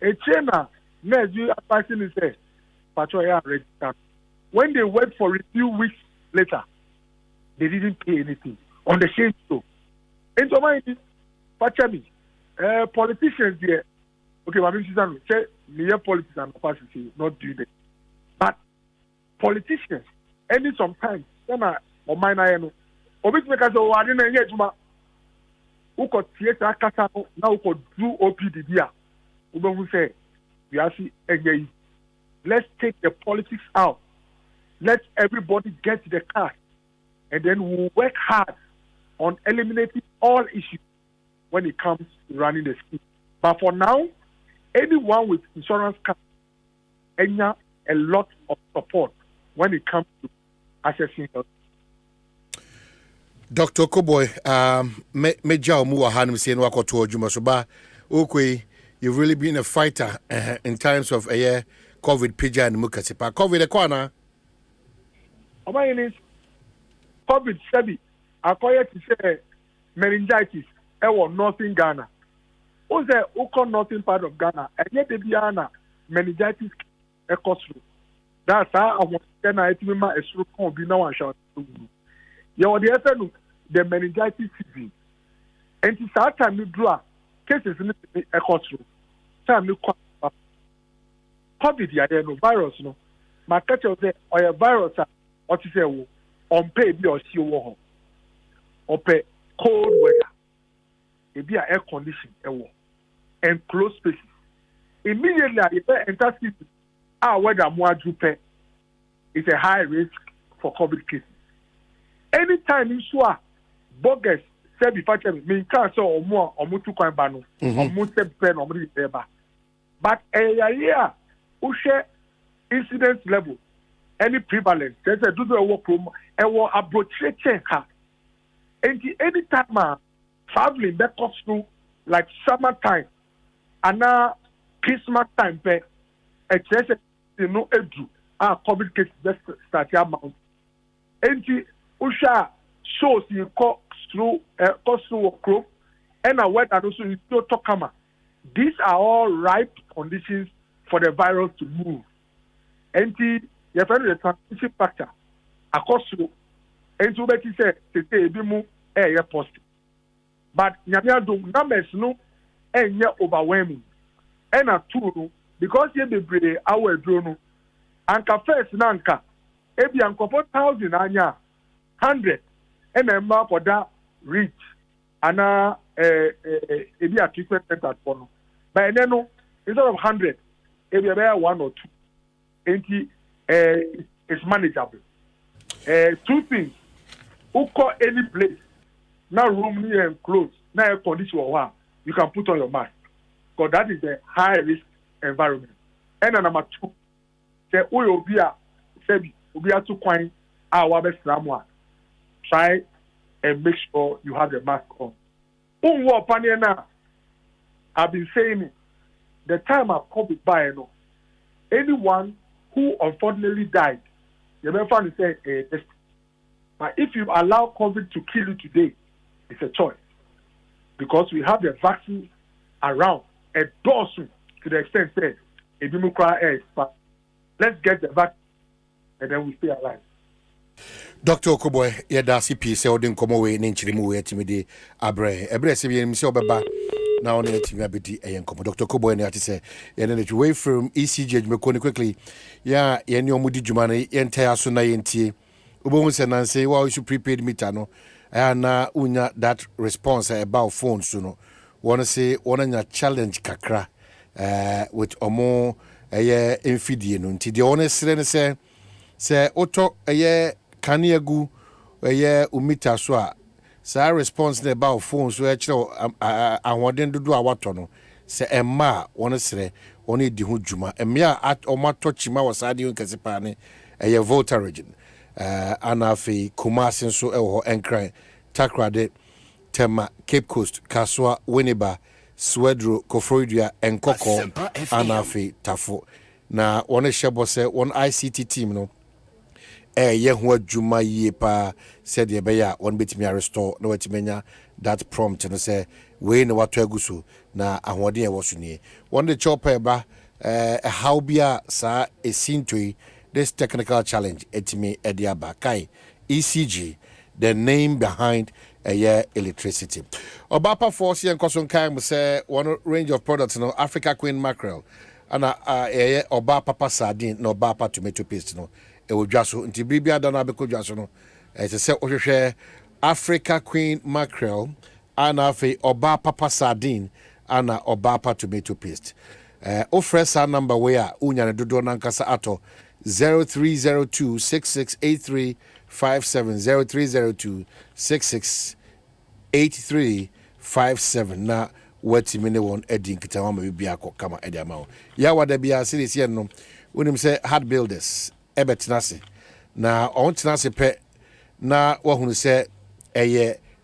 A trainer, next you advising is say, Patroya register. When they went for a few weeks later, they didn't pay anything on the same show. And so my Pachami, politicians here, okay, Mami Susan say near politics and capacity not doing it. But politicians, any sometimes, or mine I know, obit make us a I didn't yet who could theater kasa now could do OPD here. Who say we are see again. Let's take the politics out. Let everybody get the cash, and then we'll work hard on eliminating all issues when it comes to running the scheme. But for now, anyone with insurance card, a lot of support when it comes to accessing health. Dr. Koboy, me jao mu wahanum se no akoto adwuma so ba okwe, you've really been a fighter in times of COVID pija and mukasipa. COVID e kwana. Omanhene COVID sabi akoye to say meningitis e wo northern Ghana. O say uko northern part of Ghana enye de bia na meningitis e kosru. That's how I want to na etimima esuru kon bi na wan shout. You the meningitis season. And it's our time you draw cases in the economy. Time you COVID, ya no virus, no. My catcher say, or a virus, or to say, on pay be or see war, or pay cold weather, it be air condition, and close spaces. Immediately, if I enter season, our weather more droopy, it's a high risk for COVID cases. Anytime you saw bogus, say before me can't say or more or more to coin bano, or more pen or more. But a year, who share incidence level, any prevalence, there's a do the work room, and will approach check her. And any time traveling that comes through like summertime, and now Christmas time, a church, edu, COVID cases just start your mouth. And Usha shows you go through group and a wet and also you talk. These are all ripe conditions for the virus to move. And you find the transmission factor across through and to make it say be move air positive. But nyamia do numbers no and overwhelming. And a two because you be brave our drone anka first nanka ebi anka 4,000 anya 100 and a map for that reach and a treatment center for but then instead of 100 maybe about 1 or 2 and it's manageable. Two things who call any place now room near and close now a condition or you can put on your mask because that is a high risk environment. And number 2, say we will be to coin our best try and make sure you have the mask on. I've been saying it. The time I've COVID by anyone who unfortunately died, you may find say but if you allow COVID to kill you today, it's a choice. Because we have the vaccine around a dozen to the extent that but let's get the vaccine and then we stay alive. Dr. Okoboy, yada CP say odin komo we ne nchirimu we timidi abre se bi se obeba na on etimi abedi eyen komo. Dr. Okoboy ne ati say ye ne way from ECG me koni quickly ya ye ne omudi djuma ne ye ntaya so na ye ntie obo se nan say wa issue prepaid meter no na unya that response about phone so no wanna say wanna challenge kakra with omo infidie no nti de one sere ne say oto kaniagu umita so a sa response na about phone so e kire ahoden dodo a wato no se emma won sere won edi ho djuma emia at omato chima wasade yon kase pa ne Volta region anafi Kumasi so ho enkran Takrade Tema Cape Coast Kaswa Winneba Swedro Kofroidua Enkoko anafi Tafo na won shebo se won ICT team no ye ho adwuma yie pa said ye be ya won betimi restore na watimenya that prompt no say we na wato aguso na ahode e woso nie won the chopper ba how bia sa esintoi this technical challenge etimi ediaba kai ECG the name behind electricity obapa force yen koson kai mo say one range of products no Africa Queen mackerel ana obapa sardine no obapa tomato paste no e wodwaso nti bibia da na bekodwaso no se ohwehwe Africa Queen mackerel ana fe oba papa sardine ana oba papa tomato paste ofresa number we a unya ne dodo nankasa ato 0302668357 0302668357 na wati mene won edi nkitawa ma bibia akokama edi amawo ya wada bia series yen no wonim se hard builders ebetinase na on tinase pe na wahunu se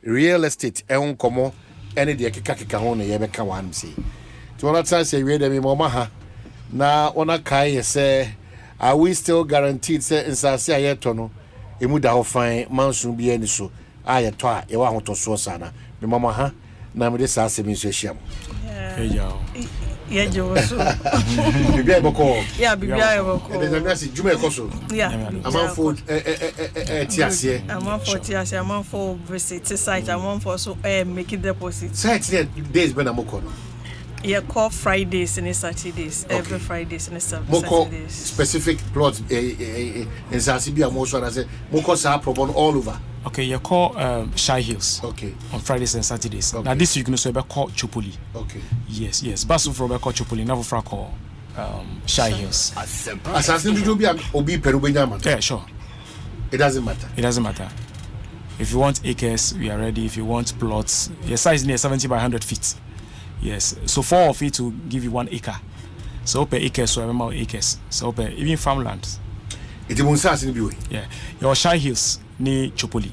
real estate komo ene de keka ho na ye beka wan se to ona tinase we dem mo ha na ona kai se are we still guaranteed say insase ayeto no emu da ho fan mansun bia ni so ayeto a ye wa ho to so sana me mama ha na me de sa se mi so hia mo yeah, Joso. Bibia boko. Yeah, Bibia boko. And then that's Juma Ekoso. Yeah. I'm for Tiasie. I'm for Tiasie. I'm for visit site. I'm for so make it deposit. Site days when I'm moko. Yeah, call Fridays and Saturdays. Every Fridays and Saturdays. Moko specific plots in Sasibia most one I say moko sa problem all over. Okay, you call Shy Hills. Okay. On Fridays and Saturdays. Okay. Now this week you know so be call Chupoli. Okay. Yes. Basu for be call Chupoli. Now for call Shy Hills. Assassin to be obi Perubenya matter. Yeah, sure. It doesn't matter. It doesn't matter. If you want acres, we are ready. If you want plots, your size near 70 by 100 feet. Yes. So 4 of it to give you 1 acre. So per acre, so more acres. So per even farmland. It won't say in be. Yeah. Your Shy Hills ni Chupoli.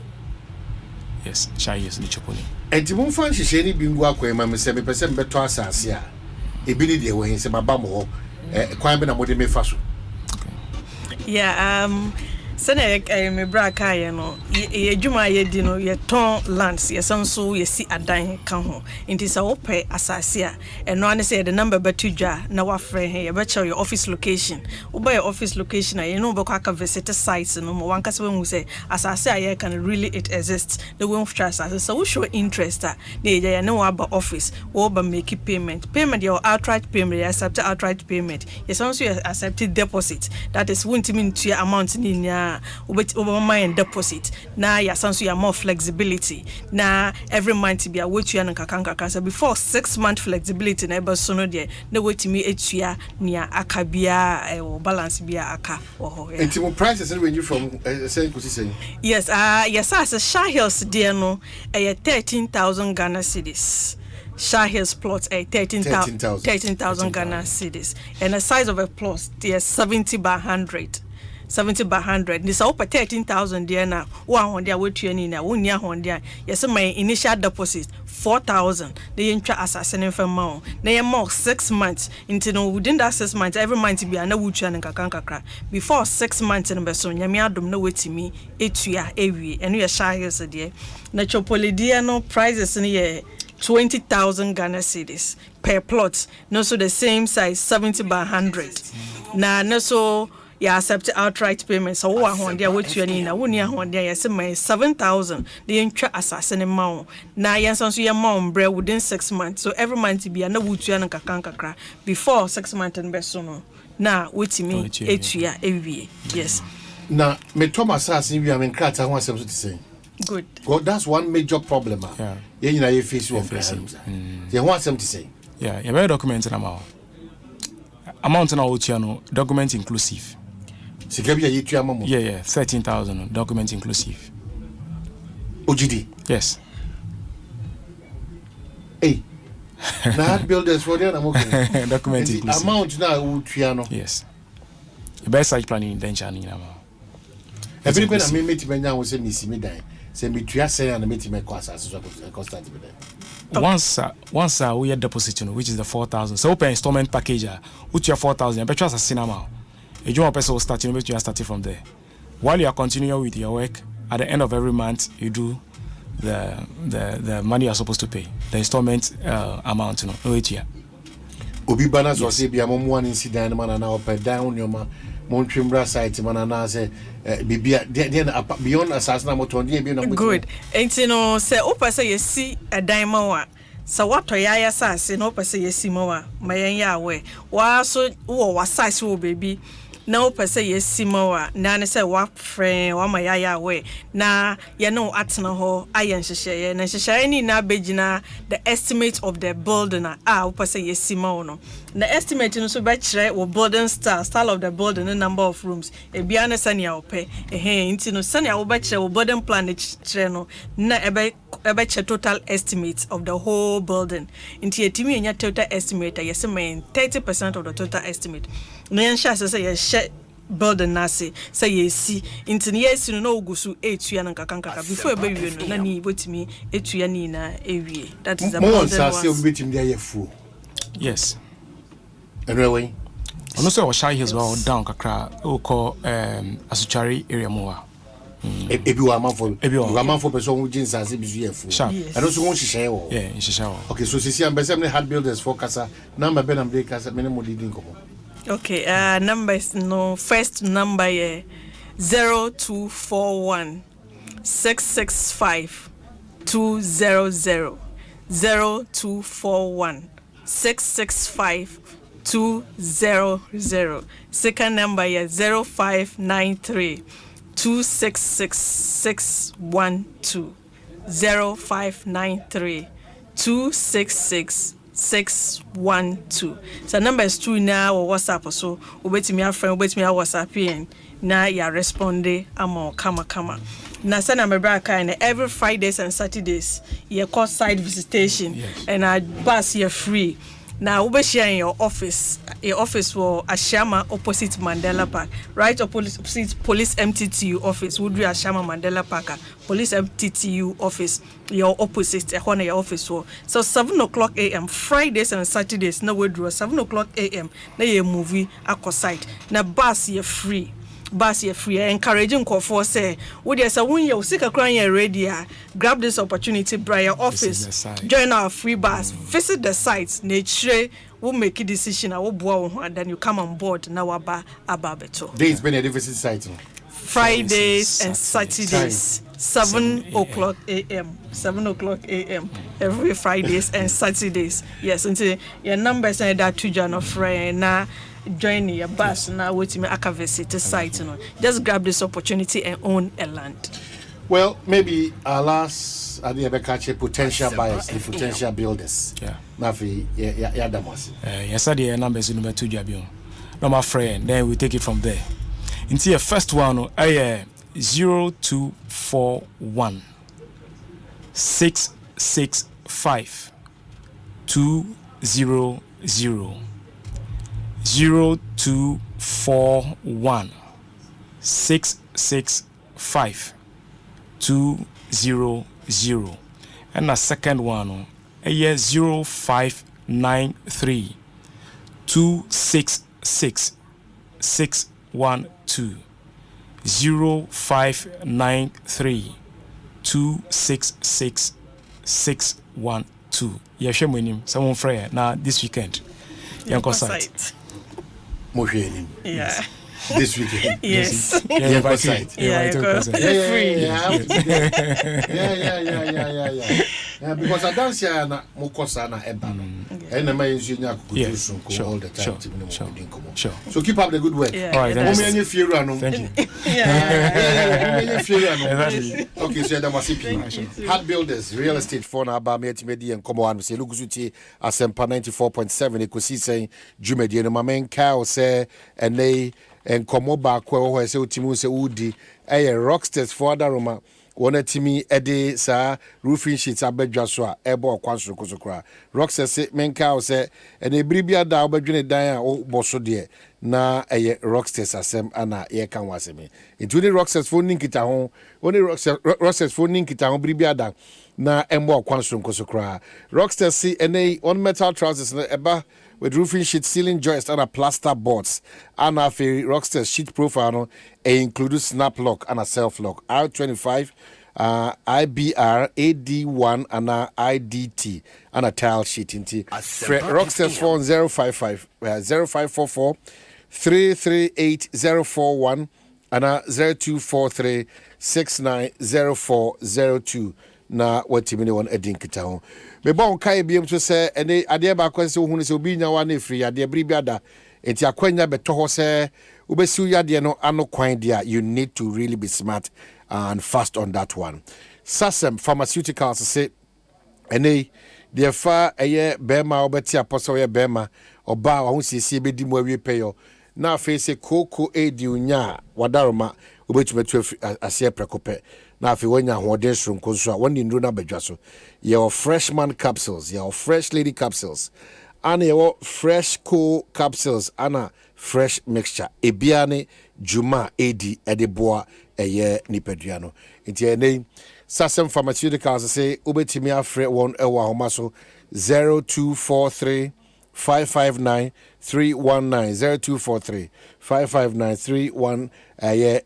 Yes, Shy Hills ni Chupoli. And Timon fan she ni bingu akwa ma me se me pese beto asase a e bi ni de wo hin se maba mo ho kwan be na mode me fa so. Yeah, sene me bra kai no ye dwuma ye di no ye ton lands ye sanso ye si adan ka ho nti se wo pe asase a eno ane se the number betu dwa na wa frɛ he ye be check your office location wo be your office location a ye no be kwa ka visit sites no mo wan ka se we hu se asase a ye can really it exists the we trust asase so we show interest a na ye ne wa ba office wo ba make payment your outright payment you accept outright payment ye sanso you accept deposit that is won't mean to amount ni nya na my deposit na ya sanso ya more flexibility na every month be a wetua no kakanka so before 6 month flexibility na ebe so no de na wetimi etua nia aka bia balance bia aka oho and timo prices range from say Ekosiisen. Yes yes as Shah Hills there no 13,000 Ghana cedis. Shah Hills plot 13,000 Ghana cedis, and the size of a plot is 70 by 100. 70 by 100. This up 13,000 there now. 100 with you in 1 year 100. Yes, my initial deposit 4,000. The interest assassin for more. They more 6 months into no within that 6 months. Every month be an wuchu and kakanka. Before 6 months in Besson, Yamia dum no wait me 8 year every and we are Shah Hills a day. Natural prices in here. 20,000 Ghana cedis per plot. No, so the same size, 70 by 100. Now, no, so you accept outright payments. So, what you need now? 7,000. The interest assassin amount. Now, yes, so your mom bread within 6 months. So every month to be a no wuchu and kakanka before 6 months and besono. Now, wait me 8 year every yes. Now, me Thomas as if you are in Krat, I want something to say. Good. Well, that's one major problem. Yeah, you know, you face one person. You want something to say? Yeah, you're very documented amount. Amount in our channel, document inclusive. Yeah, 13,000 document inclusive. OGD? Yes. Hey. Now, builders for the document inclusive. Amount now, yes. The best site planning intention in amount. Everybody, I mean, meet me now, was saying, me die. Say me tria say and meet me kwasa so constant with them. Once we had deposit, which is the 4,000. So open installment package, which you 4,000. But trust a cinema. A job person will start, you are starting from there. While you are continuing with your work, at the end of every month, you do the money you are supposed to pay, the installment amount, each year. Obi Banas was say be a mom one incident man na up down your man Montreal site man na say bibia then beyond assassin motor dey be no good enti say opa say you see a diamond wa so what to ya say no opa say you see mo wa mayen ya we wa so wo size wo baby na opa say you see mo wa na ne say wa friend wa ma ya we na ye no atena ho ayen hyehyeye na hyehyeye ni na begina the estimate of the building opa say you see mo no the estimate no so be kire wo building style of the building and number of rooms e bia na sania ope nti no sania wo be kire wo building plan kire no na ebe kire total estimate of the whole building nti etimi enya total estimate yes mean 30% of the total estimate no yen sha say ye building nasi say yesi nti yes no ogusu etua na kakanka before ebe wie no na ni botimi etua ni na ewie that is the building one say obi betimi dey full yes. Anyway, no say Shah Hills well down kakra o call Asuchari area more. Ebi wa man for person who jeans as ebi so full. And also won share wo. Yeah, in share wo. Okay, so sisi ambassador many hard builders for kasa number be nam dey kasa many mo leading komo. Okay, numbers no first number 0241 665 200 0241 665 200. Second number is 0593 266 612 0593 266 612. So number is 2 now or WhatsApp so obetimi a friend obetimi a WhatsApp yen na ya responde amo kama na sana mebra kind every Fridays and Saturdays you call site visitation. Yes. And I bus you free. Now, we share in your office for Ashama opposite Mandela Park, right opposite Police MTTU office. Would be Ashama Mandela Park, Police MTTU office. Your opposite, your office for. So 7:00 a.m. Fridays and Saturdays. No we draw 7:00 a.m. Na ye movie ako site. Na bus ye free. Bus ye free. Encouraging for say, would you say when you sick a crying ready? Grab this opportunity, by your office. Join our free bus. Visit the sites. Nature will make a decision. I will bow and then you come on board. Now about beto. Days been a visit site. Fridays and Saturdays. 7:00 a.m. 7:00 a.m. every Fridays and Saturdays. Yes, until your numbers are that to John of friend na join your bus now with me aka visit the site, just grab this opportunity and own a land. Well, maybe our last idea catch potential buyers, the potential builders. Yeah. Nafi, yeah, Damas. Yes, the numbers in number 2 Jabio. No, my friend, then we take it from there. Into your first one, 0241 665 200 0241 665 200 and the second one 0593 266 612 0593 266 612. Yeshe mwenim someone frere na this weekend yanko site Moshenim. Yeah. This weekend. Yes. Yeah, site. Yeah, yeah, because I dance here na mokosa na eba no. And my engineer could do some all the time. Sure. So keep up the good work. All right. Thank you. Okay, so that was it. Hard builders, real estate for na ba me timedi en komo anu se lugusuti Asempa 94.7 Ekosiisen Jumedi no mamen ka say eney en komo ba kwa ho se utimu se udi rockstars for other Roma wona timi ede sa roofing sheets abedwa so a ebo kwansoro kosokra rockstars menka se ene bribia da obedwene dan a boso de na rockstars asem ana ye kan waseme intuni rockstars for ninkita ho oni rockstars for ninkita ho bribia da na embo kwansoro kosokra rockstars see ene on metal trousers na eba with roofing sheet, ceiling joists, and a plaster boards. And a Rockstars sheet profile no, includes snap lock and a self lock. R25, IBR, AD1, and a IDT, and a tile sheet. Rockstars phone 055 0544 338 041 and a 0243 690402. Na watimini won edinkita ho me bon kai biem to say ene ade ba kwese ohunu se obi nya wa na free ade bribiada enti akwanya beto ho se ubesi yade no ano kwan dia you need to really be smart and fast on that one. Sasem Pharmaceuticals say ene de fa bema obeti apostle ye bema oba wa hu sisi bedi mu awie peyo na fa se koko edi unya wadaroma obetumetu asie prekope na afi wanya hoden sronko so a woni ndro na badwa so your freshman capsules your fresh lady capsules and your fresh cool capsules and fresh mixture ebiane juma edi edeboa nipadua no nti ene Sasem Pharmaceuticals say ubetimi afre won ewa homa so 0243 559 319 0243 559 319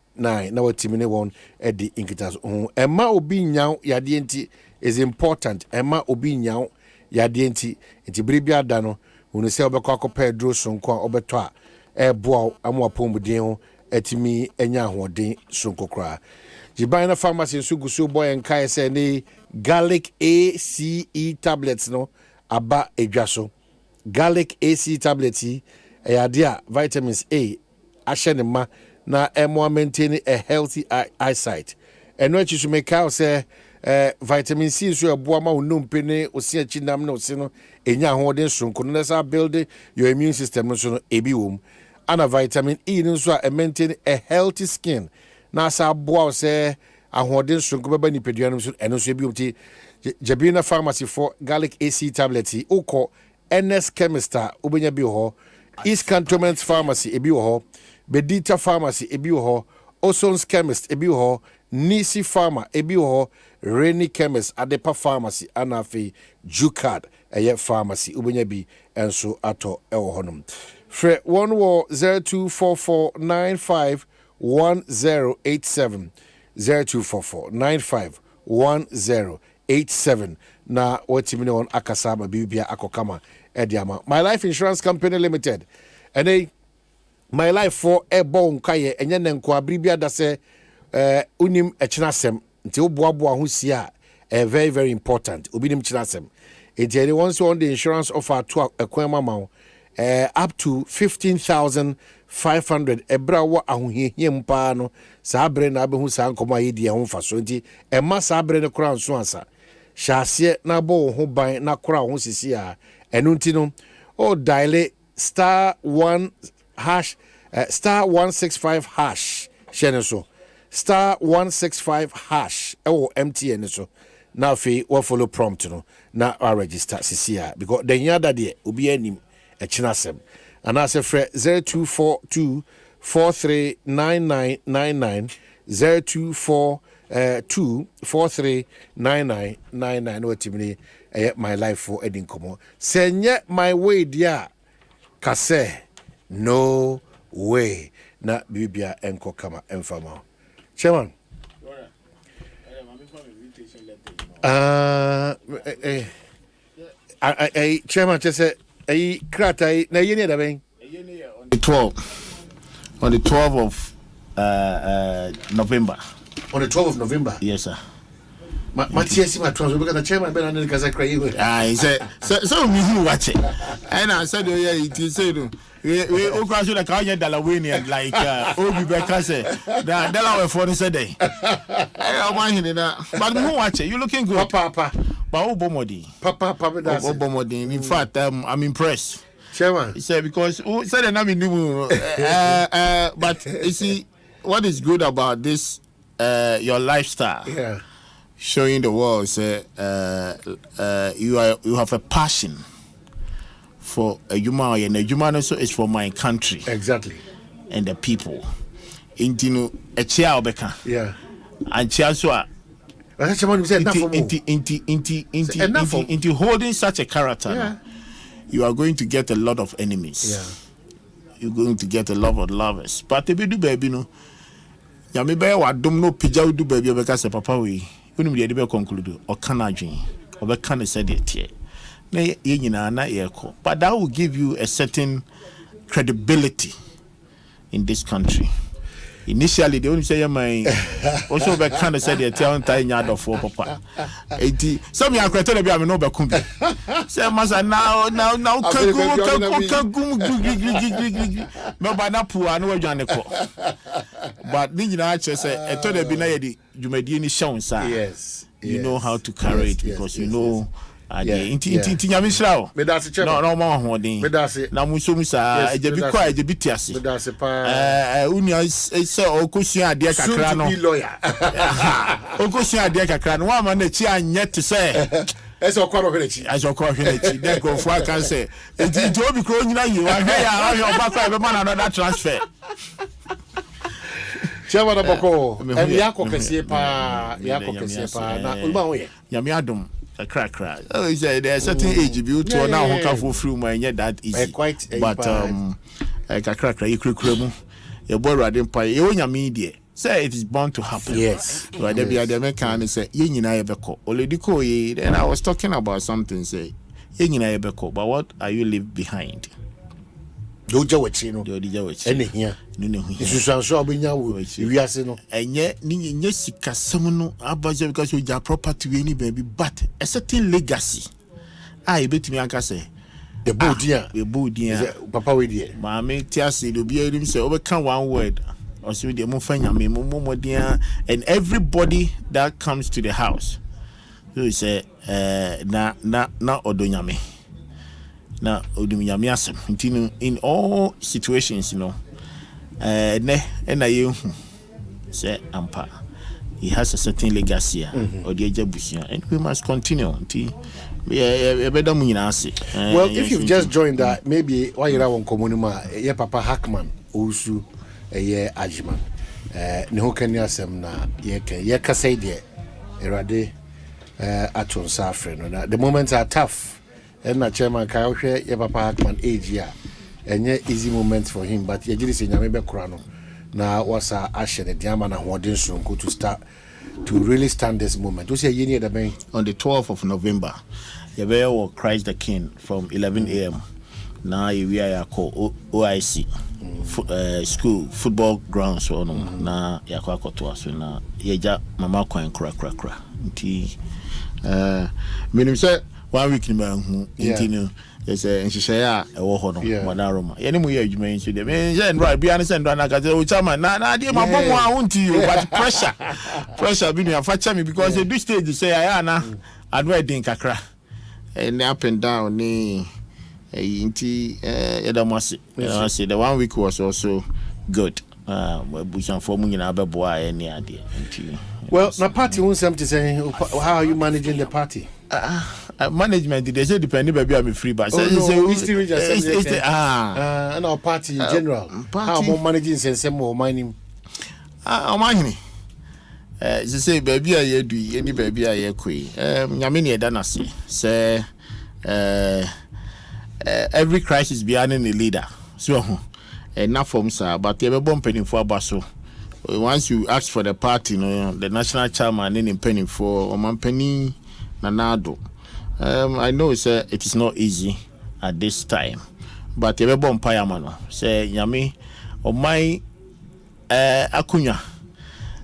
na watimine won edi inkitas emma obi nyaw yade enti is important emma obi nyaw yade enti bribia ada no unu se obekọ akọpa dro sonko a obeto a eboa amwa pombuden ho etimi enya ahoden sonko kra Jibana pharmacy nsugusu boy enkai se ne garlic ACE tablets no aba edwaso garlic AC tablets dia vitamins A ashenema na emo maintain a healthy eyesight eno achi so make out say vitamin C so eboa ma onum pene osi achi nam na osi no enya hoden sonko no sa build your immune system no so ebi wom ana vitamin E no so maintain a healthy skin na sa boa say ahoden sonko beba ni pedua no so eno so ebi wom Jabina Pharmacy for garlic AC tablets oko NS Chemist ubenya bi ho East Cantonment Pharmacy ebi ho Bedita Pharmacy ebi ho Osons Chemist ebi ho Nisi Pharma ebi ho Reni Chemist Adepa Pharmacy anafi Jukad eye pharmacy ubenya bi enso ato ewo honum fre 0244951087 0244951087 na watimine on akasama bibia akokama ediama My Life Insurance Company Limited and My Life for a bon kaye enye nenko abribia da se unim echinasem nti oboaboa ho sia very very important obinim chinasem enti any once on the insurance offer to akwan mama up to 15,500 ebra wa ahohia mpa no sabre na abehu sa nkomo ayedi ho faso nti ema sabre ne kora nso ansa hyase na bo ho ban na kora ho sisi a enu nti no o dial star 1 hash star 165 hash shene so star 165 hash MTN so na fe we follow prompt no na register sisi a because the yada de obi anim e chinasem and I say 0242 439999 0242 439999 what me my life for edin komo senye my way dia kase no way na bibia enko kama emfama chairman chairman just say kratai na yeni da ben on the 12th of November. On the 12th of November? Yes, sir. Matiasi matronzo because the chairman ben and kaza cry. He said so me who watch it. And I said it said we okwasho like how Dalawini like Obi Beka say that Dalawa for the day. Omanhene na but who watch it? You looking good. Papa. But Obomodi. Papa that's Obomodi. In fact, I'm impressed. Chairman. He said because who said the name but you see what is good about this your lifestyle. Yeah. Showing the world say you have a passion for a human and a human also is for my country. Exactly. And the people. Intino a chair obeka. Yeah. And chair so into holding such a character. Yeah. You are going to get a lot of enemies. Yeah. You're going to get a lot of lovers. But if you do baby no, ya me be wa dom no pija do baby because papa we unu me dey conclude or can adwen or be can say dey tie. Na ye nyina na ye ko. But that will give you a certain credibility in this country. Initially, they only say my also be kind of say they tell entire yard of for papa. Some young criteria be am no be kumbi. Say masa now can go no ba na pu anu adwane ko. But ni nyina che say eto de bi na ye di dwumadi ni show nsa. Yes. You know how to carry it because you know inti nyamisra o me that's chairman no ma hoden me that's na muso musa eje bi kwa eje bi tiase me that's pa unia say okosua ade kakra no okosua ade kakra no wa ma na chi anye te say eso kwa ro hwenechi then go for can say enti jo bi kro nyina yi wa hwe ya oba kwa be man another transfer chairman aboko yako kese pa na ulba wo ye nyame adom crack. Oh, he said there's a certain age you to now who can go through my that easy. But like a crack, you could your boy riding pie, you own your media. Say it is bound to happen. Yes. But there be a American say, Yin I ever call. Oledico, then I was talking about something, say, Yin I ever call, but what are you leave behind? Doja wachino. Ene here. Isusan so abenya wo wiase no. Enye ni sika semuno abaje because you are property we ni baby but a certain legacy. I betimi anka say the bodia. Papa we die. Maame tiase do bia edim say obeka one word. Also the mo fanya me mo modia and everybody that comes to the house. So he say na odonyame. Now, in all situations, you know, say ampa, he has a certain legacy, or the Ejabusia, and we must continue. Well, if you've just joined that, maybe why you on Komunuma, ye Papa Hackman, Usu, a ye Ajman, no can yasem na ye kasay de, erade, aton safren. The moments are tough. And na chairman ka share your Papa Hackman age here. And easy moments for him, but ye jiri se nyame be krano. Na wasa ashe ne diama na hoden sonko to start to really stand this moment. We say ye near the bank on the 12th of November. Ye be will Christ the King from 11 a.m. Now we are called OIC school football grounds so no na yakwa koto so na ye ja mama kwan kra. Nti minim say 1 week ni ma hu intino yes nhihye a ewo ho no modaroma ye ne mu ye adwuma nso de me je ndra bia ne se ndra na ka o chama na de ma bomo a wonti you but pressure bi no afacha me because at this stage say aya na adwa din kakra and up and down ni inti yedamase the 1 week was also good busan for mu nyina beboa any ade inti well na party won something say how are you managing the party management they say depending baby I'm free but say history region and our party in general how more managing sense more mining Omanhene say baby a yedu any baby a yekoi nyame ne eda na say every crisis behind a leader so enough from sir but you be bumping for abaso once you ask for the party the national chairman in penny for omanpeni nanado I know sir it is not easy at this time but you be bumpire man say nyame omai akunya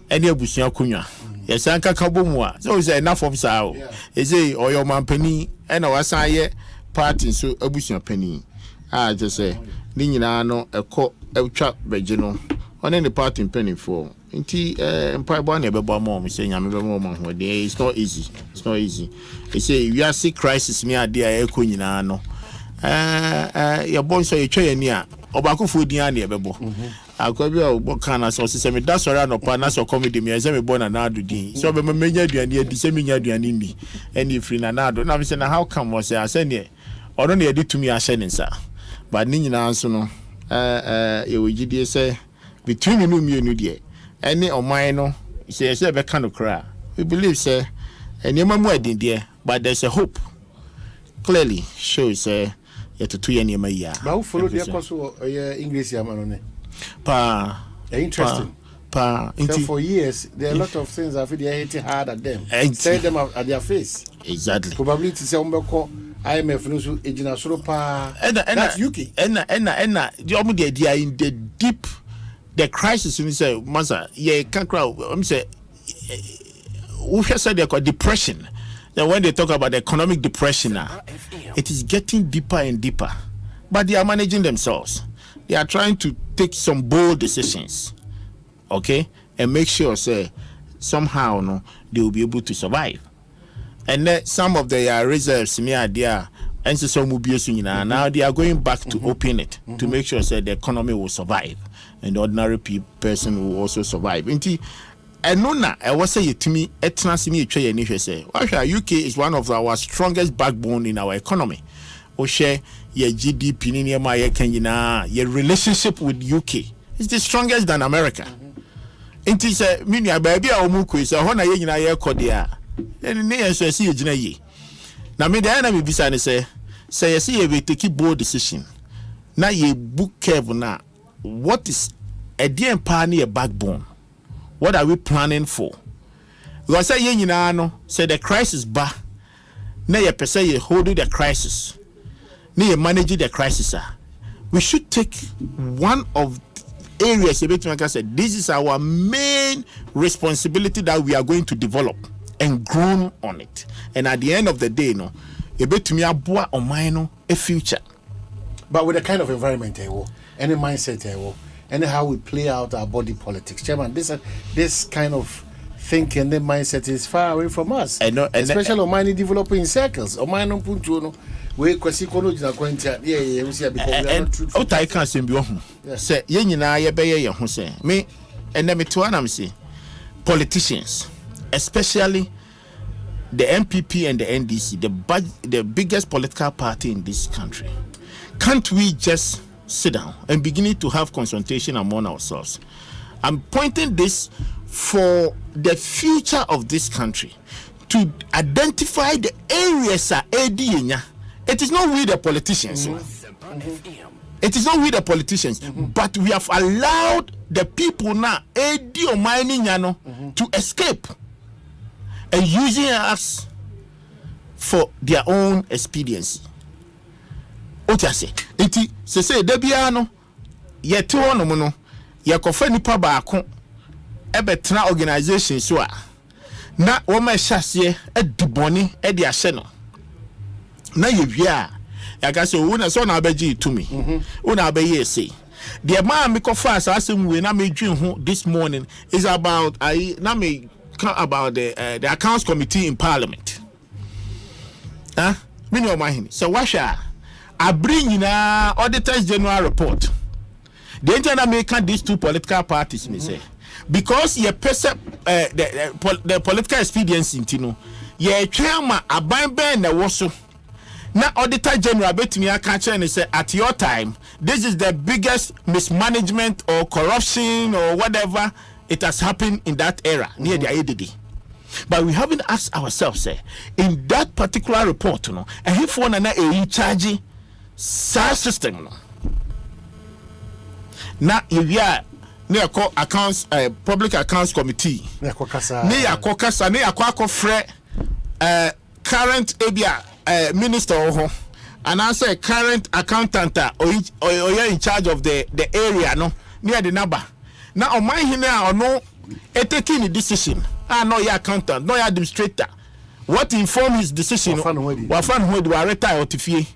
eni abusu akunya yes anka kabomu a so say enough from sir say oyo omanpeni na wasan ye party so abusu pani just say ni nyina no ekọ etwa beje no one the party penny for nti empire boy na bebo am say nyame bebo am ho dey it's not easy they say we are see crisis me ade a ekọ nyina no your boy so etwa yani a obakofo din a na bebo akwabi a obo kana so se me da sori anopa na so comedy me say me boy na ado din so be menya aduane adi se menya aduane ni any free na ado na me say na how come was say asane ono na yedi tumi ahye nsa but ni nyina nso no ye wogidie say between me no mienu de any oman no say be kan okra we believe say enema mu adin de but there's a hope clearly shows say yetutu ye enema ya but who follow the course English yamanone interesting so for years there are a lot of things I feel they hit hard at them say them at their face exactly probability say umbeko IMF no so ejina soro pa that's UK the omu they are in the deep the crisis you say masa ye kankra I'm say who said they call depression then when they talk about the economic depression now it is getting deeper and deeper but they are managing themselves they are trying to take some bold decisions okay and make sure say somehow no they will be able to survive. And then some of their reserves near there, and so now they are going back to open it to make sure that the economy will survive and the ordinary person will also survive. And no, I was saying to me, UK is one of our strongest backbone in our economy. Share your GDP, your relationship with UK is the strongest than America. It is a mini baby or muku is a honor in a year. And near so see a ye. Now, me the enemy beside say, you see, we take bold decision. Now, ye book careful now. What is a dear pioneer backbone? What are we planning for? Because say ye no say the crisis ba. Now you per se ye hold the crisis. Now you manage the crisis. We should take one of areas said this is our main responsibility that we are going to develop and grown on it. And at the end of the day, no, you bet to me a future. But with the kind of environment any mindset and how we play out our body politics, Chairman, this kind of thinking, the mindset is far away from us. Especially on mining developing circles. On mining puntuno, we kwasikono jina kwenta. Yeah, we see because we are not truthful. I can't say say yenina ye beye ye ho say me and me to am say politicians, especially the MPP and the NDC, the biggest political party in this country. Can't we just sit down and begin to have consultation among ourselves? I'm pointing this for the future of this country to identify the areas are AD. It is not we the politicians. It is not we the politicians, but we have allowed the people now AD or mining to escape and using us for their own expediency. What I say? Iti say debiano yet one no ye kofa nipa baako ebetra organization so a na wo ma hyase eduboni e de ahye no na yewia yaka say una so na abeji to me una abeye say the man me kofa asasem we na me dwen ho this morning is about about the accounts committee in parliament me no Omanhene so washa I bring in auditors general report the internet make these two political parties me say because ye perceive the political expedience intino ye twema aban ben na woso na auditor general betimi aka kire say at your time this is the biggest mismanagement or corruption or whatever it has happened in that era near the IDD. But we haven't asked ourselves in that particular report and if one na charge system no na area near accounts public accounts committee near kokasa near akofre current abia minister and I say current accountant or in charge of the area no near the number now Omanhene or no taking the decision no your accountant no your administrator what inform his decision wafan ho de retire otifie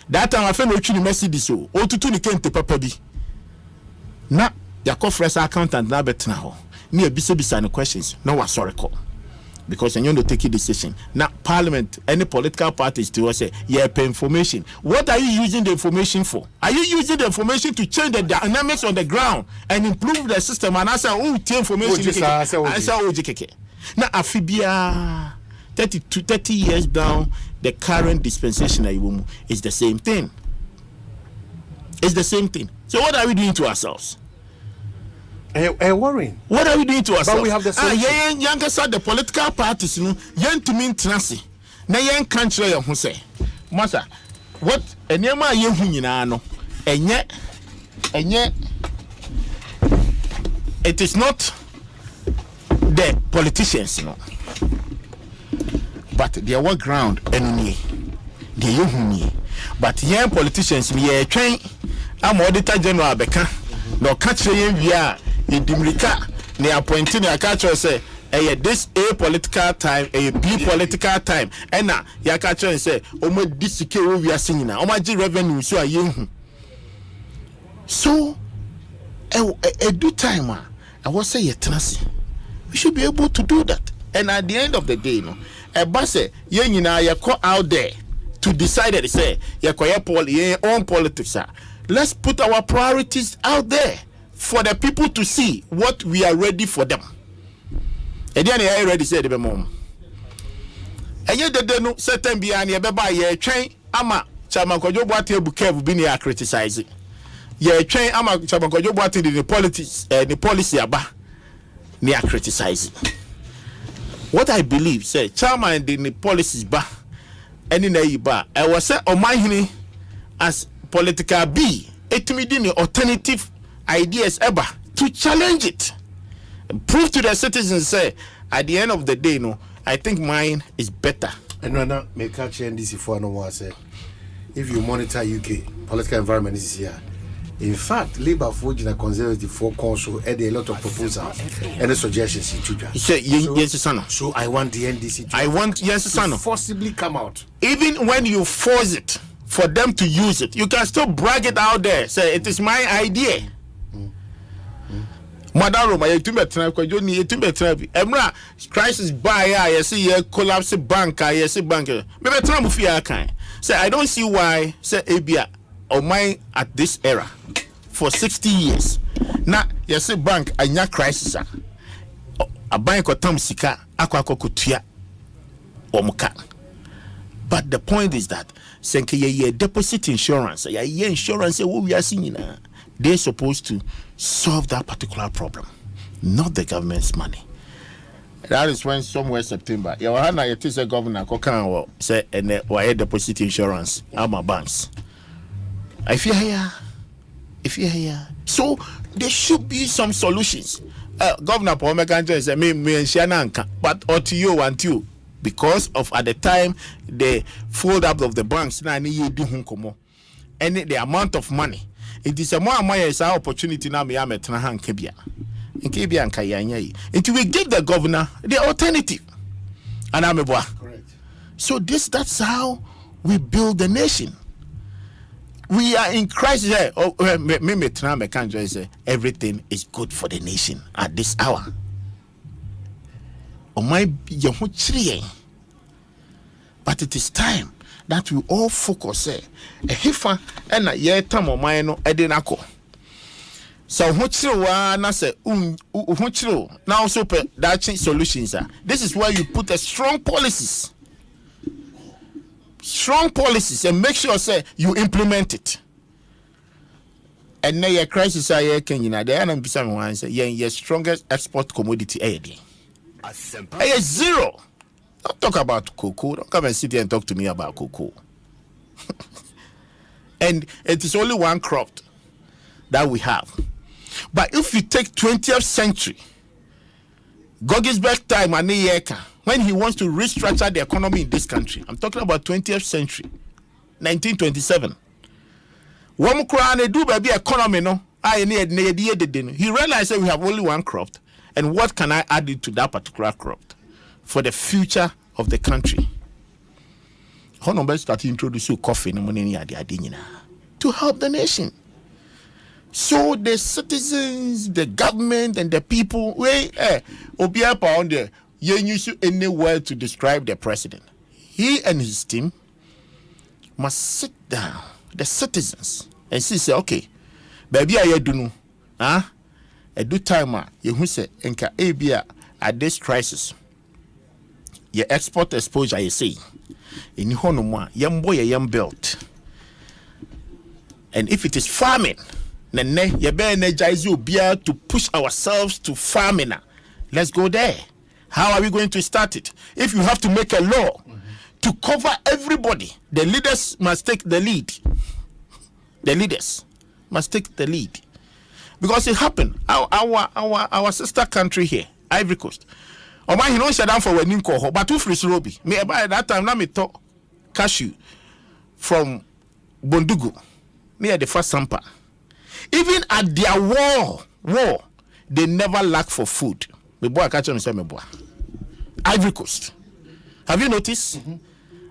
that time I no twi Mercedes so otutu ni kente papa bi na yakofresh accountant na betena ho na ebisa no questions no wa sorry call because you don't take a decision now parliament any political parties to say pay information. What are you using the information for? Are you using the information to change the dynamics on the ground and improve the system? And I say information now afibia 30 years down the current dispensation is the same thing. It's the same thing. So what are we doing to ourselves? Worrying. What are we doing to ourselves? But we have the solution. Youngest the political parties, yen to mean transi. Na yen country who say, Masa, what a nema ye hunino, and yet, it is not the politicians, but they are what ground enemy. The young but young politicians, me train. I'm auditor general Beka. No catch we are. Dimrika ne appointing ya catch say this a political time a B political time and na ya catch say omo disike we are singing na omo gi revenue so ayehu so a do time I was say yetenase we should be able to do that and at the end of the day e ba say ye nyina ye call out there to decide that say ye own politics let's put our priorities out there for the people to see what we are ready for them. And then I already said the mom. And yet the no certain behind ye beba ye train ama chamakojo boate bukevu bini ya criticize. Ye train ama chamakojo boate the politics the policy aba ni criticize. What I believe say chairman the policies ba any na iba I was say Omanhene as political B etimi di alternative ideas ever to challenge it and prove to the citizens say at the end of the day I think mine is better. And right now may catch NDC for no one say if you monitor UK political environment is here. In fact, Labour for the Conservative for Council had a lot of proposals and suggestions in Chuja. So I want the NDC to forcibly come out. Even when you force it for them to use it, you can still brag it out there. Say it is my idea. Madam Roma, you better because you need to better. Emra crisis buy you see a collapse bank, you see bank. Maybe try to fear kind. Say I don't see why say Abia or mine at this era for 60 years. Now you see bank anya crisis a bank or tam sika akwa kokutia omuka. But the point is that senke ye deposit insurance, ye insurance we are seeing they're supposed to solve that particular problem, not the government's money. That is when somewhere September, you is a governor kokan say and why deposit insurance ama banks. If you hear, so there should be some solutions. Governor Paul Mekanjo say me nshiananka, but to you want you because of at the time the fold up of the banks na ni yedi hunkomo and the amount of money. It is a more opportunity now. Me ametna han kebia. Nkebia nka yanya yi. Until we give the governor the alternative. And I'm correct. So that's how we build the nation. We are in crisis. Me can't just say everything is good for the nation at this hour. But it is time that we all focus. Hifa and a year time of mine edinako. So now super that solutions are. This is where you put a strong policies and make sure say you implement it. And now your crisis are here Kenya. There are some say your strongest export commodity Asempa. Zero. Don't talk about cocoa. Don't come and sit here and talk to me about cocoa. And it is only one crop that we have. But if you take 20th century, Gogisberg time and Niyeka, when he wants to restructure the economy in this country, I'm talking about 20th century, 1927. One crown do baby economy no. He realized that we have only one crop, and what can I add it to that particular crop for the future of the country? Honorable start introducing coffee to help the nation. So the citizens, the government, and the people, Obia Pound, you use any word to describe the president. He and his team must sit down, the citizens, and say, okay, baby, I do know, a do time, you say, enka abia at this crisis, your export exposure, you say, in Honoma, young boy, a young belt, and if it is farming, then you better energize you to push ourselves to farming. Let's go there. How are we going to start it? If you have to make a law to cover everybody, the leaders must take the lead. The leaders must take the lead. Because it happened. Our sister country here, Ivory Coast. Omanhene no shut down for wedding call, but two free robi. Me by that time na me talk cashew from Bondugu near the first Asempa. Even at their war, they never lack for food. Me boy catch me say me boy. Ivory Coast. Have you noticed?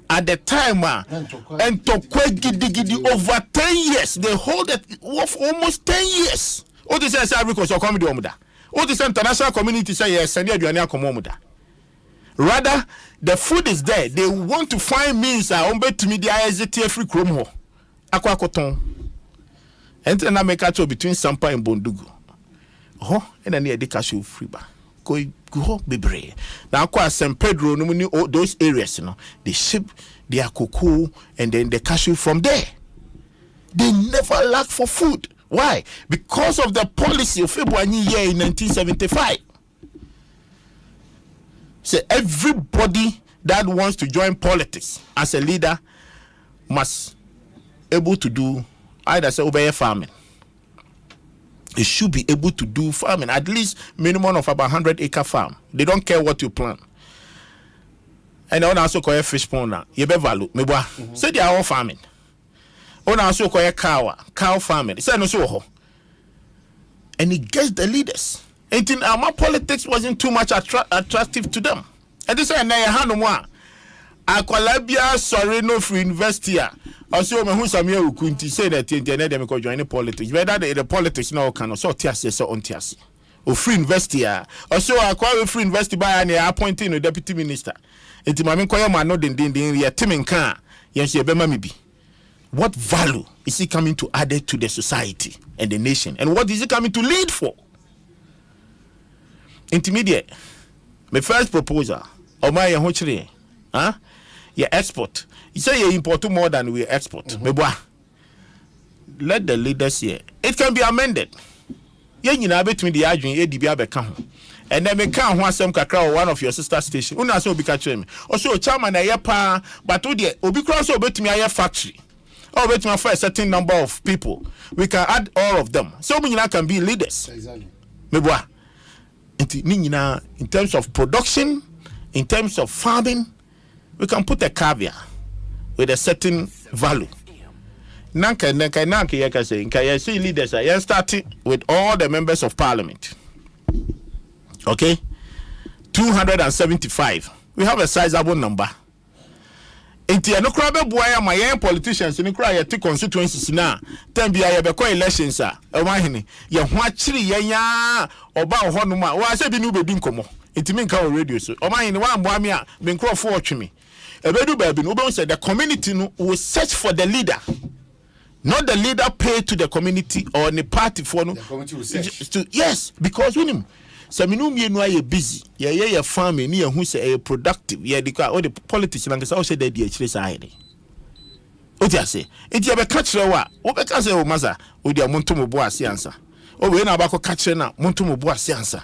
At the time, and to over 10 years, they hold it for almost 10 years. All this is Ivory Coast or comedy omuda. All this international community say yes, and you are komomuda. Rather, the food is there. They want to find means to media IST free chromo. Aqua cotton. And then I make a between Asempa and Bondugu. Oh, and then the cashew free bar. Go be brave. Now, San Pedro, those areas, they ship their cocoa and then the cashew from there. They never lack for food. Why? Because of the policy of February year in 1975. So everybody that wants to join politics as a leader must able to do either say obey farming. It should be able to do farming, at least minimum of about 100-acre farm. They don't care what you plant. And I also call a fish pond now. You be value. Say they are all farming. I also call a cow farming. Say no so. And it gets the leaders. And in our politics wasn't too much attractive to them. And they say, "Na no more. Akwalabia sorry no free university. Also, me who Samuel Ukunti say that internet them go join politics. Whether the politics now can so tiase so on tiase. O free university. Also, akwa free university by an appointing a deputy minister. Enti mame koye man no den ya timin kan yenso ye bema me bi. What value is he coming to add to the society and the nation? And what is he coming to lead for? Intermediate. My first proposal. Omaya hochire. Your export. You say you import more than we export. Let the leaders hear. It can be amended. Between the argument, and then me can Asem kakra one of your sister station. Una so be catch me. Also chairman na pa, but obi cross obetumi aye factory. Or obetumi for a certain number of people. We can add all of them. So we can be leaders. Exactly. In terms of production, in terms of farming, we can put a caveat with a certain value. Nanka yaka say, you see leaders are starting with all the members of parliament. Okay? 275. We have a sizable number. Inti no kura be boa ya ma yen politicians ni kura ye te constituencies na time bia ye be ko elections a Omanhene ye ho akiri ye nya oba ho no ma wa se bi ni be di nkomo inti me nka o radio so Omanhene wa mboa me a me nkrofo otweme ebedu ba bi no be say the community no will search for the leader, not the leader paid to the community or the party for no. The community will search. Yes, because we him. So me no mienu aye busy. Ye farming ni ehun say productive. Ye the all the politicians and say say dey chire say dey. O ti ase. Enti e be ka kire wa. O be ka say o masa o dia monto mo bo ase ansa. O we na ba ko ka kire na monto mo bo ase ansa.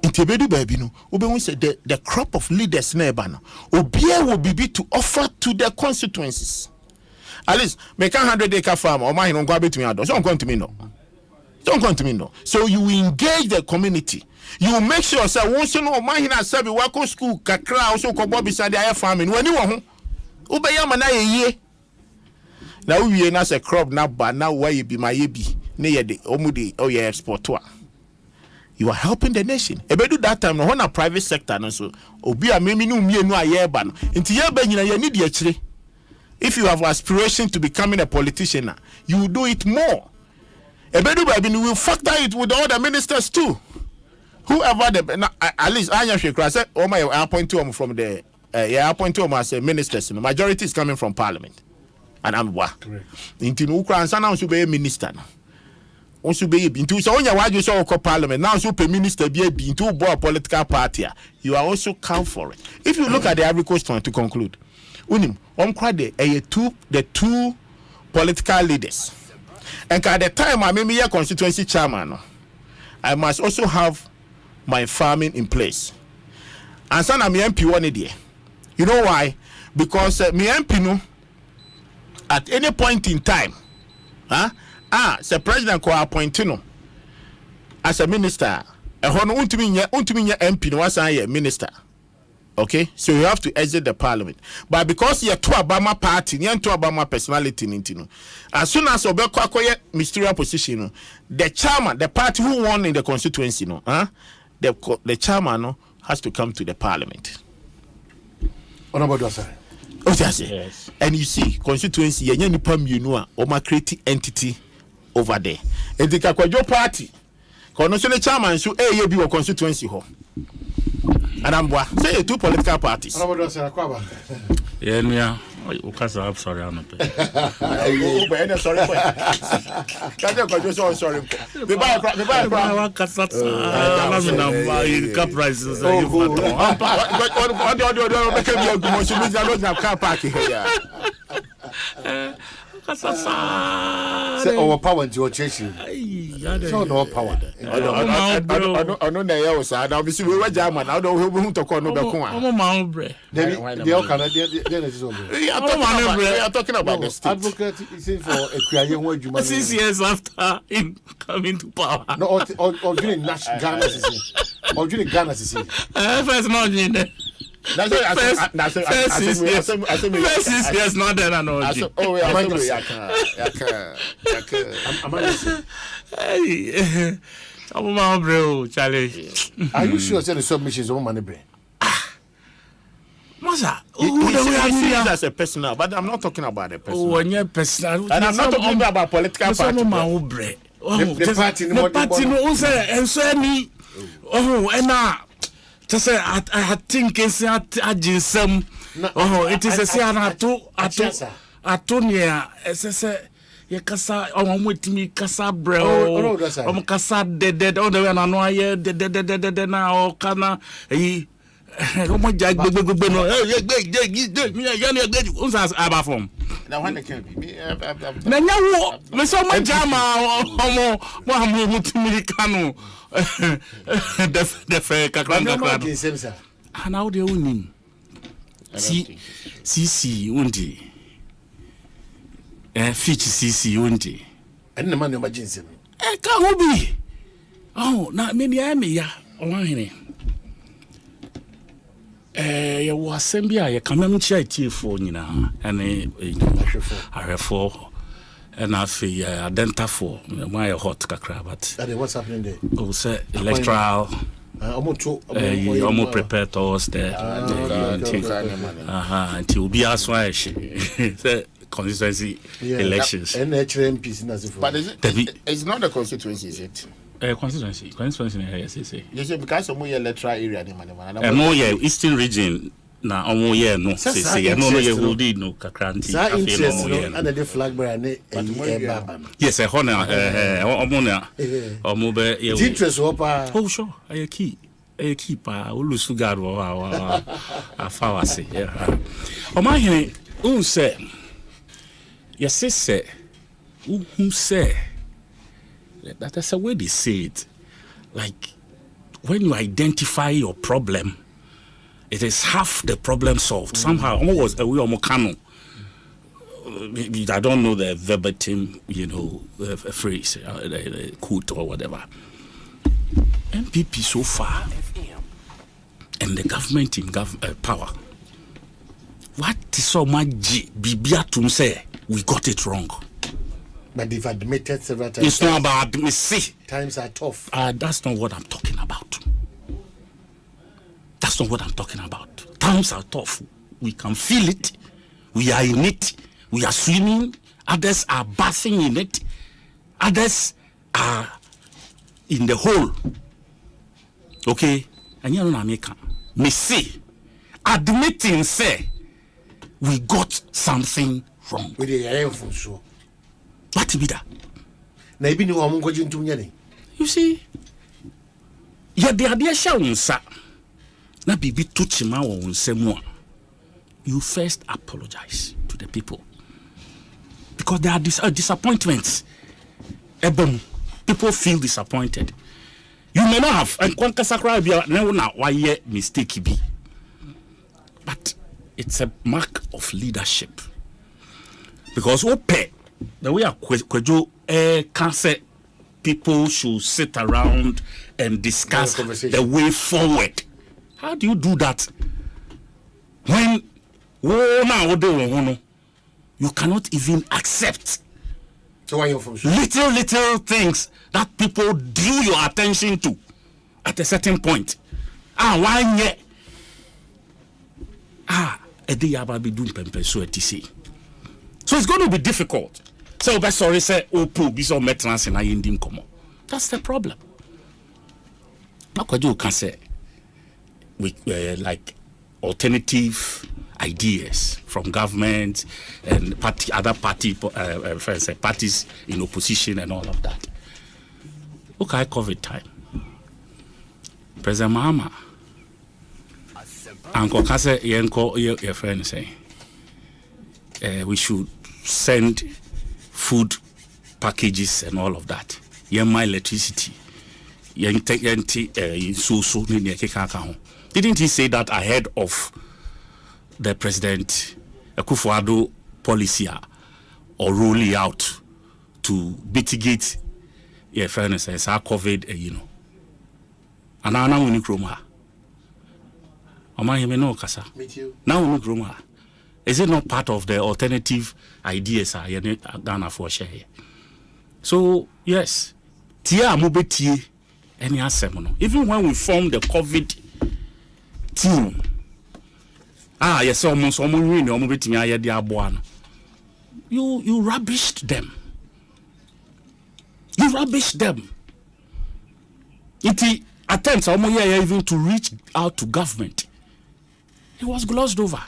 Enti be do baby no. O be say the crop of leaders na eba no. Obia will be to offer to the constituencies. At least make 100-acre farm or mine on go between adults. Don't come to me no. Don't come to me no. So you engage the community. You make sure say once you know Omanhene asabi wako school kakra also ko bo beside the farming. When you ho, ubeyam na ye. Na uwie na say crop na ba na why be my ye bi. Na ye de omudi o ye export to. You are helping the nation. Ebedu that time no na private sector no so. Obi a memi no mienu aye ba no. Nti ye ba nyina ye need ye kire. If you have aspiration to becoming a politician, you will do it more. Ebedu baby, we will factor it with all the ministers too. Whoever at least I said, oh my, I appoint to them from the I appoint to them as ministers. The majority is coming from parliament, and I'm what. Into Ukraine, so now should be a minister. Also be into so when you saw parliament now, super minister be into a political party. You are also count for it. If you look at the Ivory Coast to conclude, unim the two political leaders. And at the time I may be a constituency chairman, I must also have my farming in place. And so I'm MP one day. You know why? Because me MP no at any point in time, the president ko appoint no as a minister. Untumi MP no was a minister. Okay, so you have to exit the parliament. But because you're to Obama party, you're to Obama personality, as soon as Obeko acquire ministerial position, the chairman, the party who won in the constituency, the chairman has to come to the parliament. Yes. And you see, constituency, you know, Oma create entity over there. And the Kakwajo party, constituency chairman, so you be a constituency home. And I'm say two political parties. Yeah, yeah. I'm sorry, I'm not. Sorry. Say overpower into your church. So no power. I know they are sad. Obviously, we were German. I don't know who to call no Bekuma. We are talking about the state. Advocate is in for a crying word. 6 years after him coming to power. No, or during Nash Ghana is in. Or during Ghana is in. First not in there. First 6 years not there and all. Oh, yeah, hey, I'm my bro, Charlie. Are you sure that the submissions of money brain? Masa, that's a personal, but I'm not talking about a personal. Oh, and personal, and I'm not talking about political party. The party no say and so me. Oh, and now. Just say I think it's a jinsem. Oh, it is a say atonia. Say ye kasa wait me kasa bro. Kasa dead on the way na no aye dead na o kana eh omo jag gbegbe no eh unsas aba form. Now when they can be na nyawo me so mo jama omo mo amu mutumi kanu. The fair kakran. And how they own him? CC undi. Fitch CC undi. And the man emergency. Can't be. Oh, not many ya. Omanhene. You was Sembia, you come and chat for Nina, and a refor. And I feel identify for my hot kakra, but what's happening there? Oh, say electoral Almost prepare towards the until be as why constituency elections. But it's not the constituency, is it? Constituency, yes. You see, because of your electoral area, and no, yeah, Eastern region. Na omo ye no say no ye hold no kakranti and the flag brand yes e hona omo na omo be ye interest opa oh sure I keep pa olu sugar wa afa wa say Omanhene un say yes say who say that's a way they say it, like when you identify your problem, it is half the problem solved. Somehow, almost a way or canon. I don't know the verbatim, phrase, the quote or whatever. MPP so far, and the government in power. What is so much Bibia to say we got it wrong? But they've admitted several times. It's not about admitting. Times are tough. That's not what I'm talking about. That's not what I'm talking about. Times are tough. We can feel it. We are in it. We are swimming. Others are bathing in it. Others are in the hole. Okay? And you know, me see, admitting, say, we got something wrong. With the air for sure. What be that? You see, yeah, the idea shall say. Na bibi tuchima wo nsemu. You first apologize to the people because there are disappointments. People feel disappointed. You may not have and kwankasakra bia na why mistake be, but it's a mark of leadership because the way Kwejo cancer people should sit around and discuss the way forward. How do you do that when you cannot even accept little things that people drew your attention to at a certain point? A day be doing so it's going to be difficult. So sorry say be so metrans and I indim come. That's the problem. You can say with like alternative ideas from government and other parties in opposition and all of that. Okay, COVID time. President Mahama Uncle Kase Yenko your friend say we should send food packages and all of that. My electricity. Didn't he say that ahead of the President Akufo-Addo policy or rolling out to mitigate fairness and COVID, and now we need Roma. Omanhene no kasa. Now we need Roma. Is it not part of the alternative ideas Ghana for share? So yes, tia mobeti any asemono. Even when we formed the COVID team, yes, almost you rubbished them. You rubbished them. It attempts even to reach out to government. It was glossed over.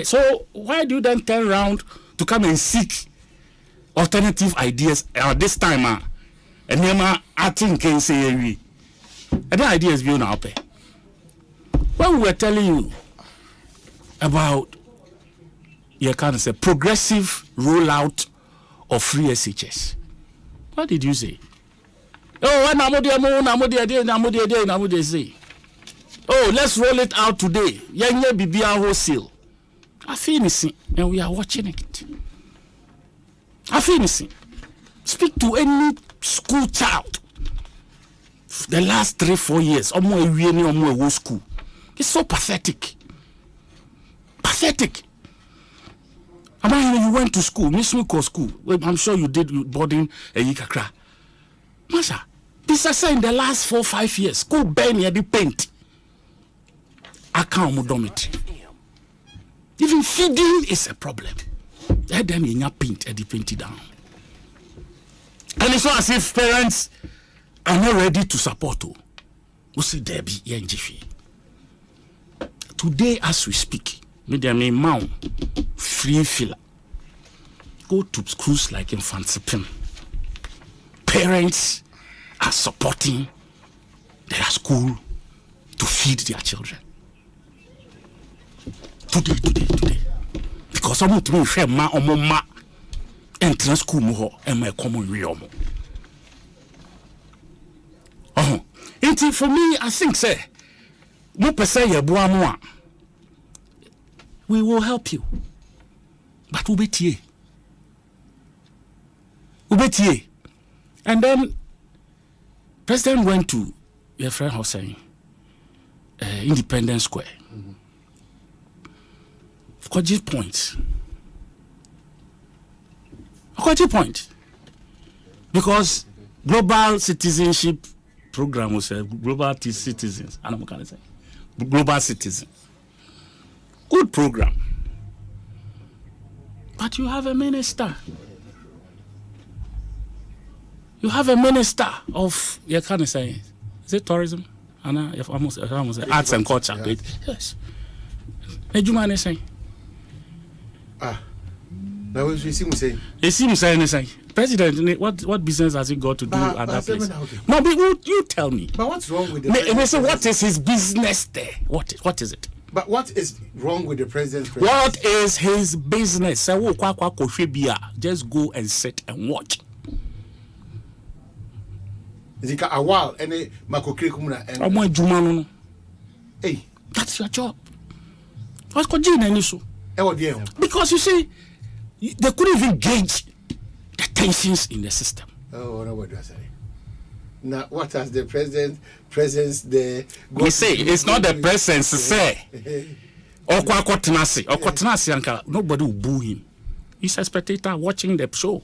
So why do you then turn around to come and seek alternative ideas this time? And I think can say the ideas being out there. When we were telling you about progressive rollout of free SHS, what did you say? Oh, say. Oh, let's roll it out today. Bibia wholesale. I feel missing, and we are watching it. I feel missing. Speak to any school child. The last 3-4 years, almost school. It's so pathetic. Pathetic. You went to school, Miss Miko school. I'm sure you did boarding a Yikakra. Masha, This I say in the last 4-5 years, go burn here the paint. I can't dormitory. Even feeding is a problem. Let them in your paint and paint it down. And it's not as if parents are not ready to support you. We see Debbie Yenjifi. Today, as we speak, me mount free filler. Go to schools like Infantsipim. Parents are supporting their school to feed their children. Today. Because I'm to share ma enter school mo and my common real. For me, I think say we will help you. But we'll be here. And then President went to your friend Hussein, Independence Square. Kwaji point. Because global citizenship program was global citizens. Global citizen. Good program. But you have a minister. You have a minister of, is it tourism? Arts and culture. Yeah. Yes. Now we see him saying. President, what business has he got to do at that place? No, but you tell me. But what's wrong with the president? What is his business there? What is it? But what is wrong with the president's What is his business? Just go and sit and watch. A while and hey, that's your job. Because you see, they couldn't even gauge the tensions in the system. Oh, no, what do I say? Now, what has the presence there? We say it's not the presence, say. Nobody will boo him. He's a spectator watching the show.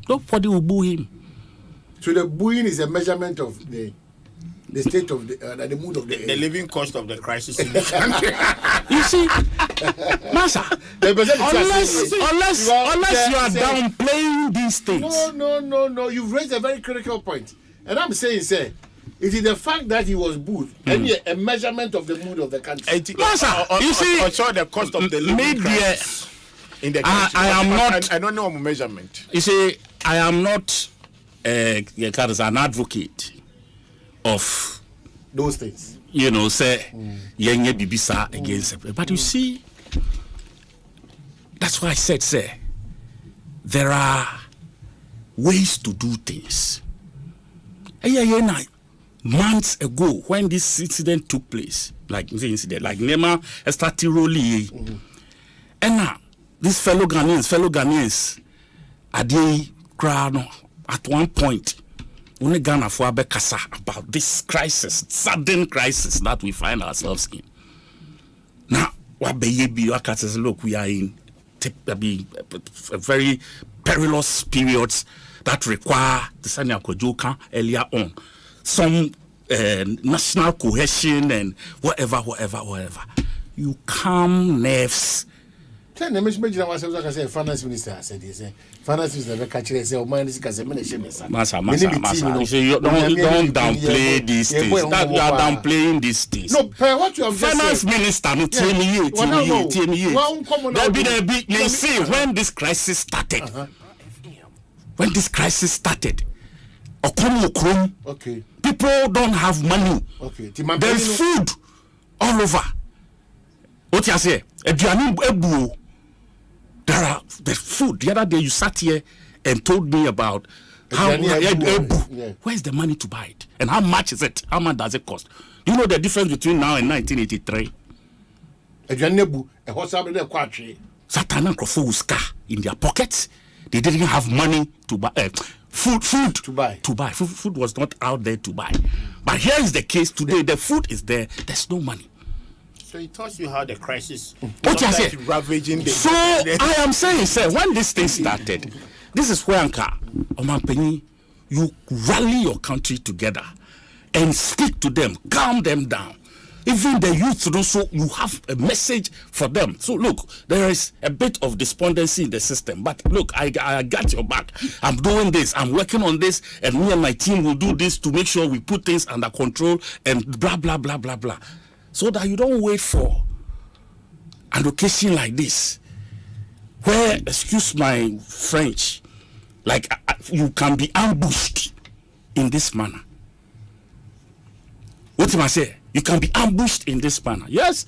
Nobody will boo him. So the booing is a measurement of the state of the mood of the living cost of the crisis in the country. You see, Masa, unless you are downplaying these things. No. You've raised a very critical point. And I'm saying, sir, it is the fact that he was booed and a measurement of the mood of the country. Masa, you see, also the cost of the living crisis in the country. I don't know measurement. You see, I am not an advocate of those things. Say yenye bibisa against it. But you see, that's why I said, say, there are ways to do things. Months ago, when this incident took place, like Nema started rolling, and now these fellow Ghanaians, are they crying at one point? Only Ghana for Abekasa about this crisis, sudden crisis that we find ourselves in. Now, look, we are in a very perilous periods that require the Sanya Kojoka earlier on. Some national cohesion and whatever. You calm nerves. Finance minister said he said finance minister catch say Masa. You don't downplay these things. You are downplaying these things. No, what you have finance minister no tell me. You see, when this crisis started. When this crisis started, okay. People don't have money. Okay. There's food all over. What you say? There's food. The other day you sat here and told me about how where's the money to buy it and how much is it? How much does it cost? Do you know the difference between now and 1983? Satan and Crawford in their pockets. They didn't have money to buy food to buy. Food was not out there to buy. But here is the case today. The food is there. There's no money. So it tells you how the crisis is ravaging the. So I am saying, sir, when this thing started, this is where you rally your country together and speak to them, calm them down. Even the youth also, you have a message for them. So look, there is a bit of despondency in the system, but look, I got your back. I'm doing this, I'm working on this, and me and my team will do this to make sure we put things under control and blah, blah, blah, blah, blah. So that you don't wait for an occasion like this, where, excuse my French, like you can be ambushed in this manner. What am I saying? You can be ambushed in this manner. Yes,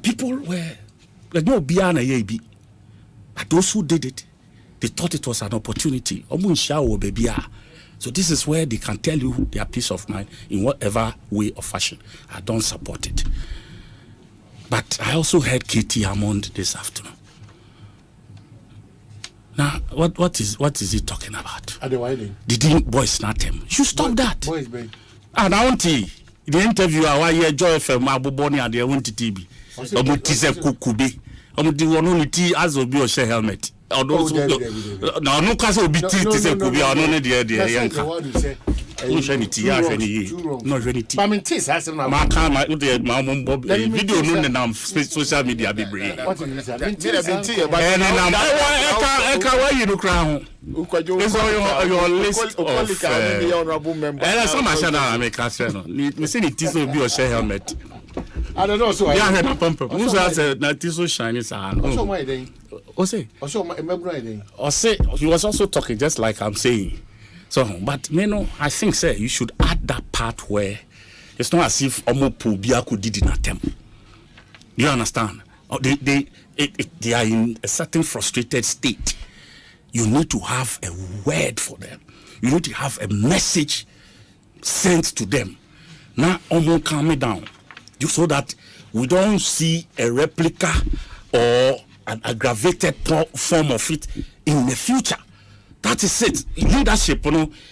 people were like no biana yebi, but those who did it, they thought it was an opportunity. So this is where they can tell you their peace of mind in whatever way or fashion. I don't support it. But I also heard Katie Hammond this afternoon. Now, what is he talking about? Didn't boys not him? You stop that. Boys, babe. And auntie, the interview I hear Joy FM Abuboni and they went to TV. Omutise Kukubi. Omuti wonu ti azobi o share helmet. Now no case obi ti say Kubi ono ne de yanka. No share ya share ni. No share ni. But me tis has na. Ma kan ma video no na social media be bring. What is that? And na eka why you no cry ho. It's on your list of honorable members. And some are saying make us no. Me say it is obi o share helmet. I don't know so. Yeah, na pump. Who say na tiso shine sa. Also my day. Ose. Also my remember day. Ose he was also talking just like I'm saying. So but me no I think say you should add that part where it's not as if omopo biaku did in attempt. You understand? They are in a certain frustrated state. You need to have a word for them. You need to have a message sent to them. Now, calm me down. So that we don't see a replica or an aggravated form of it in the future. That is it. Leadership,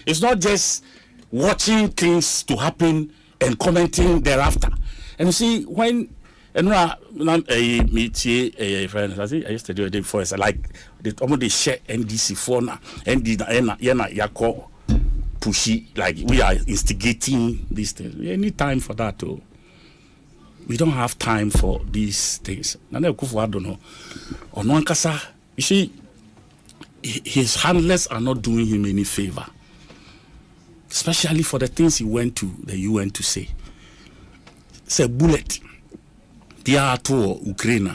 it's not just watching things to happen and commenting thereafter. And you see, when and meet a friend, I used to do a day before. It's like they share NDC for now, and yako pushy, like we are instigating these things. We need time for that too. We don't have time for these things. I don't know. On one kasa, you see, his handlers are not doing him any favor, especially for the things he went to the UN to say. It's a bullet. Dia to Ukraine,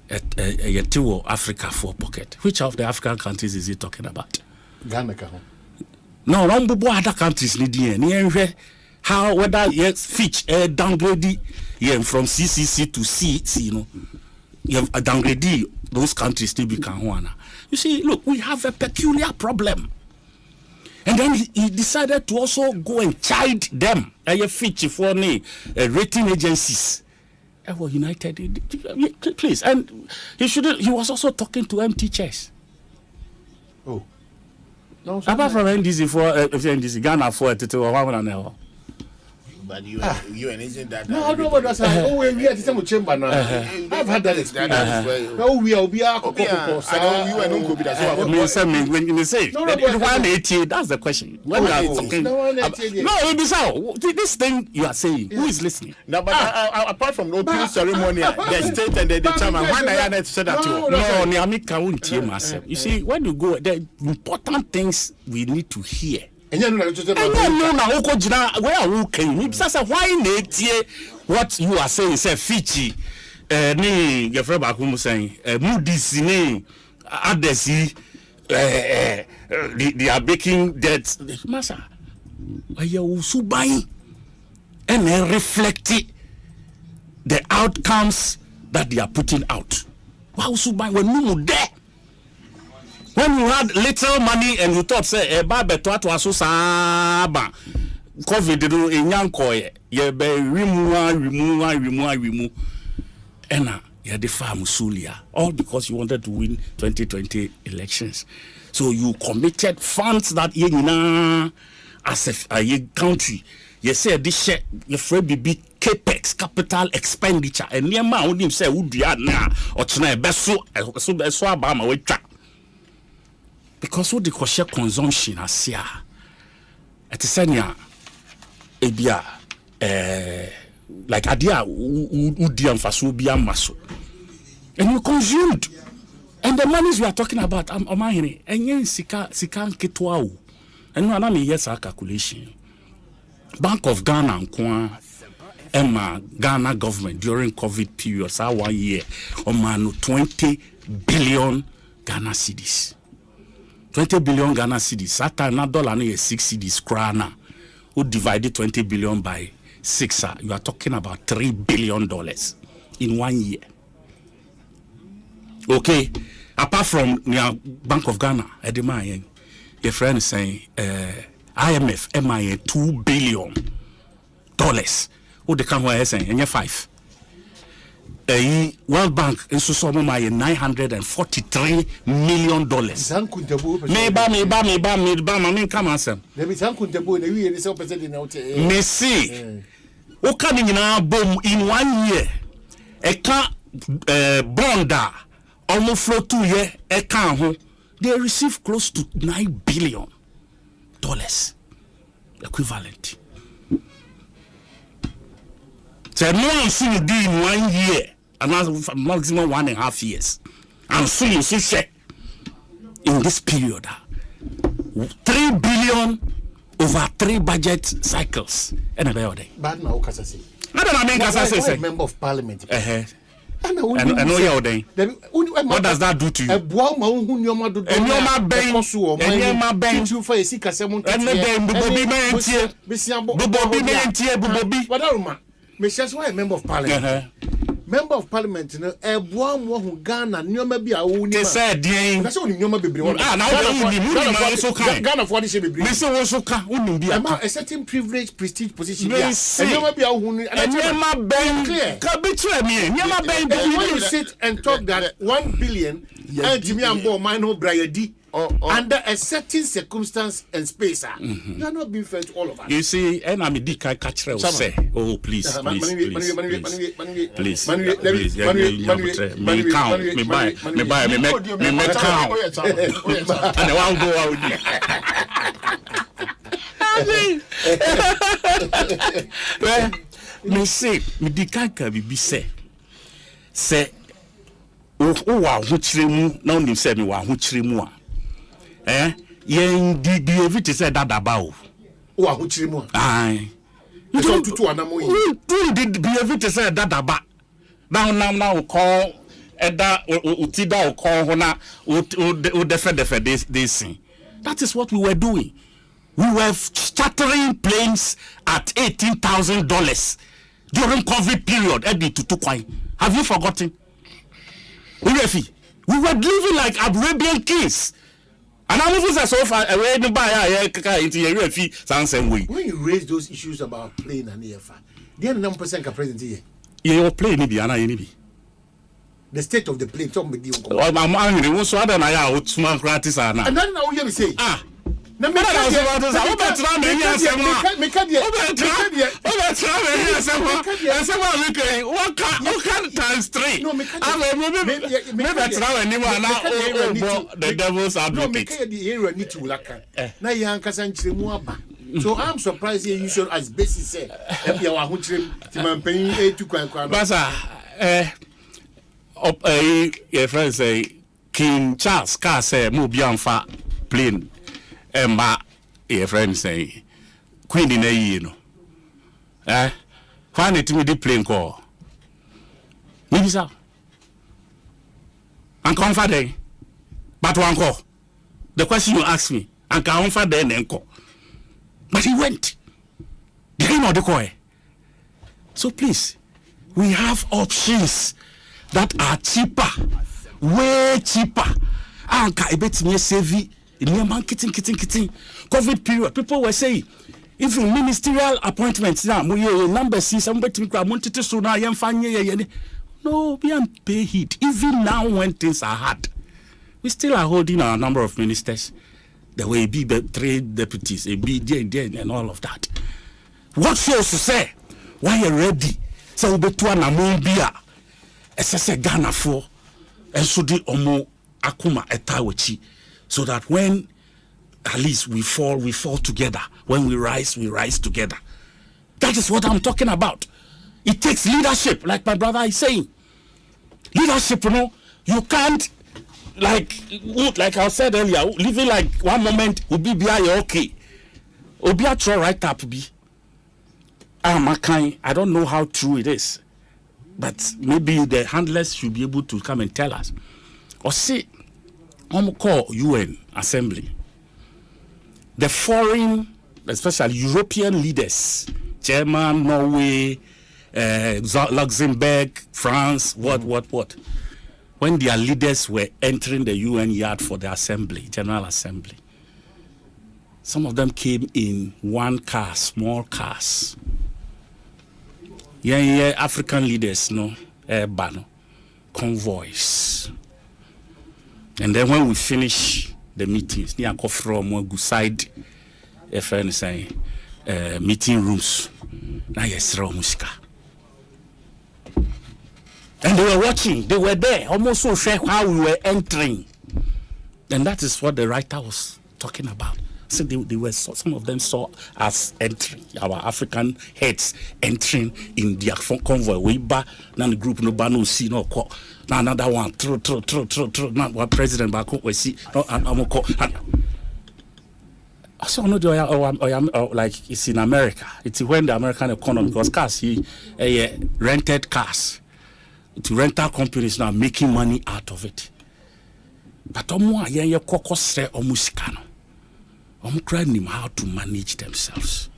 to Africa for pocket. Which of the African countries is he talking about? Ghana. No, other countries need how whether yes Fitch downgrade from CCC to C, you know, you have downgrade those countries still become one. You see, look, we have a peculiar problem. And then he decided to also go and chide them. Fitch for rating agencies. United, please. And he was also talking to empty chairs. Oh. No, apart from NDC for NDC, Ghana for a title or 1 hour. But you and isn't that? No, I don't know what that's. Oh, we are the same chamber now. I've had that experience. No, we are. I know you and Uncle. That's what I mean. When you say 180, that's the question. When you are talking, no, it is how this thing you are saying. Who is listening? No, but apart from the opening ceremony, the state and the chairman, when I had said that to no, Niamika won't hear myself. You see, when you go, the important things we need to hear. Why what you are saying say Fitchy your friend Bakumu saying Moody's others they are breaking debts. Massa you so buying and then reflecting the outcomes that they are putting out. Why so buying when you there? When you had little money and you thought say a babe to aso saba COVID do enyanko ye be remove ena ye de farm sulia all because you wanted to win 2020 elections. So you committed funds that ye nyina as a country. You say this share your free big capex capital expenditure and near ma onim say wo dua na o chena e beso abama we twa. because what the kosher consumption asia at senya ebia like adia udi amfaso bi amaso and you consumed and the monies we are talking about Omanhene enye sika nketwa o enu ana me yes calculation Bank of Ghana nkwa Emma Ghana government during COVID period, so 1 year, on 20 billion Ghana cedis. 20 billion Ghana cedis. That time, na dollar is 6 cedis krana. Who divided 20 billion by 6? You are talking about $3 billion in 1 year. Okay, apart from Bank of Ghana, your friend is saying IMF, MIA $2 billion. Who they come here saying, and 5. World Bank in Susoma $943 million. Me come on, Sam. Messi, who can in boom in 1 year? A car bonda almost flow 2 years. A car they receive close to $9 billion equivalent. So no one see do in 1 year, and maximum 1.5 years, and so you see in this period, 3 billion over 3 budget cycles. And about it. But now, Kasasi. I don't know. Kasasi, member of parliament. I know you're there. What does that do to you? A boy, my own Yoma do. And Yoma Bang, and Yoma Bang, you for a sick as someone. And the Bobby, whatever. Mrs. Why member of parliament? Member of parliament, a boy who Ghana, Yoma be a wound. They said, that's only Yoma be. Ghana for this baby. Mr. Wosoka, wouldn't be a certain privileged prestige position. Yoma be a wound. And Yoma Bang, Yoma Bang, when you sit and talk that 1 billion, and Jimmy and Bo, mine no Briady. Under a certain circumstance and space, you are not being fair to all of us. You see, and I'm a dick. I catch her say, "Oh, please, me count, me buy, me count, and I won't go out. Me say, me dick. I can be say, oh, which remu now? You say me which remu? Yen di evite say that about o ahuchiri mu ai so tutu anamo yi di evite say that about now call eda utida call ho na o defe this that is what we were doing. We were chartering planes at $18,000 during COVID period at the tutu kwai. Have you forgotten? We were living like Arabian kings. And I'm moving so far away to buy into your fee, some way. When you raise those issues about plane and EFA, the other % are present here. Your plane, maybe, and I need the state of the plane. Talk with you. I'm angry. So I don't know what small gratis are now. And then now you say, no, me times 3. No, the devil's advocate. So I'm surprised you should, as Bessie said, your friend say King Charles car say Mubianfa plane. Emma, your friend say, Queen in a year, no. Find it to me the plane call. Maybe so. And comfort but one call. The question you asked me, and comfort then and call. But he went. They came out the call. So please, we have options that are cheaper, way cheaper. And I bet me save kitting. COVID period, people were saying, if you ministerial appointments now, number 6, somebody wanted to now, no, we don't pay heed. Even now, when things are hard, we still are holding our number of ministers. There will be 3 deputies, a B, and all of that. What shows to say, why you're ready? So we be na mumbia, SSA Ghana for, and so the Omo Akuma etawechi. so that when at least we fall together. When we rise together. That is what I'm talking about. It takes leadership, like my brother is saying. Leadership, you can't, like I said earlier, living like one moment will be okay. Obia try right up be. I don't know how true it is, but maybe the handlers should be able to come and tell us. Or say, I'm call UN Assembly. The foreign, especially European leaders, German, Norway, Luxembourg, France, what. When their leaders were entering the UN yard for the assembly, General Assembly, some of them came in one car, small cars. Yeah, African leaders, convoys. And then when we finish the meetings, near from go side, meeting rooms. Now yes, Romuska. And they were watching, they were there, almost so sure how we were entering. And that is what the writer was talking about. So they were some of them saw us entering, our African heads entering in their convoy. We ba now the group no banu see no call. Now another one throw. Now what president back we see no I'm call. I saw no like it's in America. It's when the American economy because cars rented cars. To rental companies now making money out of it. But crying him how to manage themselves.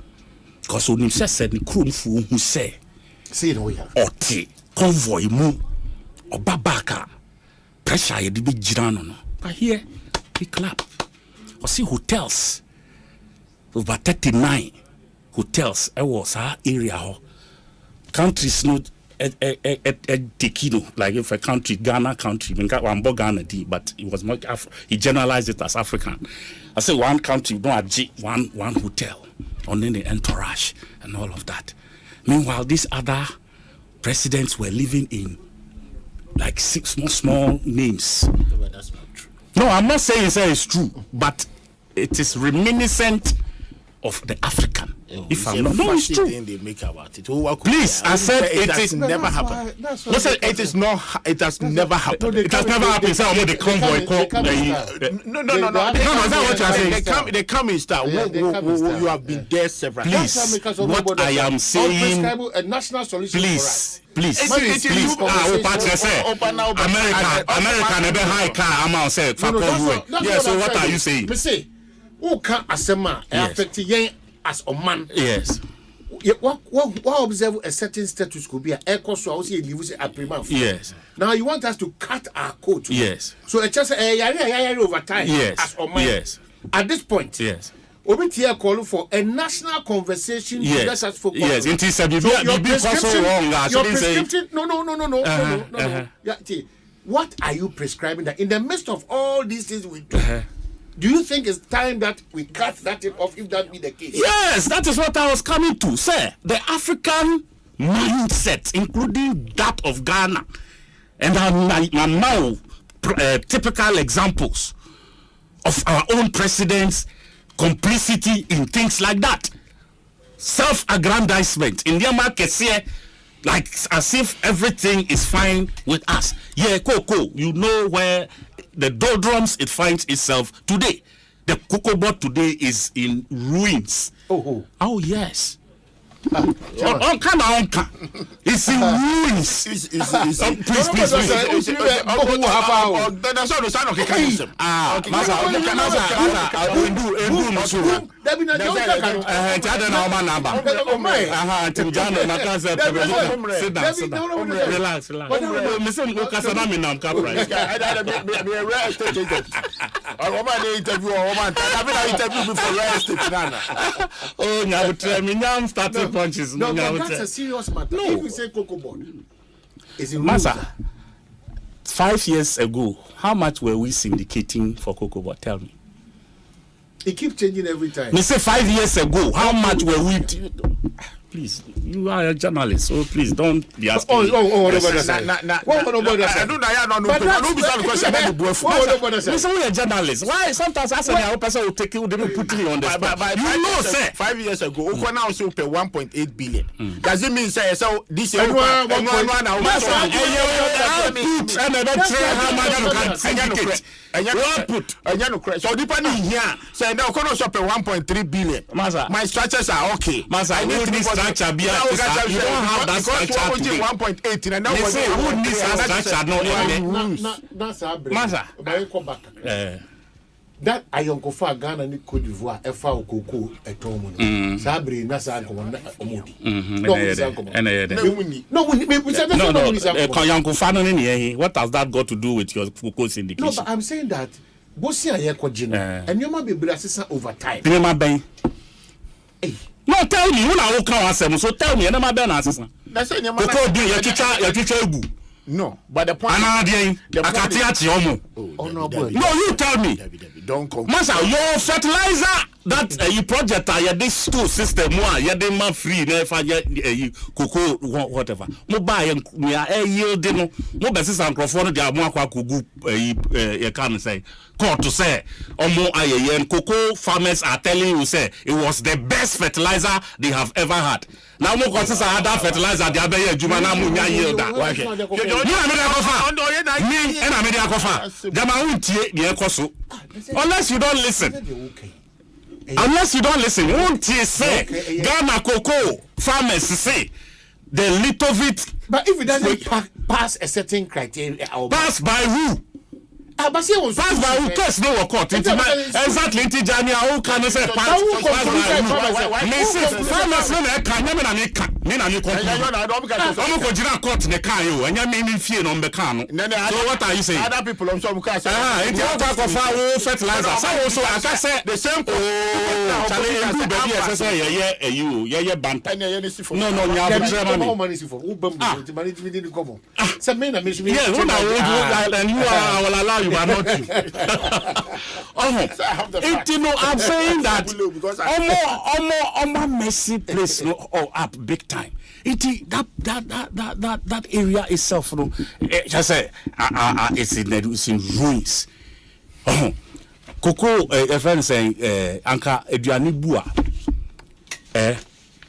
Because when himself said the crew who say Oti convoy mu or babaka pressure you be jirano. But here we clap. Or see hotels over 39 hotels was our area countries not like if a country, Ghana country, Ghana, but it was more he generalized it as African. I say one country, one hotel, and then the entourage and all of that. Meanwhile, these other presidents were living in like six small names. That's not true. No, I'm not saying it's true, but it is reminiscent of the African. If I'm not, no, it's true. They make about it. Please, I said it has never happened. Listen, it is not. It has never happened. It has never happened. Say about the convoy. No. That's not what you are saying. They come in style. You have been there several times. Please, what I am saying. A national solution for us. Please. America never high car amount say. Yeah. So what are you saying? Me say, who can Asema affect yen as a man? Yes. What observe a certain status could be a Ekosiise On Asempa. Yes. Now you want us to cut our coat. Yes. So it's just over time. Yes. As a man. Yes. At this point. Yes. Obitia calling for a national conversation. Yes. Let us focus. Yes. It is your prescription. No. Yeah. What are you prescribing that in the midst of all these things we do? Do you think it's time that we cut that thing off if that be the case? Yes, that is what I was coming to. Sir, the African mindset, including that of Ghana, and now typical examples of our own presidents' complicity in things like that. Self-aggrandizement in their markets here, like as if everything is fine with us. Yeah, Coco, you know where the doldrums it finds itself today. The cocoa board today is in ruins. Oh yes. It's in ruins. Please. Punches. No, that's a serious matter. No. If you say cocoa board, is it Masa, 5 years ago, how much were we syndicating for cocoa board? Tell me. It keeps changing every time. Me say 5 years ago, how much were we? please, you are a journalist, so please don't be asking. What about I don't know a journalist. Why sometimes I say a person will take you, they will put you on the spot. You know, say 5 years ago, Oko now also pay 1.8 billion. Does it mean say so this year? So depending here, say now Oko shop 1.3 billion. My structures are okay. Masa, I need structure. You don't have that structure today. 1.8 and now they say who needs that structure? No, that's our brain. Masa, that ayonkofa Ghana ni Cote d'Ivoire efa okoko etomo no sabre na sa nkomo na omodi no what has that got to do with your cocoa syndication? No, but I'm saying that bosi ayekwaje no and you might be brasisa over time. No, tell me who na can asem so tell me na ben asesa cocoa do your teacher egu. No, but the point no, you tell me. Don't come. Masa, your fertilizer that you project this school system you dey man free never cocoa whatever. Mo buy we are yield no. Mo be sister microphone dey amo akwa kogu you can say court to say omo ayeye cocoa farmers are telling you say it was the best fertilizer they have ever had. Now mo consider other fertilizer dey abeye adwuma na mo nya yield that. Unless you don't listen. Unless you don't listen, won't you say Ghana cocoa farmers say the little bit? But if it doesn't pass a certain criteria, pass by who? Pass by who? Case no court. Exactly. Inti Jania who can say pass by who? Me say farmers no can never me can. Me na me court. I'm go jira court ne can you. Anya me fie no be can no. So what are you saying? Other people am so say. Inti what go for who fertilizer. So also I can say the same. Oh, challenge you baby say you banta. No nya be money for. Who bam the money didn't come. Say me na me. Yeah, who na and you will allow you are not you. I'm saying that almost messy place up big time. That area itself, just say it's in ruins. Coco, a friend saying, Anka Eduani Bua,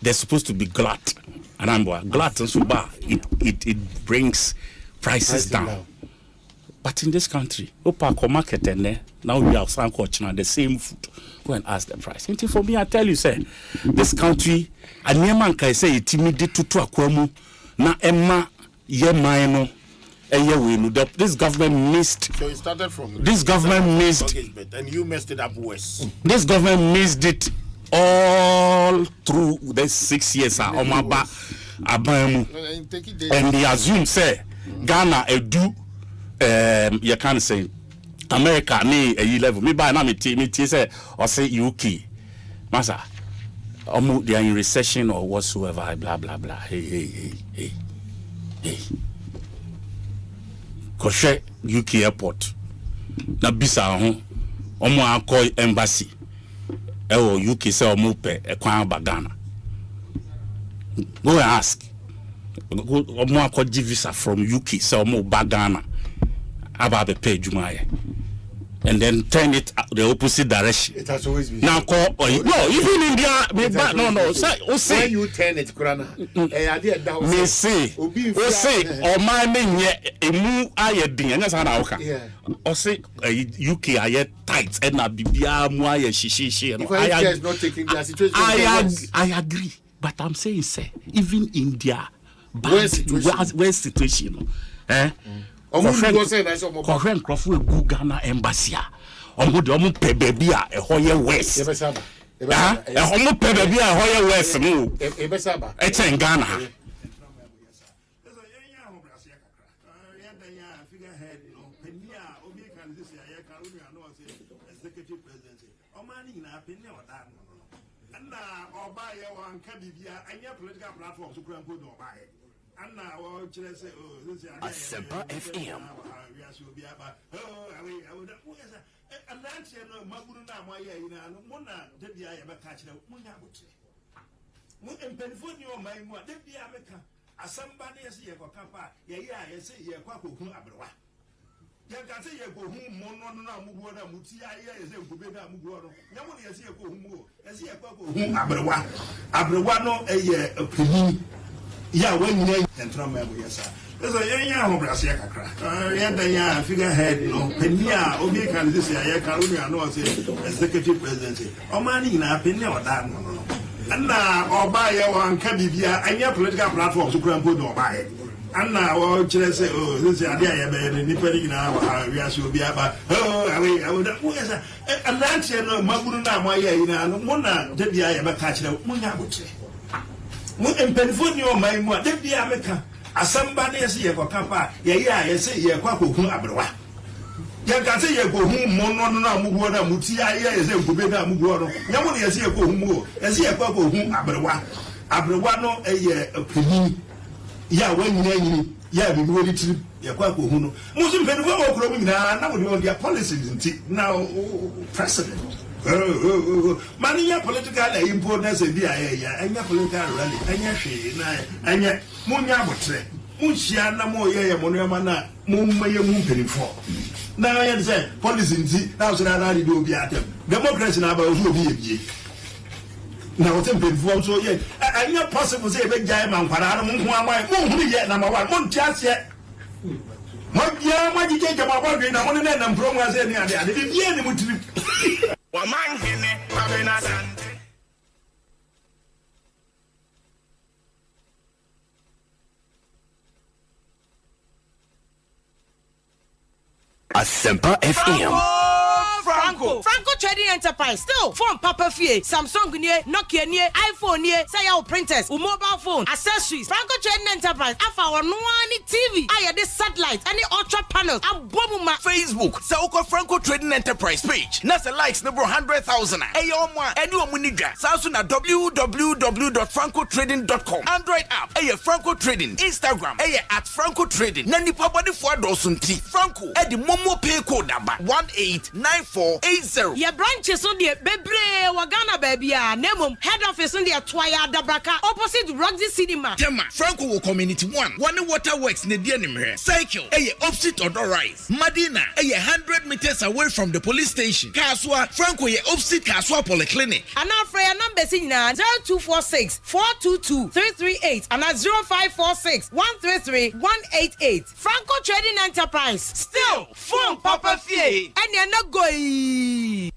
they're supposed to be glut, and I'm glut and suba. It brings prices down. But in this country, opa market and now we have some the same food. Go and ask the price. And for me, I tell you, say, this country, and Yaman can say it immediately to Akwamu, na Emma Yemaino, this government missed. So it started from this government missed, and you messed it up worse. This government missed it all through the 6 years. And they assume, say, Ghana, you can't say America ni a level. Me buy na me say or say UK. Masa, they are in recession or whatsoever. Blah blah blah. Hey. Koshe UK airport. Na bisa ho. Omo akoi embassy. Ewo UK say omo pe ekwan ba Ghana. Go and ask. Omo akoi visa from UK say omo ba Ghana. About the pay Jumaya. And then turn it the opposite direction. It has always been. Now call no, even India no. Say when you turn it, Kurana. Me say or my name emu ayedin. And that's how I okay. Yeah. Or say UK aye tight and na bibia mu aye shishi. India is not taking their situation. I agree, but I'm saying say even India where situation. Korean Crawford go Ghana embassy. Omo pe baby a ehoye west. Omo pe baby a ehoye west no. It's in Ghana. Asempa FM. Penfoni or my one, then the America. Asempa ne yesi ye kokapa ye yesi ye kwa kokun abrewa ye ka se ye kohun mono na mugo na muti aye yesi Kwabena mugo no nyamu ne yesi ye kohun mugo yesi ye kwa kokun abrewa no eye opini ya wanyina entra ma bo yesa so ye nya ho brase kakra ye dan ya figurehead no penia obi kan this ye ka unu ano say executive president o ma ni na penia oda no Anna or buy one cabibia and your political platforms to grant put or buy it. Anna or say, oh, this is idea, depending on we are so be about. Oh, I would have a lunch and Maguna, my Mona, did I ever catch the Munabuche? And Penfonio, my one, did the America. As somebody is here for Kappa, I say, ye Kwaku Abroa. Ya ka se ye ko hu mono no na mugo na muti aye ye se Kwabena mugo no nyamu ne ye se ko hu mugo ye se ye kwa ko hu abrewa no eye opini ya wanyina nyini ya bi wori tiri ye kwa ko hu no musu mpeni fo mo kuro mu nyina na wo de their policies nti now president mani ya political importance bi aye ya anya political rally anya hwe na anya munya botre munhia na mo ye mo no ma na mo maye mu mpeni fo now I say policy nti now so na do obi atem democracy na ba ofu obi ebie na o tempe fu so ye anya possible say be jai man kwara no nko amai mo hu ye number 1 mo ntiase mo bia mo jije jama ba dwe na mo ne na mpro mo ase ni ade bia ni mutiri Omanhene Kwabena Asante. Asempa FM. Franco Trading Enterprise still phone Papa Fie, Samsung nie, Nokia nie, iPhone nie, say your printers, mobile phone, accessories. Franco Trading Enterprise afa our no TV. Aya this satellite, any ultra panels, abomuma Facebook. Sa Franco Trading Enterprise page. Nasa likes number 100,000. Ayo mwa, eni omunija. Sa na www.francotrading.com. Android app. Aye Franco Trading. Instagram. Aye at Franco Trading. Nani pa body for dosunti. Franco. Edi momo pay code number 189480. Your branches on the Bebre Wagana baby. Nemum head office on the Twaya Dabraka opposite Roxy Cinema. Tema Franco Community 1. One waterworks ne dianim. Cycle. Aye opposite Odor Rise. Madina. Aye 100 meters away from the police station. Kaswa Franco ye opposite Kaswa Polyclinic. And our prayer number is 0246 422 338 and 0546 133 188. Franco Trading Enterprise. Still phone Papa Fie. And you're not going.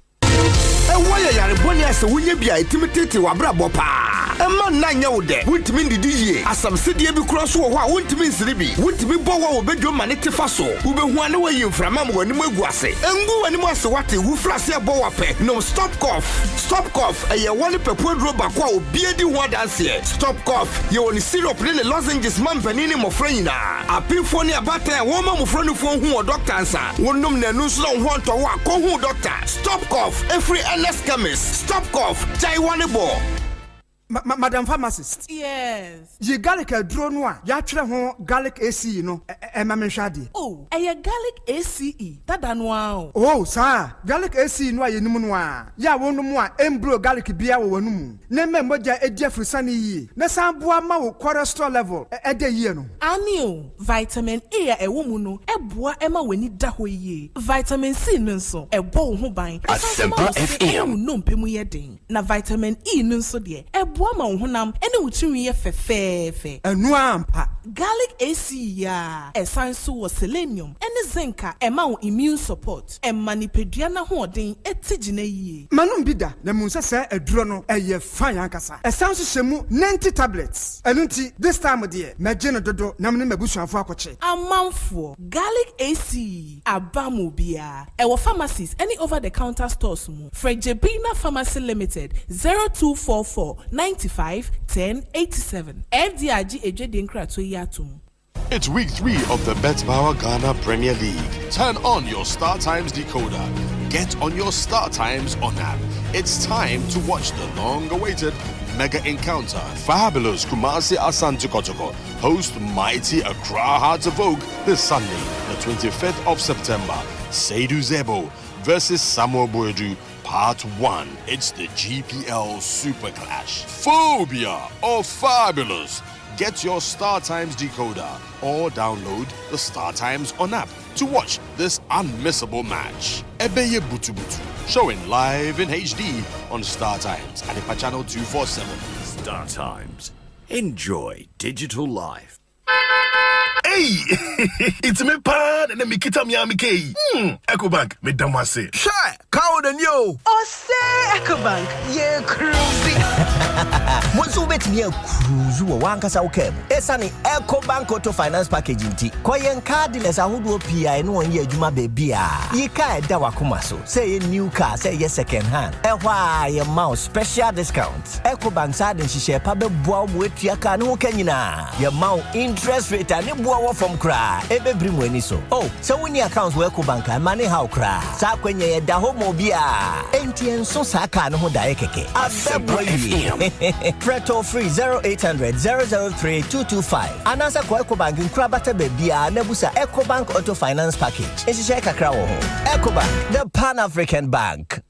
Why are you born as a winner? Be intimidated, Wabrabo pa. A man nanya wo de. Won't mean the DJ. As some city be cross wo won't mean sribi. Won't be bowa wo bedro manete faso. Ube hu ane we yim from am wani mu aguase. Engu wani mu ase wate wu flase bowa pe. No stop cough. Stop cough. Eye wani pepo dro bakwa obi edi ho dance. Stop cough. Ye woni syrup ne lozenges man panini mo franyina. Apinfo ne abata wo ma mo franu fo hu doctor ansa. Wonnom na nu so ho nto wo akọ hu doctor. Stop cough. Every NS chemist. Stop cough. Taiwan bo. Madam pharmacist. Yes. Ye garlic a drone one. Ya try ho garlic AC no. Shadi. Oh, a garlic ACE. That dan wow. Oh, sir. Garlic AC no ye numu no. Ya wonu mu a embro garlic bia wo wonu mu. Ne memmoja edia frusani yi. Ne samboa ma wo cholesterol level e de yi no. Ani vitamin A e wo mu no. Eboa e ma weni da ho yi. Vitamin C no nso e bo ho ban. Asempa FM. No mpemu ye den. Na vitamin E no nso de. Boama honam ene wutumi ye fefefe enu ampa garlic AC ya esanso wo selenium ene zinca ema wo immune support emanipedua na hoden etigina yie manum bida na munsa se aduro no eye fan ankasa esanso shemu 90 tablets enunti this time there magene dodo na me mabusuafo akoche amanfo garlic AC abamu bia e wo pharmacies any over the counter stores mu Frejebina Pharmacy Limited 0244 95 10 87. FDIG Ejedinkra to Yatum. It's week 3 of the BetPower Ghana Premier League. Turn on your Star Times decoder. Get on your Star Times on app. It's time to watch the long-awaited mega encounter. Fabulous Kumasi Asante Kotoko host mighty Accra Hearts of Oak this Sunday, the 25th of September. Seydou Zebo versus Samuel Boydu. Part 1. It's the GPL Super Clash. Phobia or Fabulous. Get your Star Times decoder or download the Star Times On app to watch this unmissable match. Ebeye Butu Butu, showing live in HD on Star Times and Ipa Channel 247. Star Times. Enjoy digital life. Hey, it's me pan and me kita Miami K. Ecobank, me damase. Shy, cow than you. Oh, say Ecobank, yeah, cruising. Once you bet me a cruise, you want us out cab. It's an Ecobank Auto Finance Package in tea. Koyan cardless, I would do PI and 1 year Juma baby. Ye can't dawakumaso. Say a new car, say yes, second hand. Why a mouse special discounts. Ecobank side and she share Pablo Bois with your car no canina. Your mount interest rate and it from cry. Ebe brimweni so. Oh, so when your accounts were Ecobank and money how cry. Sa kwenye da homo bia. NTN so saka no da ekeke. Asempa FM. Preto free 0800 003 225. Anasa kwa Ecobank nkrabata bebia nebusa Ecobank Auto Finance Package. Enshisha kakra wo ho. Ecobank, the Pan-African Bank.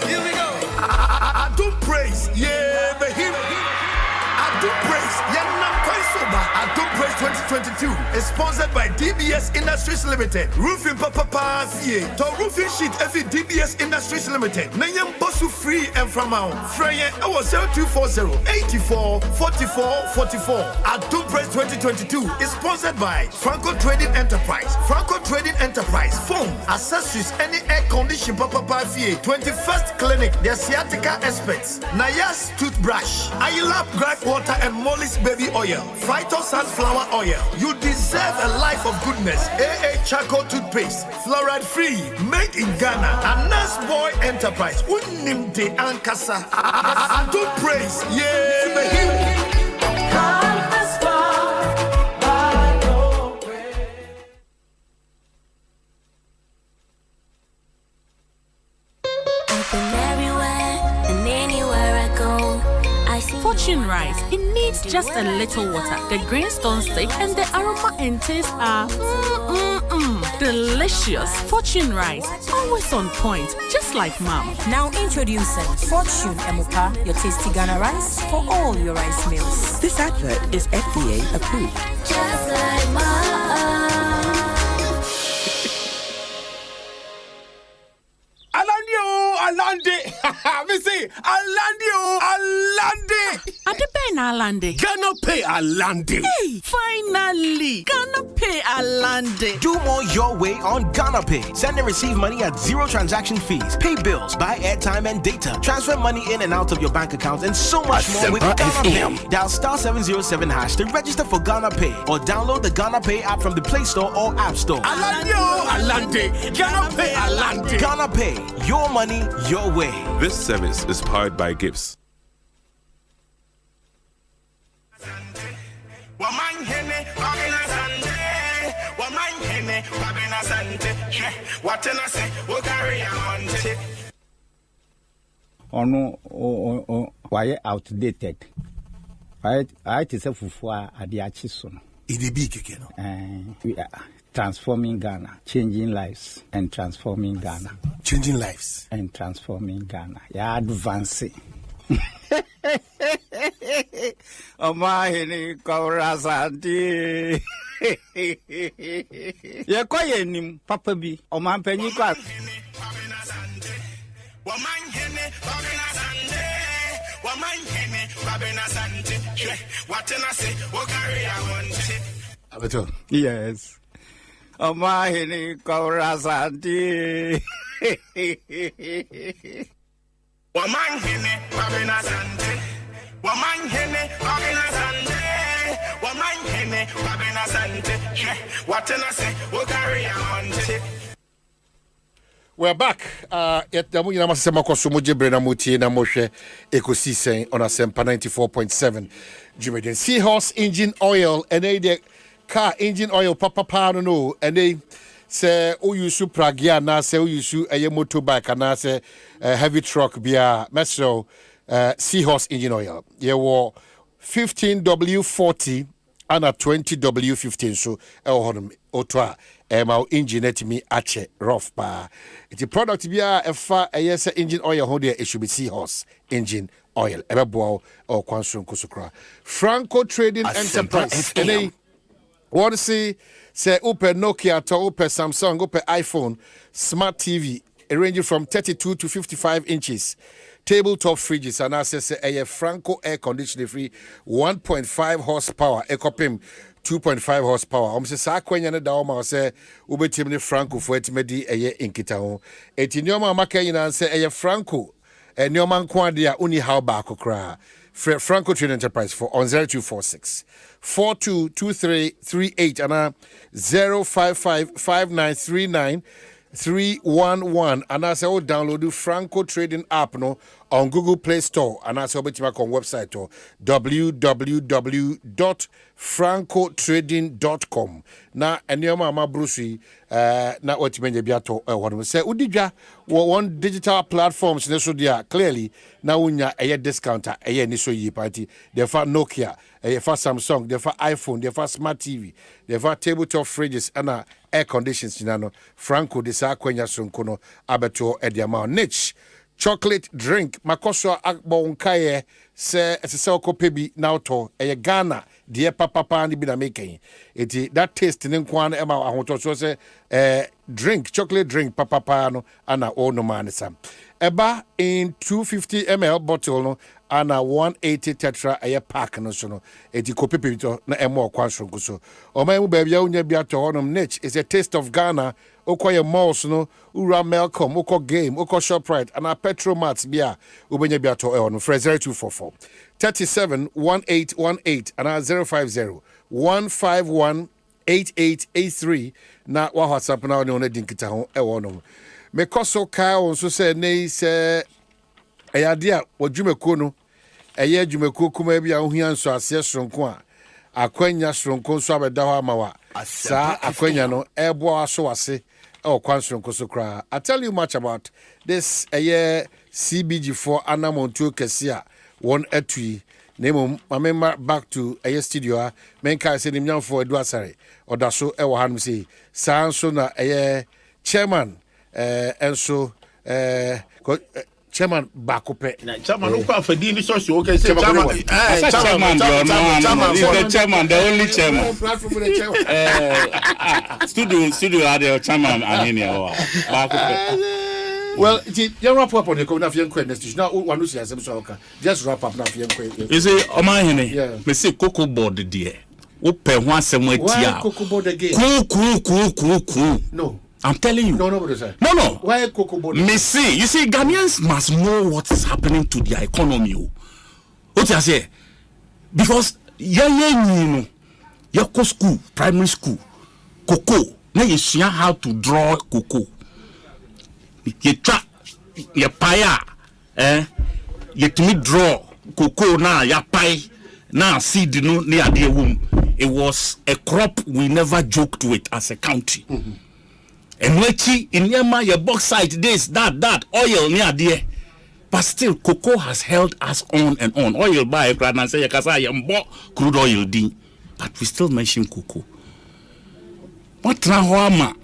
Here we go. I do praise, yeah, baby. I do praise, yeah, I do praise 2022 is sponsored by DBS Industries Limited. Roofing Papa Pasie. To roofing sheet every DBS Industries Limited. Nanyam Bosu free and from out. Freya our 0240 84 44 44. I do praise 2022 is sponsored by Franco Trading Enterprise. Franco Trading Enterprise. Phone, accessories, any air condition Papa Pasie. 21st Clinic, the sciatica experts. Nayas toothbrush. Ayulap gripe water and Molly's baby oil. Phyto sunflower oil. You deserve a life of goodness. AA Charcoal toothpaste. Fluoride free. Made in Ghana. A nice boy enterprise. Unimte Ankasa. I do praise. Yeah, baby. Fortune rice. It needs just a little water. The greenstone stick and the aroma and taste are delicious. Fortune rice, always on point, just like mom. Now introducing Fortune Emupa, your tasty Ghana rice for all your rice meals. This advert is FDA approved. Just like mom. Alande, me say, Alande. Adepen Alande. Ghana pay Alande. Hey, finally, Ghana pay Alande. Do more your way on Ghana Pay. Send and receive money at zero transaction fees. Pay bills, buy airtime and data. Transfer money in and out of your bank accounts and so much more with Ghana Pay. Dial *707# to register for Ghana Pay or download the Ghana Pay app from the Play Store or App Store. Alande. Ghana pay Alande. Ghana Pay. Your money, your way. This service is powered by Gibbs. Omanhene, Kwabena Asante. What can I say? We'll carry on. Why outdated? I is a fufua at the Achisun. It be kicking. We are transforming Ghana, changing lives and transforming Ghana. Changing lives and transforming Ghana. Yeah, advancing. Omanhene Asante. Ye kwaye nim papa bi omanpanyi kwa Omanhene Kwabena Asante. What can I say? We'll carry on. Yes. Omanhene Asante. Omanhene Kwabena Asante. Omanhene Kwabena Asante. What can I say? We'll carry on. We're back. Ekosiisen On Asempa 94.7. Jumedian Seahorse engine oil and a car engine oil papa no and they say use pragia na say use a motorbike and say heavy truck bia metro Seahorse engine oil. Ye wo 15W40 ana 20W15 so honum otwa ma engine etimi ache rough pa it product bia efa yes engine oil ho there it should be Seahorse engine oil ebebo or kwanso nkosokra Franco Trading Enterprise any what see say open Nokia to open Samsung open iPhone smart TV ranging from 32 to 55 inches tabletop fridges and access a Franco air conditioning free 1.5 horsepower Ekopim 2.5 horsepower. Say sa kwenya ne da o ma say ubetim ne Franco for etimedi eye inkita ho. Eti nyoma maka nyina say eye Franco nyoma nko ade a uni how ba akokra. Franco Trading Enterprise for on 0246 422338 and 0555939 311 and I say download the Franco Trading app no on Google Play Store and I say on website or www.francotrading.com na enyoma ama brusi na otimenye biato wonu say udidwa one digital platforms ne so dia clearly na unya eye discounter eye ni so yi party the fa Nokia for Samsung the for iPhone the for smart TV the for tabletop fridges and air conditions no Franco de sa kwenya sonko no abeto ediama niche chocolate drink makoso akbon kaye se esese okopebi na auto Ghana de papa ni bi na making it that taste ne nkwan ema ahoto so se drink chocolate drink papa no ana ono man sam eba in 250 ml bottle no ana 180 tetra a pack no so no eti kopepe to na emo kwanso so o man mu ba bia unya bia to honom niche is a taste of Ghana okoye malls no ura Melcom oko game oko Shoprite ana Petromat bia ubenya bia to no 0244 371818 ana 050 151 8883 na wa WhatsApp na on dinkita ho no me koso ka on so say nei se ayade a wadwumako no eye adwumako kuma bia ohia nso ase sonko a akwanya sonko nso abeda ho amawa sa akwanya no ebo aso wase kwan sonko so kra. I tell you much about this CBG4 anamontu kese a won atui nemo mamema back to studio menka se nimnyam for edu asare odaso e wo hanum sei sanso na chairman enso chairman bakope chairman uko afadi ni so okay say chairman chairman the only chairman studio are the chairman Omanhene bakope. Well, you wrap up on the Konafian question. Now, one who's here, just wrap up now. You see, Omanhene, me say cocoa board there. Open one somewhere. Why cocoa board again? Cool. No. I'm telling you. No. Why cocoa board? Me see, you see, Ghanaians must know what is happening to their economy. What you say? Because you school, primary school, cocoa. Now you see how to draw cocoa. You trap your paya, you to me draw cocoa now, your pie now seed no near the womb. It was a crop we never joked with as a country. And wechi in Yama, your bauxite, this, that, oil near there. But still, cocoa has held us on and on. Oil buy a crowd and say, crude oil din. But we still mention cocoa. What now,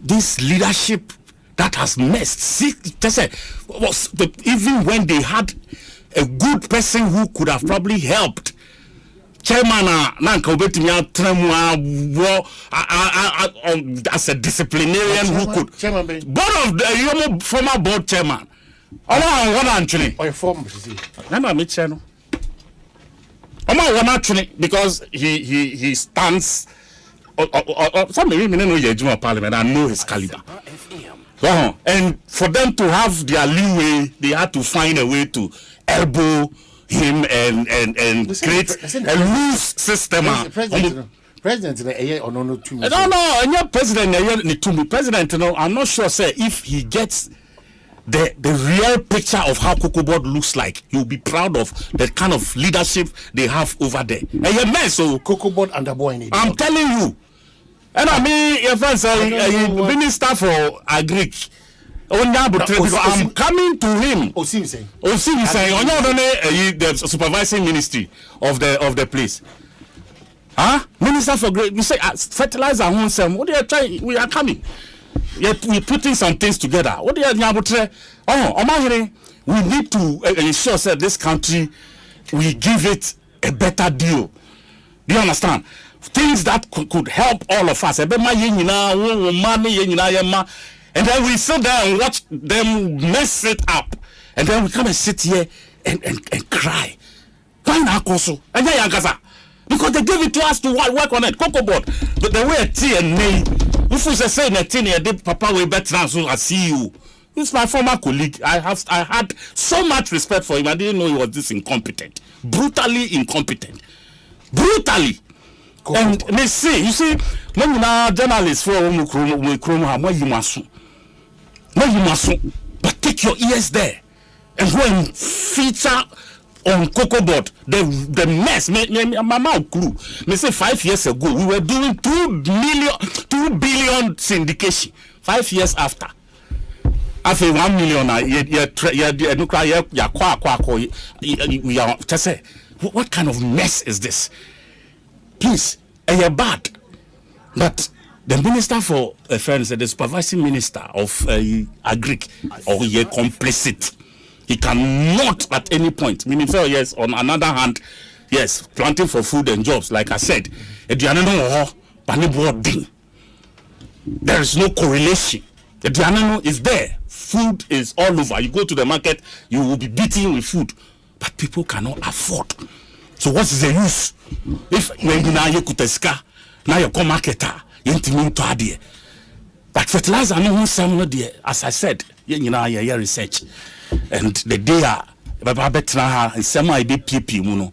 this leadership that has messed. See, even when they had a good person who could have probably helped, chairman as a disciplinarian who could. Board of the former board chairman. Because he stands. Some women know your parliament. I know his caliber. And for them to have their leeway, they had to find a way to elbow him and create a loose system. President, I'm not sure, sir, if he gets the real picture of how Cocoa Board looks like, he'll be proud of the kind of leadership they have over there. So Cocoa Board and the boy. I'm telling you. And I mean, your friends are minister for Agric. I'm coming to him. Osim saying, the supervising ministry of the place. Minister for Great, we say fertilizer on some. What they are trying? We are coming. We're putting some things together. What they are Omanhene, we need to ensure that this country, we give it a better deal. Do you understand? Things that could help all of us. And then we sit there and watch them mess it up. And then we come and sit here and cry. Why not also? And because they gave it to us to work on it. Cocoa board. But the way TNA, if we say that Papa will better answer as CEO. He's my former colleague. I had so much respect for him. I didn't know he was this incompetent. Brutally incompetent. Brutally. And they say, you see, when you journalists for but take your ears there and go and feature on Cocoa Board the mess. My mouth clue. Me say 5 years ago we were doing 2 billion syndication. 5 years after. After 1 million, what kind of mess is this? Please, you're bad. But the minister for affairs, the supervising minister of Agric, or you're complicit. He cannot at any point. Meaning, so yes, on another hand, yes, planting for food and jobs, like I said, there is no correlation. The is there. Food is all over. You go to the market, you will be beaten with food. But people cannot afford. So what is the use? If when you now you come marketer, you but fertilizer no some there. As I said, you research. And the day betra nsema ide PP mu no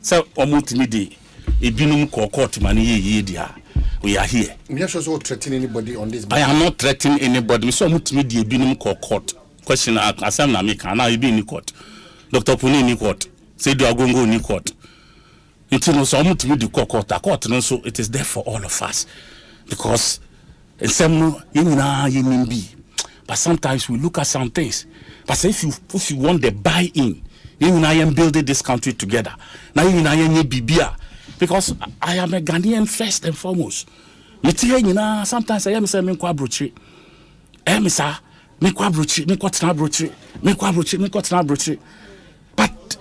so omutimi ebinum court man ye dia. We are here. You are also threatening anybody on this. I am not threatening anybody. So omutimi de ebinum court. Question asem na make na e be in court. Dr. Puni in court. Say do agongo in court. Intino so omutimi de court no so it is there for all of us. Because nsem no yina yimbi. But sometimes we look at some things. But if you want the buy-in, you and I am building this country together. Now you and I am Bibia. Because I am a Ghanaian first and foremost. Sometimes I am saying me kwabrochi. Emisa, me kwabrochi, me kwatnabrochi, me kwabrochi, me kwatnabrochi. But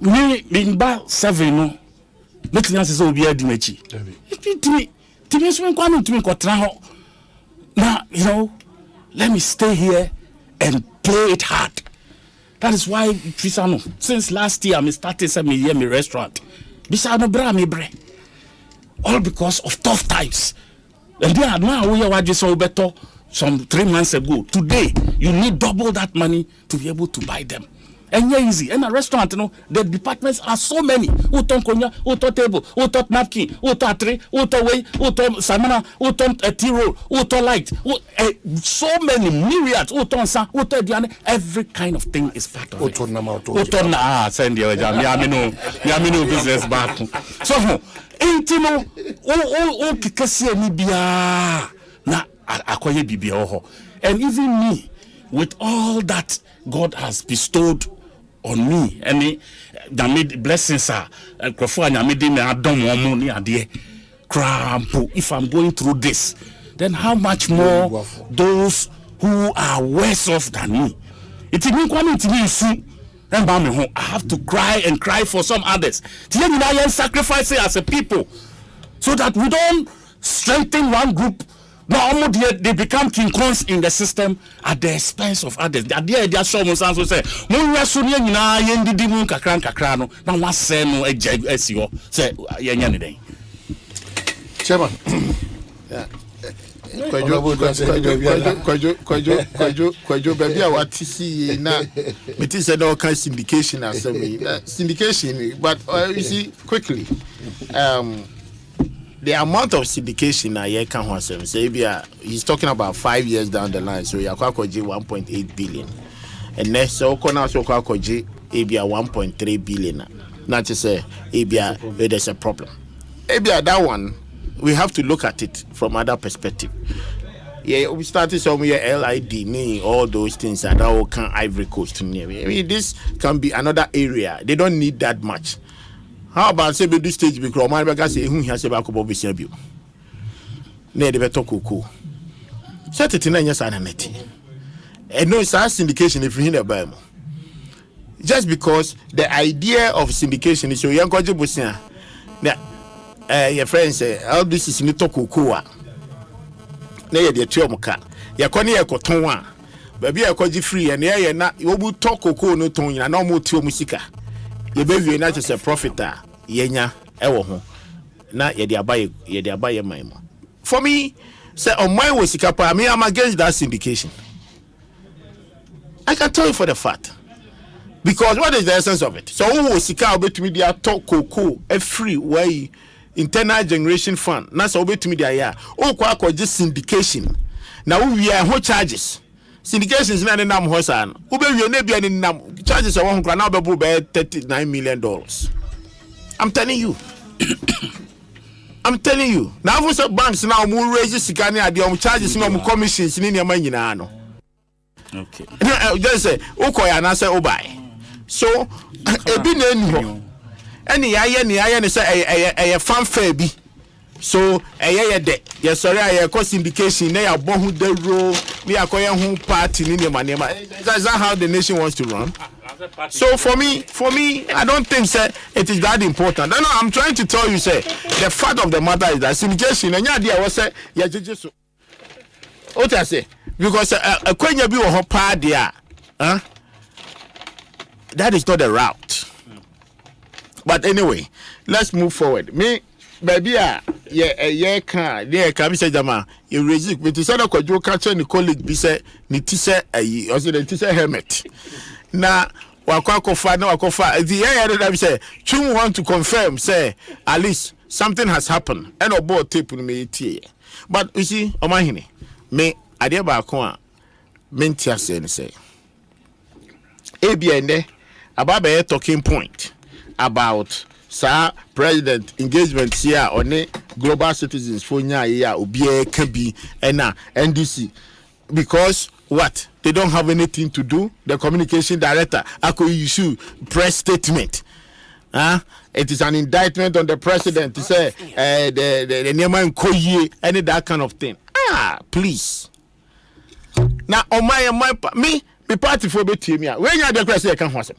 me ba 7 no. Nothing else is obi adimechi. Timi so me kwanu timi kwatna ho. Now, you know, let me stay here and play it hard. That is why Trisano, since last year, I started some restaurant. Bisano bra me bre. All because of tough times. And then now we are just better some 3 months ago. Today, you need double that money to be able to buy them. And yeah, easy. And a restaurant, you know, the departments are so many. Uton konya, uton table, uton napkin, uton tray, uton way, uton samana, uton tea-roll, uton light. So many myriads. Uton sa, uton diane. Every kind of thing is part of it. Uton na send you yamino business back. So intino o kikasi ni bia na akoye bibia oho. And even me, with all that God has bestowed on me, and the blessings are if I'm going through this, then how much more those who are worse off than me? It I have to cry and cry for some others. Sacrifice as a people so that we don't strengthen one group. Now they become king kings in the system at the expense of others. They are so much so say, "Mo yaso ni nyina yendidi mu kakra no na wase no esio say yenya ne den." Chairman. Kwajo baby a watisi na meti say no kind syndication assembly. Syndication, but you see quickly the amount of syndication I can have say he's talking about 5 years down the line, so you're 1.8 billion. And next so corner so 1.3 billion. Not to say there's a problem. That one we have to look at it from other perspective. Yeah, we started somewhere LID, me, all those things that all can Ivory Coast. I mean, this can be another area. They don't need that much. How about say be this stage because man because say hu hia say ba ko bo be sia bio. Na de beto koko. Set it in anya sa na neti. And no syndication if you hear about mo. Just because the idea of syndication is so young kwaje bosia. Na your friend say all this is ni to koko a. Na ye de tuo muka. Ya kone ye koton a. Ba bia kwaje free and ye na obu to koko no ton nyina na o mo tuo musika. Ye be wie na say profit a yenya ewo ho. Na ye de abaye man mo. For me, say on my wasika pa me I'm against that syndication. I can tell you for the fact. Because what is the essence of it? So who sika obetumi dia talk koko a free way internal generation fund. Na so obetumi dia ya. O kwa just syndication. Now we are who charges. Syndication is not the name Hosan. Ube we ne bia ni nam charges of one now be $39 million. I'm telling you. I'm telling you. Now for banks now more raise sika ni ade charges no commissions ni nyama nyina no. Okay. Just say ukoya na say obai. So ebi na eni ho. Eni ya ne say fanfare bi. So ye de. Ye sorry aye ko syndication na ya bo hu the role we akoye hu party ni nema. Is that how the nation wants to run? So for me, I don't think say it is that important. No, I'm trying to tell you say the fact of the matter is that syndication and idea was say ya jeje so. What I say because a kwenya bi wo ho pa dia, that is not the route. But anyway, let's move forward. Me baby ye can there can be say jama you resist with the other kwajo catch ni colleague bi say ni ti say ayi or say the ti say helmet. Na wakofa the yeah say Chum want to confirm say at least something has happened and about tape me tie. But you see Omanhene me ade ba ko a mentia say ABN about a talking point about sir president engagement here on global citizens for nya ya obi can be na NDC because what they don't have anything to do. The communication director ako issue press statement. It is an indictment on the president to say the Neman Koye any that kind of thing. Please. Now on my me party for betimia. When you are the president can wasem.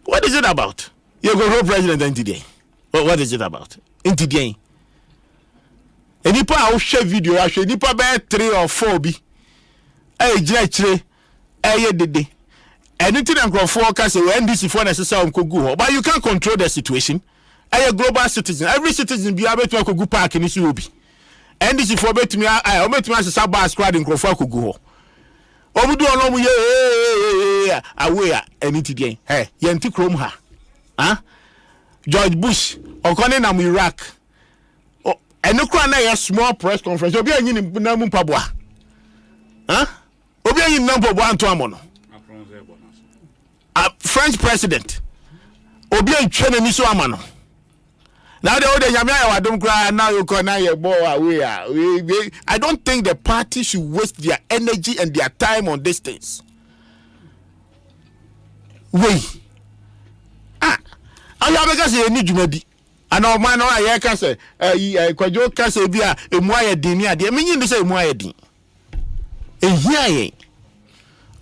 What is it about? You go hold president in today. What is it about? In today. Any pa share video, I show nipa be 3 or 4 bi. Jire dede. Anything and forecast when this is for necessary go. But you can't control the situation. A global citizen. Every citizen be able to go park in this obi. And this is for bet me I met me as a sabba squad in Crawford go. Obudu ono mu ye aware anything. Hey, yenti krom ha. George Bush okone na Iraq. Eno kwa na small press conference. Obi anyi na mu mpaboa. Obi anyi number 1 to amono. French president. Obi antwe na ni so amano. Now the other Yamia don't cry now you can away. I don't think the party should waste their energy and their time on these things. Wait. I have a say any jumadi. And all man I can say kwajo can say bia emwa dinia de mean say emwa din. Ehia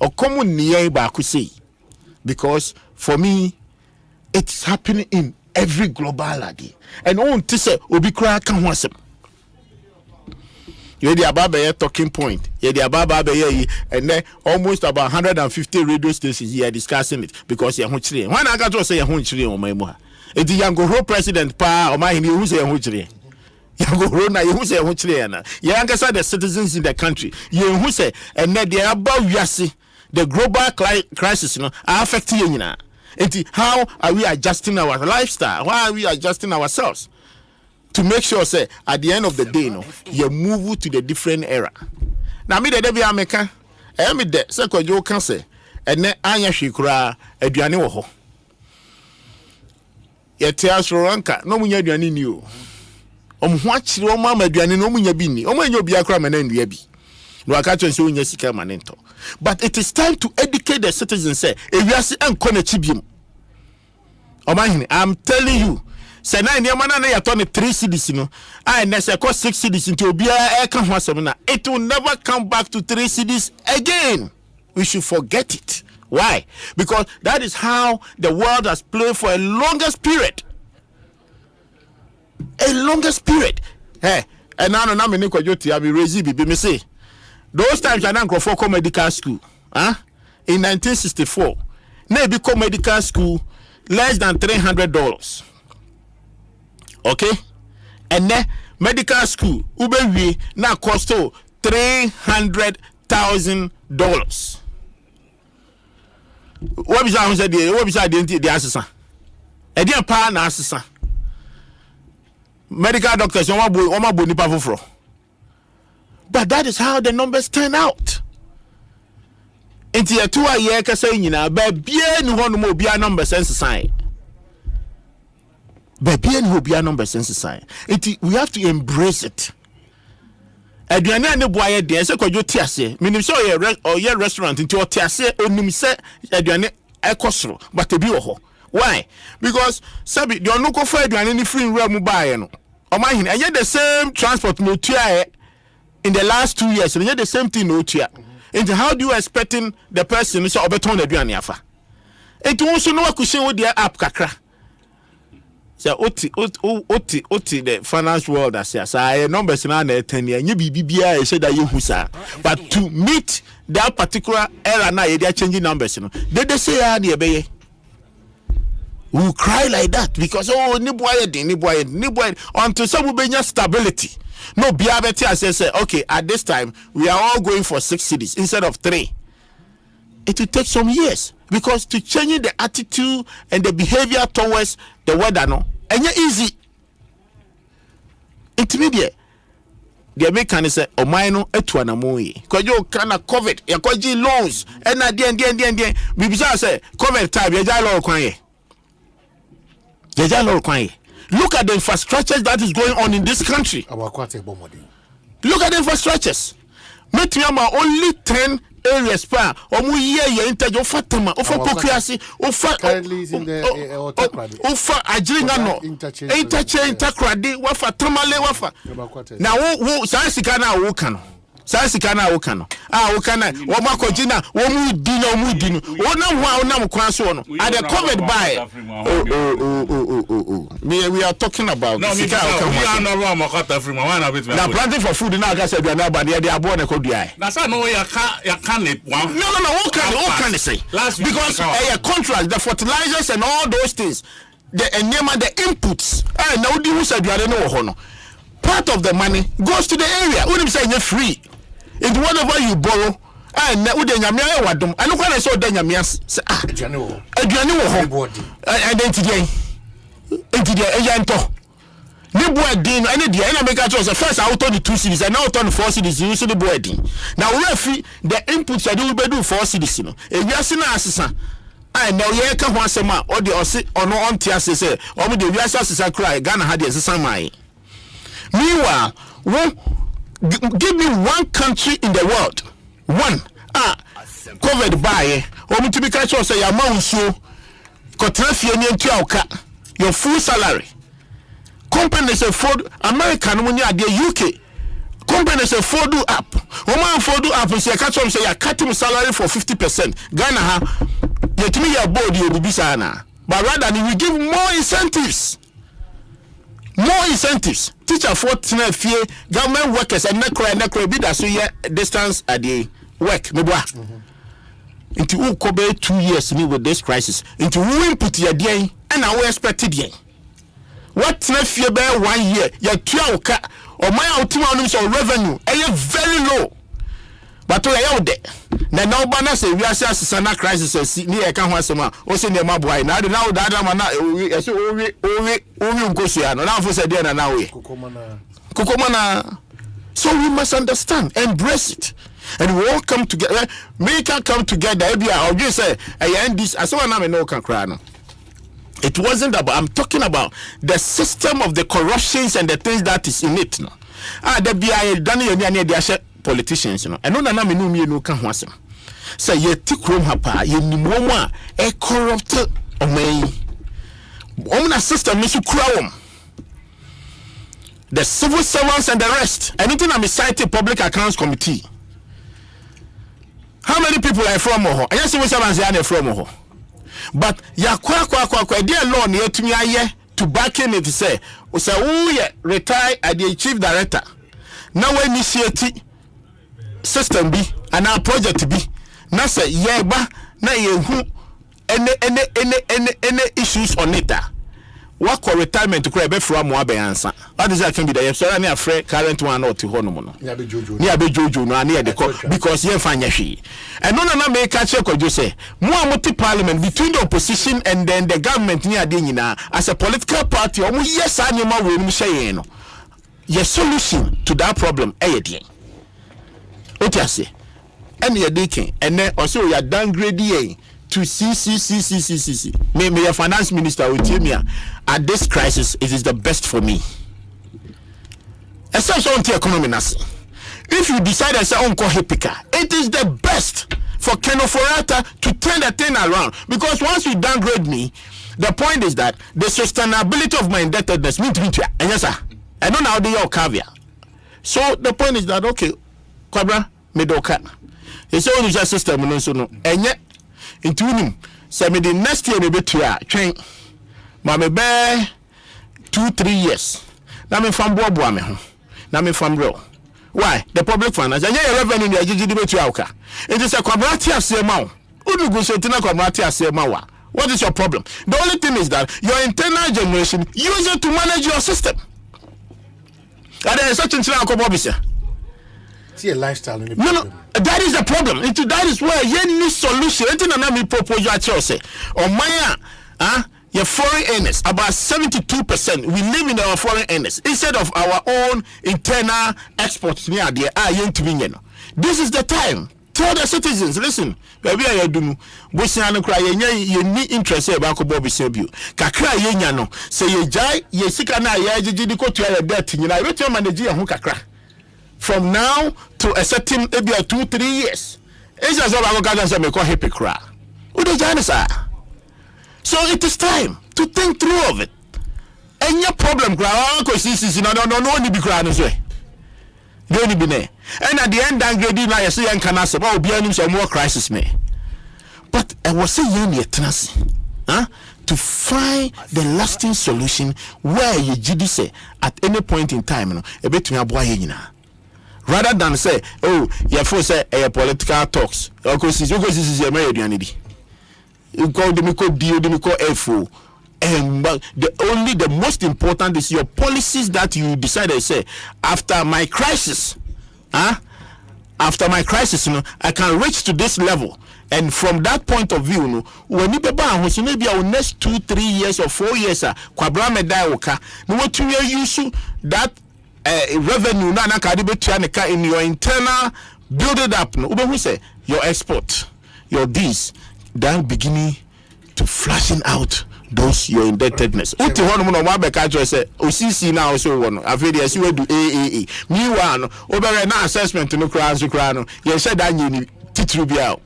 or common near back say because for me it's happening in every global idea. And on to say obi kra kan ho asem. You the ababa talking point. You the ababa and then almost about 150 radio stations here discussing it because you ho chire. When I got to say you ho chire o mai mu ha. E di yango president pa Omanhene who say you ho chire. Yango na you say you ho chire na. You angasa the citizens in the country. You who say and then they about wiase the global crisis are affecting you now. How are we adjusting our lifestyle? Why are we adjusting ourselves to make sure say at the end of the day you move to the different era? Now me the day be America me de say kwajo kan say ene anya hwekura aduane wo ho ye te asroranka no munya aduane ni o omho akire o ma aduane no munya bi ni o ma nya obi akra ma na ndua bi no aka chen say onya sika ma nento. But it is time to educate the citizens say ewiase enko na chibiem Omanhene, I'm telling you. Say na ni amana na yato ne 3 cedis no. I na say cost 6 cedis into obia e kan ho asem na. It will never come back to 3 cedis again. We should forget it. Why? Because that is how the world has played for a longest period. A longest period. Hey, and now na me kwa joti abi raise bibi me say. Those times I don't go for medical school. In 1964, na be medical school less than $300. Okay? And then medical school ube na cost $300,000. What is the assessor? A dear pa na assessor. Medical doctors oma bo nipa foforo. But that is how the numbers turn out. Into a 2 year kasa nyina ba bia ni hono mo bia numbers sense sign. Ba bia ni ho bia numbers sense sign. We have to embrace it. Aduane ane boaye de se kwadwo tiase. Minim se oye restaurant into tiase onim se aduane ekosoro but ebi wo ho. Why? Because sabi the onko for aduane ni free nra mu baaye no. Omanhene anye the same transport no tua in the last 2 years. Anye the same thing no tua. And how do you expecting the person to say obeton aduane afa? It also no akushe wo dia app kakra. So oti the finance world as say numbers na 10 year nye bibia e say that you husa. But to meet that particular error na they are changing numbers no. They say ah na ebeye. We will cry like that because ni boy until some benya stability. No biabeti as say okay, at this time we are all going for 6 cities instead of 3. It will take some years because to change the attitude and the behavior towards the weather no enya easy. Intermediate the American say oman no etu anamo yi kwajo kana covid ya kwaji loans and na den bibisa say covid time ya jalo kwan ye. Look at the infrastructure that is going on in this country. Look at the infrastructures. Metiyama only 10 areas pa. Omu ye interjo fatama. Ofa pokuasi. Ofa ajringano. Interchange takradi. Wafa tamale wafa. Na wo sasikana wukano. Wokana wamakojina womudino onam kwanso no at the covid by we are talking about no we are not wrong makota free one of it now planting for food now gas do na ba dey abo na kodua na say no ya can it one no what can they say because a contract the fertilizers and all those things the inputs na odi hu say duare no ho no part of the money goes to the area when you say you're free. It's whatever you borrow, and now the Yamia Wadum. I look when I saw the Yamias. Aduane wo identity agento. Ni boy din any dia na make us first out on the 2 cities and now on the 4 cities you see the boy din. Now we free the inputs I do be do 4 cities no. E wiase na asesa. I now ye ka ho asema o de ose ono on tia say o me de wiase asesa cry Ghana had asesa mai. Meanwhile, give me one country in the world. One. COVID by. Omi to be catch us say amount so. Kotrafie ni ntuauka. Your full salary. Companies afford American money at the UK. Companies afford do up. Oman afford do up say catch us say ya cut him salary for 50%. Ghana ha yetimi ya board you be sana. But rather we give more incentives. Teacher for fear government workers and necro be that so yeah distance at the work me boa into who cover 2 years me with this crisis into who input your day and I expected ye what fear be 1 year ya tuauka or my ultimate revenue very low but we are there na now bana say we are sana crisis ni e ka ho asema o se ne maboy na de now that man na e se owi nkosu ya no na fo say there na we kokomana so we must understand embrace it and we all come together we can come together or you say this as one na me no can cry no. It wasn't about I'm talking about the system of the corruptions and the things that is in it no. The BI done you dey politicians you know and no na me no me no ka ho asem say ye tikrom ha pa ye nimom a e corrupt omai Omna system is to crown the civil servants and the rest. Anything I'm citing public accounts committee. How many people are from Moho? I just civil servants are from Moho. But ya kwa dear law near to me to back in it to say, retire at the chief director. Now we initiate system B and our project B. Now say ba na who any issues on it. What for retirement to crave from Wabe answer? What is that can be the sorry near current one or to Honomono? Near Jojo, no near the court because you find she. And none of make catch up you say more multi parliament between the opposition and then the government near Dinina as a political party. Oh yes, animal will say your solution to that problem. What you say? And you're digging, and then also you're downgrading to CCCCCCC. May your finance minister will tell me at this crisis it is the best for me. Especially on the economy. If you decide to say Uncle Hipika, it is the best for Kenoforata to turn the thing around. Because once you downgrade me, the point is that the sustainability of my indebtedness means and yes, sir. I don't know how they all caveat. So the point is that okay, Kwabena Medoka. It's only just system and so and yet into him say me the next year maybe train mama be 2-3 years na me fam boa me ho na me fam real why the public finance and your revenue dey gidi be to awka it is a Kwabena asema o unugu so tina Kwabena asema wa. What is your problem? The only thing is that your internal generation use it to manage your system. And there is such a thing as see a lifestyle in the no, that is the problem. That is where you need solution. Anything that me propose you at say, or my your foreign earners, about 72%. We live in our foreign earners instead of our own internal exports near the This is the time. Tell the citizens, listen, baby, I do. Busiano cry, you need interest about Bobby Sebu. Kakra Yano, say ye jai, ye sikana, ye jidiko to your debt, you know, return manager who kakra. From now to a certain maybe 2-3 years. It's as well as I make a happy cry. So it is time to think through of it. And your problem, no, be crying as well. Don't be there. And at the end, downgrading, I say, and can answer, oh, be some more crisis, me. But I was saying, to find the lasting solution where you did say at any point in time, a bit to boy. Rather than say, oh, your for say a political talks. Because this is a married. You call them FO. And the most important is your policies that you decided say after my crisis, after my crisis, I can reach to this level. And from that point of view, when you be maybe our next 2-3 years or 4 years, Kwabena Medaoka, no what to use that revenue in your internal build it up. No, we say your export, your this, then beginning to flashing out those your indebtedness. Uti one no mabeka jo say OCC now so one. Afedi as we do AAA. Me one obere na assessment no kra no. Ye said that you titru bia.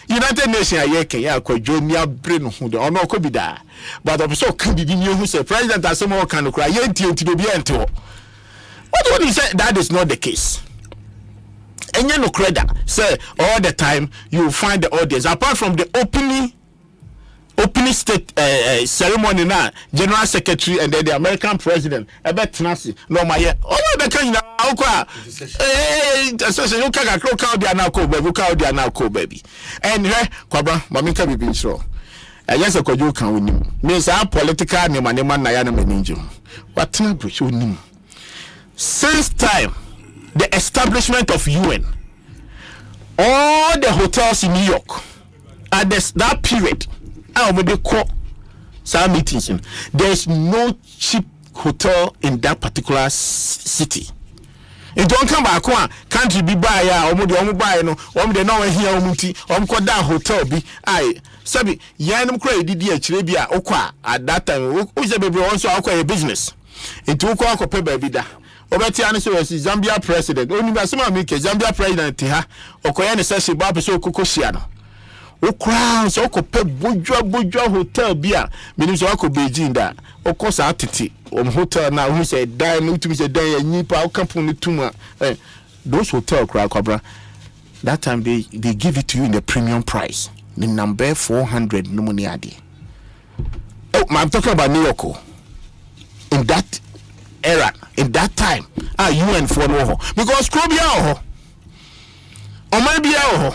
United Nations ayeke ya kwadwo ni abre no hu de ono okobida. But also can be new who say president Asema kan kra ye nti do bia nti ho. What do you say? That is not the case. And you no credit say all the time you find the audience apart from the opening state ceremony now, General Secretary and then the American President. I bet Nancy no my oh the kind of baby. And Kwabena Mamika be being sure. I guess a kojo can win him. Means our political Nemanema Nayana Meninjum. What time? Since time, the establishment of UN, all the hotels in New York, at that period, some meetings, there's no cheap hotel in that particular city. It don't come back one country be buy buy no they know here that hotel be sabi yanum credit did bia okwa at that time who say baby also a business into okwa pay baby da obeti ane so Zambia president oni ba sema make Zambia president ha okoya ne sese ba pese okoko hia no o crowds o ko pe bojua hotel bia menim so akọ Beijing da o ko sa atete hotel na who say dan no tumi say dan ya nyipa o kampo no tuma those hotel Kwabra that time they give it to you in the premium price the number 400 no money ade. Oh, I'm talking about New York. In that era, in that time, UN for no because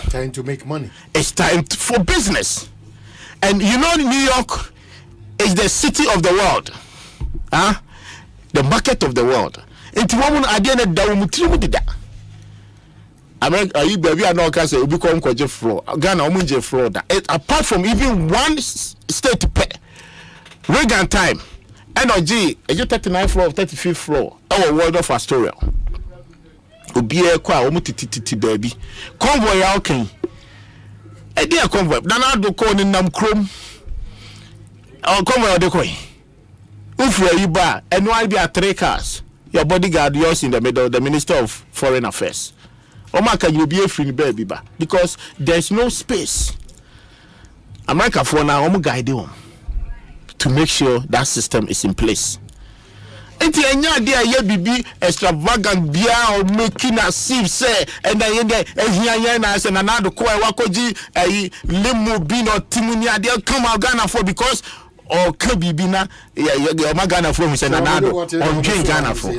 trying to make money. It's time for business, and you know New York is the city of the world, the market of the world. It's woman again at the America, you baby are not say we become kwaje fraud. Ghana omunje fraud. Apart from even one state pay Reagan time, energy, a 39th floor, 35th floor, our world of Astoria. Obie kwa omutititi baby. Convoy ya okay. E dia convoy. Nana do ko ni nam krom. Convoy de koi. Ufre you ba, and why be 3 cars? Your bodyguard yours in the middle, the Minister of Foreign Affairs. Omaka you be a free baby ba because there's no space. America for now guide them to make sure that system is in place. Enti enya dia ye bibi extravagant bia or making a sieve say and then ehia na say na do ko e wakoji limo bi no timuni ade come out Ghana for because or kabibi na ya Ghana for say na do on Ghana for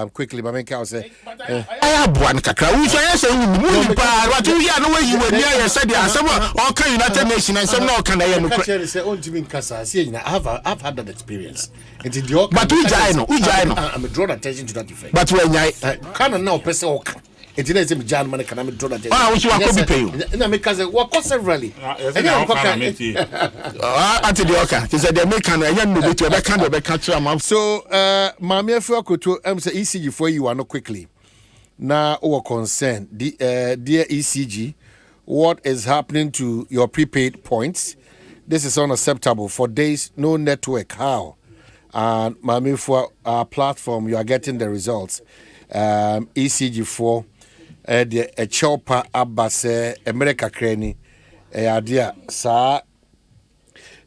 quickly mamenka say I buan kakra we say mu pa what you hear no way you when you said the Asempa all can United Nations and some no can I no say on Jimmy Kasa say I've had that experience. But we no I'm drawing attention to that effect. But when I can now person ok it didn't say John man can draw attention. Which you are pay you na make say what severally at the oka they said they make an no bit to be catch am. So Mami Afuakoto say ECG for you are not quickly now our concern dear ECG, what is happening to your prepaid points? This is unacceptable. For days no network. How? And Mami, for our platform, you are getting the results. ECG4, the Chopa Abbase, America Crane, idea, sa,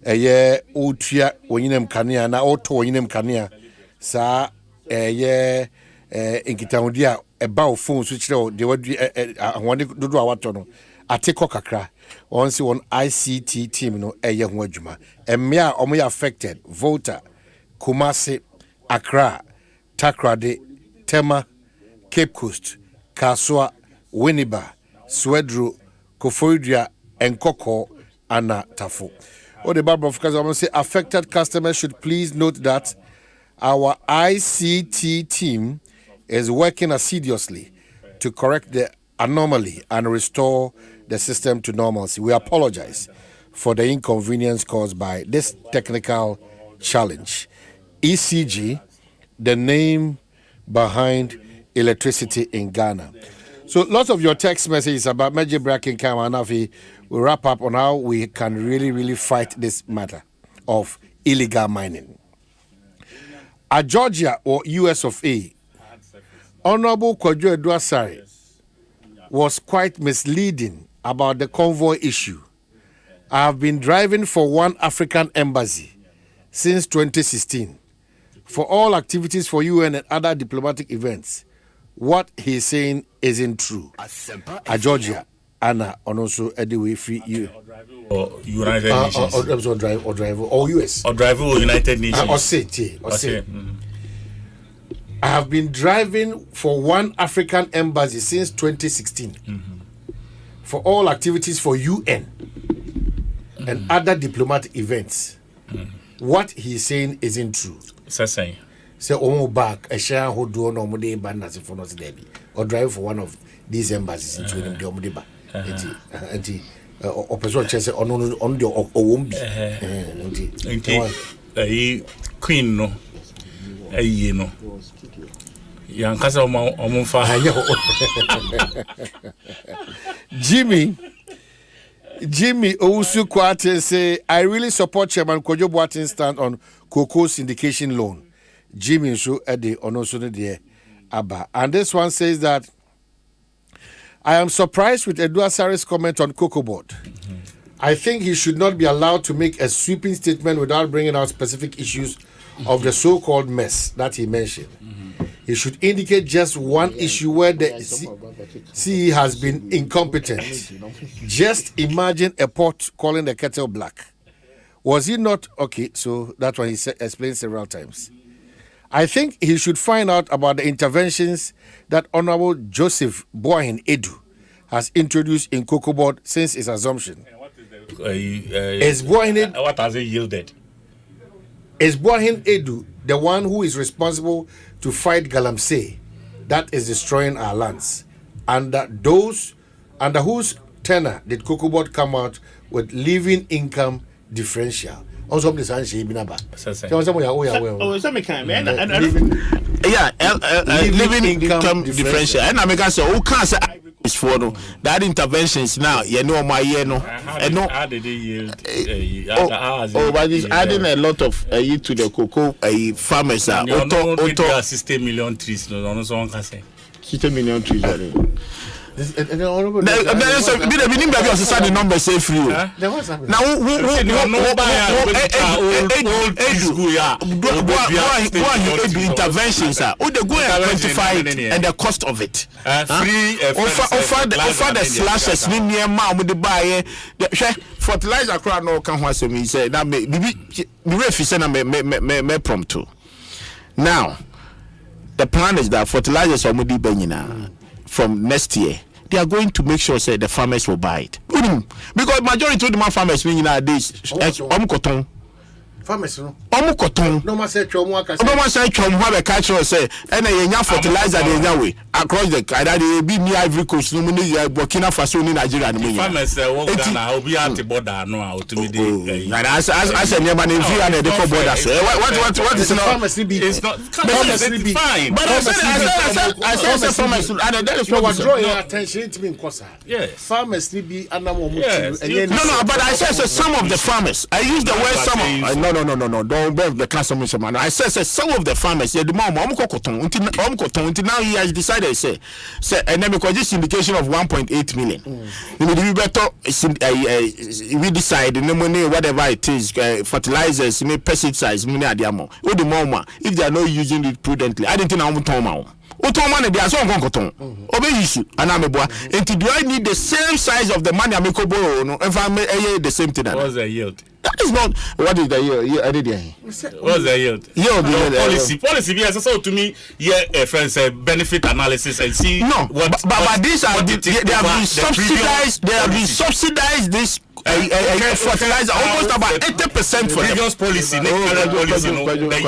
ye, Utia, Winnem Kania, na Auto Winnem Kania, sa, ye, Inkitaudia, about phones which they would I want to do our tono. I take Kakra, once you on ICT team, no, a young wajuma, and me are affected, voter. Kumasi, Accra, Takrade, Tema, Cape Coast, Kaswa, Winneba, Swedru, Koforidua, and Koko, Anna Tafu. The Bible of Kaza say affected customers should please note that our ICT team is working assiduously to correct the anomaly and restore the system to normalcy. We apologize for the inconvenience caused by this technical challenge. ECG, the name behind electricity in Ghana. So lots of your text messages about Major Bracken Kamanafi will wrap up on how we can really fight this matter of illegal mining. At Georgia or US of A, Honorable Kwadwo Edoasare was quite misleading about the convoy issue. I have been driving for one African embassy since 2016 for all activities for UN and other diplomatic events. What he's saying isn't true. At Georgia, Anna, and also anyway free you. Or United Nations. Or driver, or US. Or driver or United Nations. Or say. I have been driving for one African embassy since 2016 for all activities for UN and other diplomatic events. What he's saying isn't true. Say back a share who do no more ban as for not Debbie or drive for one of these embassies into the Omdiba. Or person chess on the Queen no. You know. Young Casa Jimmy Owusu Kwate say, I really support Chairman Kwadwo Boateng's stand on cocoa syndication loan. Jimmy so Eddie Onosune de Abba. And this one says that I am surprised with Eduasari's comment on Cocoa Board. I think he should not be allowed to make a sweeping statement without bringing out specific issues of the so-called mess that he mentioned. He should indicate just one issue where the CE has been incompetent. Just imagine a pot calling the kettle black. Was he not? Okay, so that's what he explained several times. I think he should find out about the interventions that Honorable Joseph Boahin Edu has introduced in Cocoa Board since its assumption. What has it yielded? Is Boahin Edu the one who is responsible to fight Galamsey that is destroying our lands? Under whose tenor did Cocoa Board come out with living income differential? Also, living income differential. And I make us who can't say for no that interventions now. You know my no. How did they yield? But it's adding a lot of to the cocoa farmers. 60 million trees. No, someone can say 60 million trees. The number say free. Now interventions are who they go and quantify it and the cost of it. Offer the slashes near mom with the buy fertilizer crowd no can was me say that me prompt to. Now the plan is that fertilizers are mudi benina from next year. They are going to make sure say the farmers will buy it. Because majority of the farmers nowadays cotton. Farmers no. Cotton. No man say chom waka. No man say chom have a catch say and a fertilizer the way across the either they be near Ivory Coast no money Burkina Faso in Nigeria no. Farmers work Ghana will be anti border no to me the. And as a near man in free and the borders. What is farmers be? It's not farmers be fine. But I said farmers and that is what draw your attention to me in Kosa. Yes. Farmers be animal. No, but I said some of the farmers. I use the word some of no. Don't beg the customer man. I said some of the farmers. The mom cotton until now he has decided say and then because this indication of 1.8 million. We better we decide no money whatever it is fertilizers, pesticides, money at the amount. With the mama if they are not using it prudently. I didn't think I'm talking Otomane they are so cotton. Obey issue and I'm a boy. And do I need the same size of the money I'm borrow no if I the same thing? What's the yield? That is not what is the yield. I did what's the yield? Policy be as so to me friends benefit analysis and see but these are they have been subsidized this fertilizer almost about 80% for previous policy, the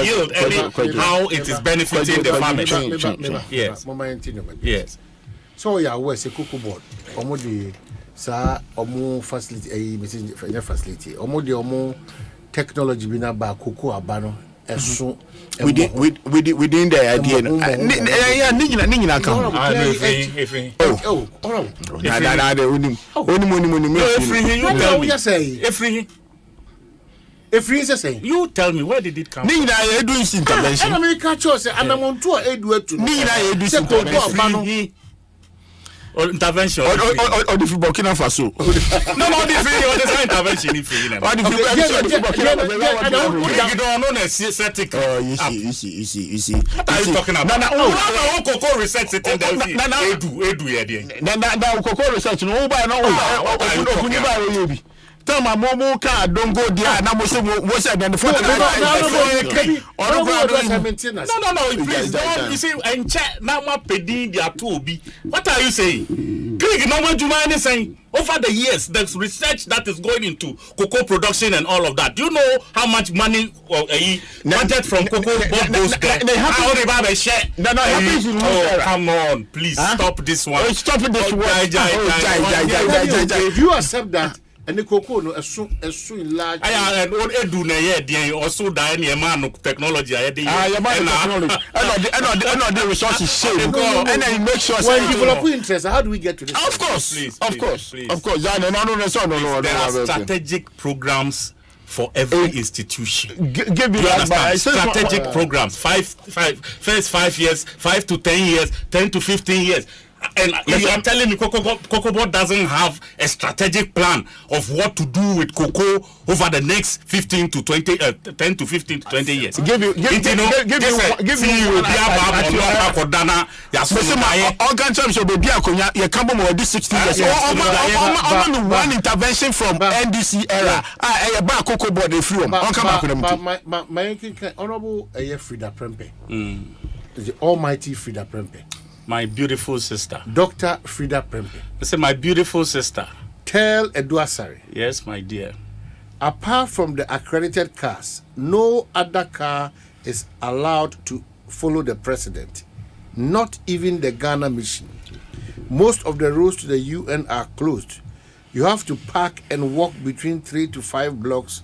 yield and how it is benefiting the farmers. Yes. So yeah, where's a Cocoa Board? Omodi sa omo facility facility. Omo technology bina ba cocoa abano eso within the idea. Ningina come. You tell me where did it come from? Ningina doing intervention. I mean catch us and I'm on tour edu to. Ningina doing intervention. Or intervention or the Burkina Faso. No, the free or the intervention if you know. You see. What are you talking about? No, cocoa research it and now cocoa research no buy no. Tell my mom car don't go there. Now what's the No, please don't. You see, and check now my pedi their two be. What are you saying? Greg, no one you mind saying over the years there's research that is going into cocoa production and all of that. Do you know how much money budget from cocoa goes there? How they have a share? Come on, please stop this one. Stop this one. If you accept that. And the cocoa no so large. And all edu na ye dey also die na man technology I dey. Technology. And the resources share. And then make sure when develop interest, how do we get to this? Of course. Please. Of course. There are strategic programs for every institution. Give me that strategic programs. First 5 years, 5 to 10 years, 10 to 15 years. And you are telling me Cocoa doesn't have a strategic plan of what to do with cocoa over the next 10 to 15 to 20 years. Give you organ terms of the Diaconia, you come over this 16 years. One intervention from NDC era. I buy cocoa board the free. I'll come back with them. My honorable Frida Prempe, the almighty Frida Prempe. My beautiful sister. Dr. Frida Prempe. I said, my beautiful sister. Tell Eduasari. Yes, my dear. Apart from the accredited cars, no other car is allowed to follow the president. Not even the Ghana mission. Most of the roads to the UN are closed. You have to park and walk between 3 to 5 blocks,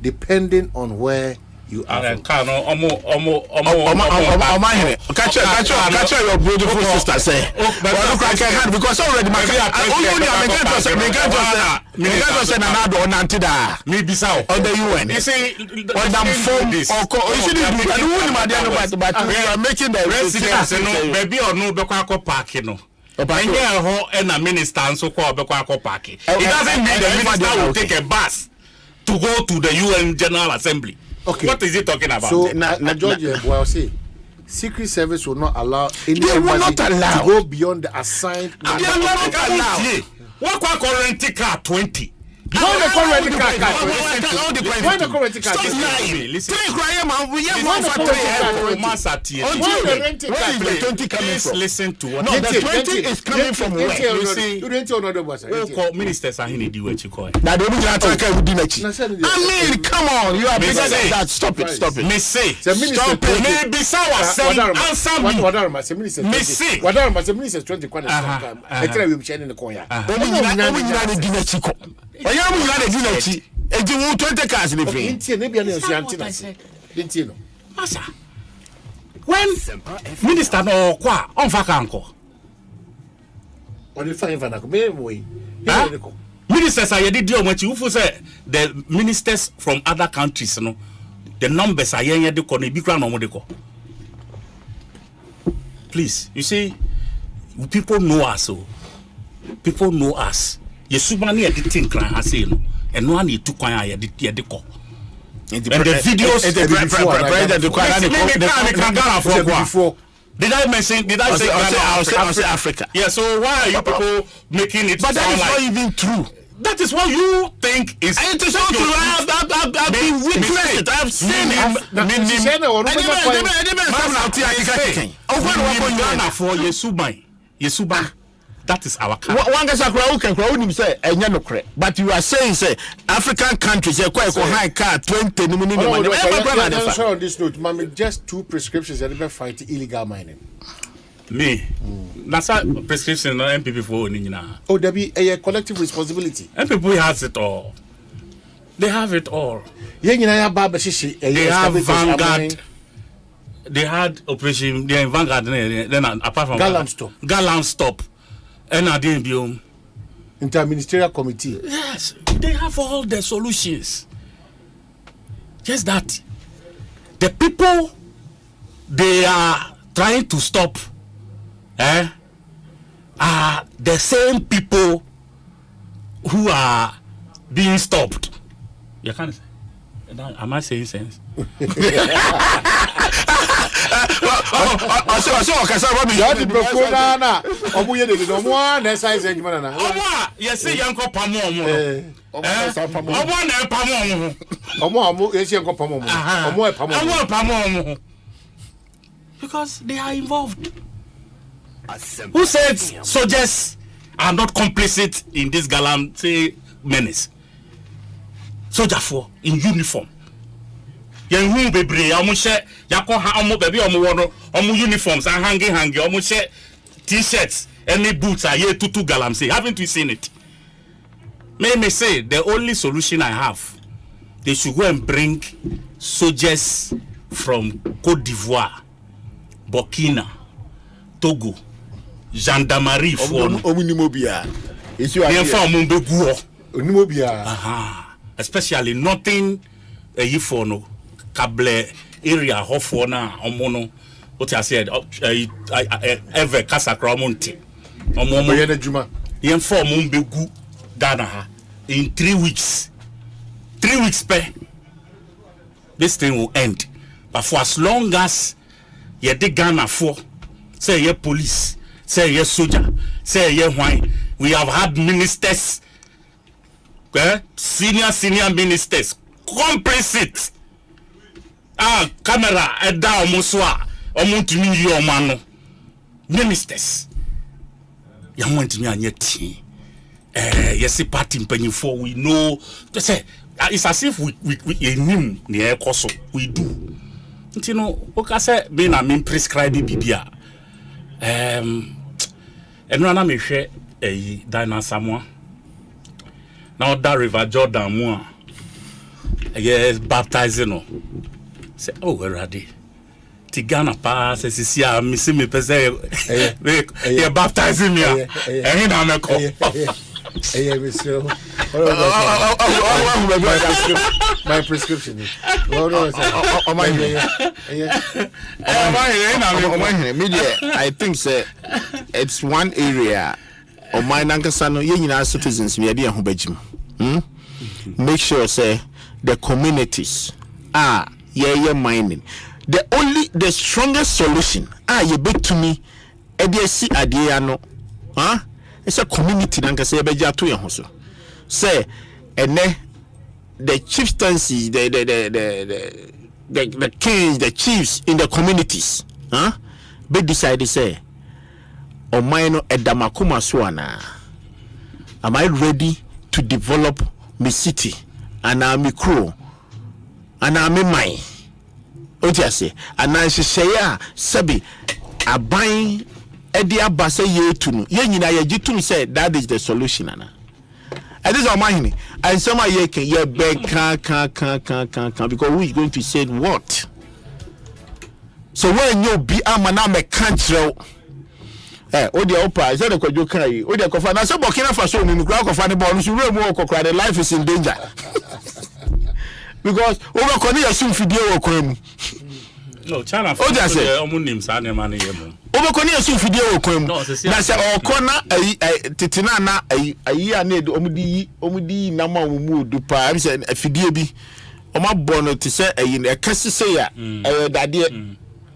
depending on where you are. Omanhene, catch your beautiful sister say. Because already my me bisao on the UN. You see, on the phone or we are making the residents baby or no beko parking no. And a minister and so called beko parking. It doesn't mean the minister will take a bus to go to the UN General Assembly. Okay. What is he talking about? So, Georgia, well, say, Secret Service will not allow anybody to go beyond the assigned. They are not allowed. What current car 20? Why the current car? Why the current car? Stop lying. Listen. Listen to what. No, the 20 is coming from where? You see, ministers are in the way you call it. I mean, come on, you are bigger than that. Stop it. Me say. Stop it. Maybe someone answer me. Me say. What minister 20 kwana. I tell you, we share in the corner. Oyamu yana dinachi eji wo 20 cars ni free. Intie ne bia na nsu antina. Intie no. Masa. When minister no kwa onfa kanko. Oni fa na ko me moyi. Ministers are yedi omachi ufu say the ministers from other countries no the numbers are yen yedi ko no bi kra no mo de ko. Please, you see people know us so. People know us. Yesubani editing clan has say no and no one to kwan yedi ko. And the videos Did I say Africa? Yeah, so why are you people making it? But that is not even true. That is what you think is. It is not true. I've been witnessed it. I've seen him. That is our car. But you are saying, say, African countries, high car 20. On this note, just 2 prescriptions that never fight illegal mining. Me, that's a prescription. No MPP for oh, there be a collective responsibility. MPP has it all. They have it all. They have Vanguard. They had operation. They have Vanguard. Then apart from Gallant stop. NRDMBO Interministerial Committee. Yes, they have all the solutions. Just that the people they are trying to stop are the same people who are being stopped. You can't say. Am I saying sense? Because they are involved. Who says soldiers are not complicit in this gallant menace? Soldier for in uniform. Yen hu bebre amushe yakoha omo baby omo wono omo uniforms and hanging omo she t-shirts any boots are here tutu galam say. Haven't you seen it? May say the only solution I have, they should go and bring soldiers from Cote d'Ivoire, Burkina, Togo, gendarmerie for Omunimobia. Especially nothing for no cable area hofo na omono what I said ever Casacramonte Omo ye na juma. Yen for mo mbegu Ghana ha in 3 weeks. 3 weeks per. This thing will end. But for as long as ye de Ghana for, say ye police, say ye soldier, say ye wine, we have had ministers, senior ministers, complicit. Camera eda omoswa, omontumi yi omano. Ministers. Ya want me anye ti. Yes, party mpanyinfo we know. They say it's as if we knew the Ekoso. We do. You know, okay, say being a mean prescribe bibia. And when I me share a Dina Samoa. Now that River Jordan more. Yes, baptizing. Say, oh, we're ready. Tigana pass, see, I'm missing me per se. You're baptizing me. And I'm a call. My prescription. I think it's one area of my Nankasano, United citizens, we are there. Make sure, say, the communities are mining. The strongest solution, you bet to me, it's a community that can say beja to your say and the chieftaincy, the kings, the chiefs in the communities, be decided say Omaino edamakuma swana. Am I ready to develop my city and my crew and my mine? What you say? And I say sabi abain Edia Basa ye tunu. Ye nyina ye jitunu say that is the solution ana. And this is Omanhene. And some ye can ye beg can because who is going to say what? So when you be amana me country odi opa is that the kwajo kai odi kofa na so Burkina Faso ni kura kofa ni ball so remu okokra the life is in danger. Because over koni asum fidie wo kwam. No, China for omunim sa ne mane yemu. Obekoni asu fidie wo kwam. Na se okona titina na ayi ane omudi na ma omu odu pa am se fidie bi. Omabɔ no te se ayi na kase se ya dade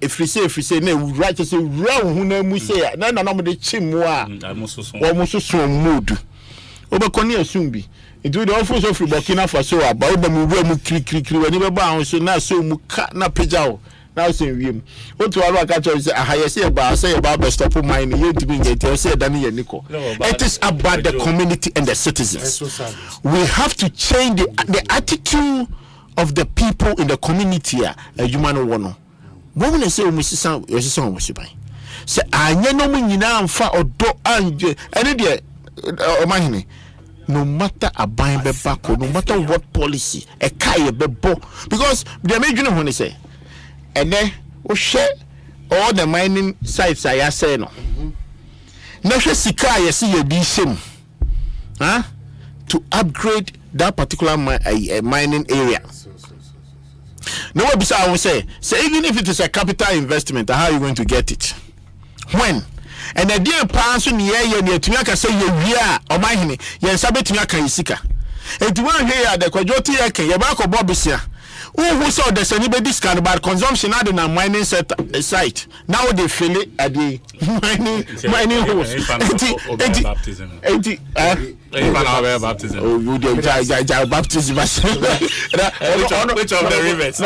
efrise na wura che se wura hu na mu se ya na na mo de chimu a wo soso modu. Obekoni asu bi. Itu the office of Burkina Faso about the mu wura mu kiri wani be ba ho so na so mu ka na pejao. Now saying we what to our catch is a higher say about stop mine you to be get say than Nico. It is about the community and the citizens. We have to change the attitude of the people in the community a human one. Woman say Mrs. your sister was by. Say I no nyina amfa odo anje any there Omanhene. No matter a buying back, no matter what policy, a kai bebo because the imagine when they say and then we share all the mining sites I say no. Now sika I see you be same, to upgrade that particular mining area. No what I will say even if it is a capital investment, how are you going to get it? When? And the dear person near you near to me say you Omanhene, you sabet me aka sika. And to one here the kwajoti aka ye ba ko bobisia. Who saw there's anybody discount about consumption at the mining site. Now they feel it at the mining house. Baptism. Oh, you did baptism. Which of the rivers?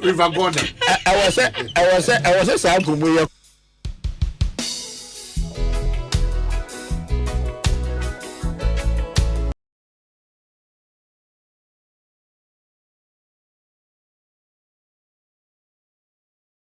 River Gordon. I was a sample.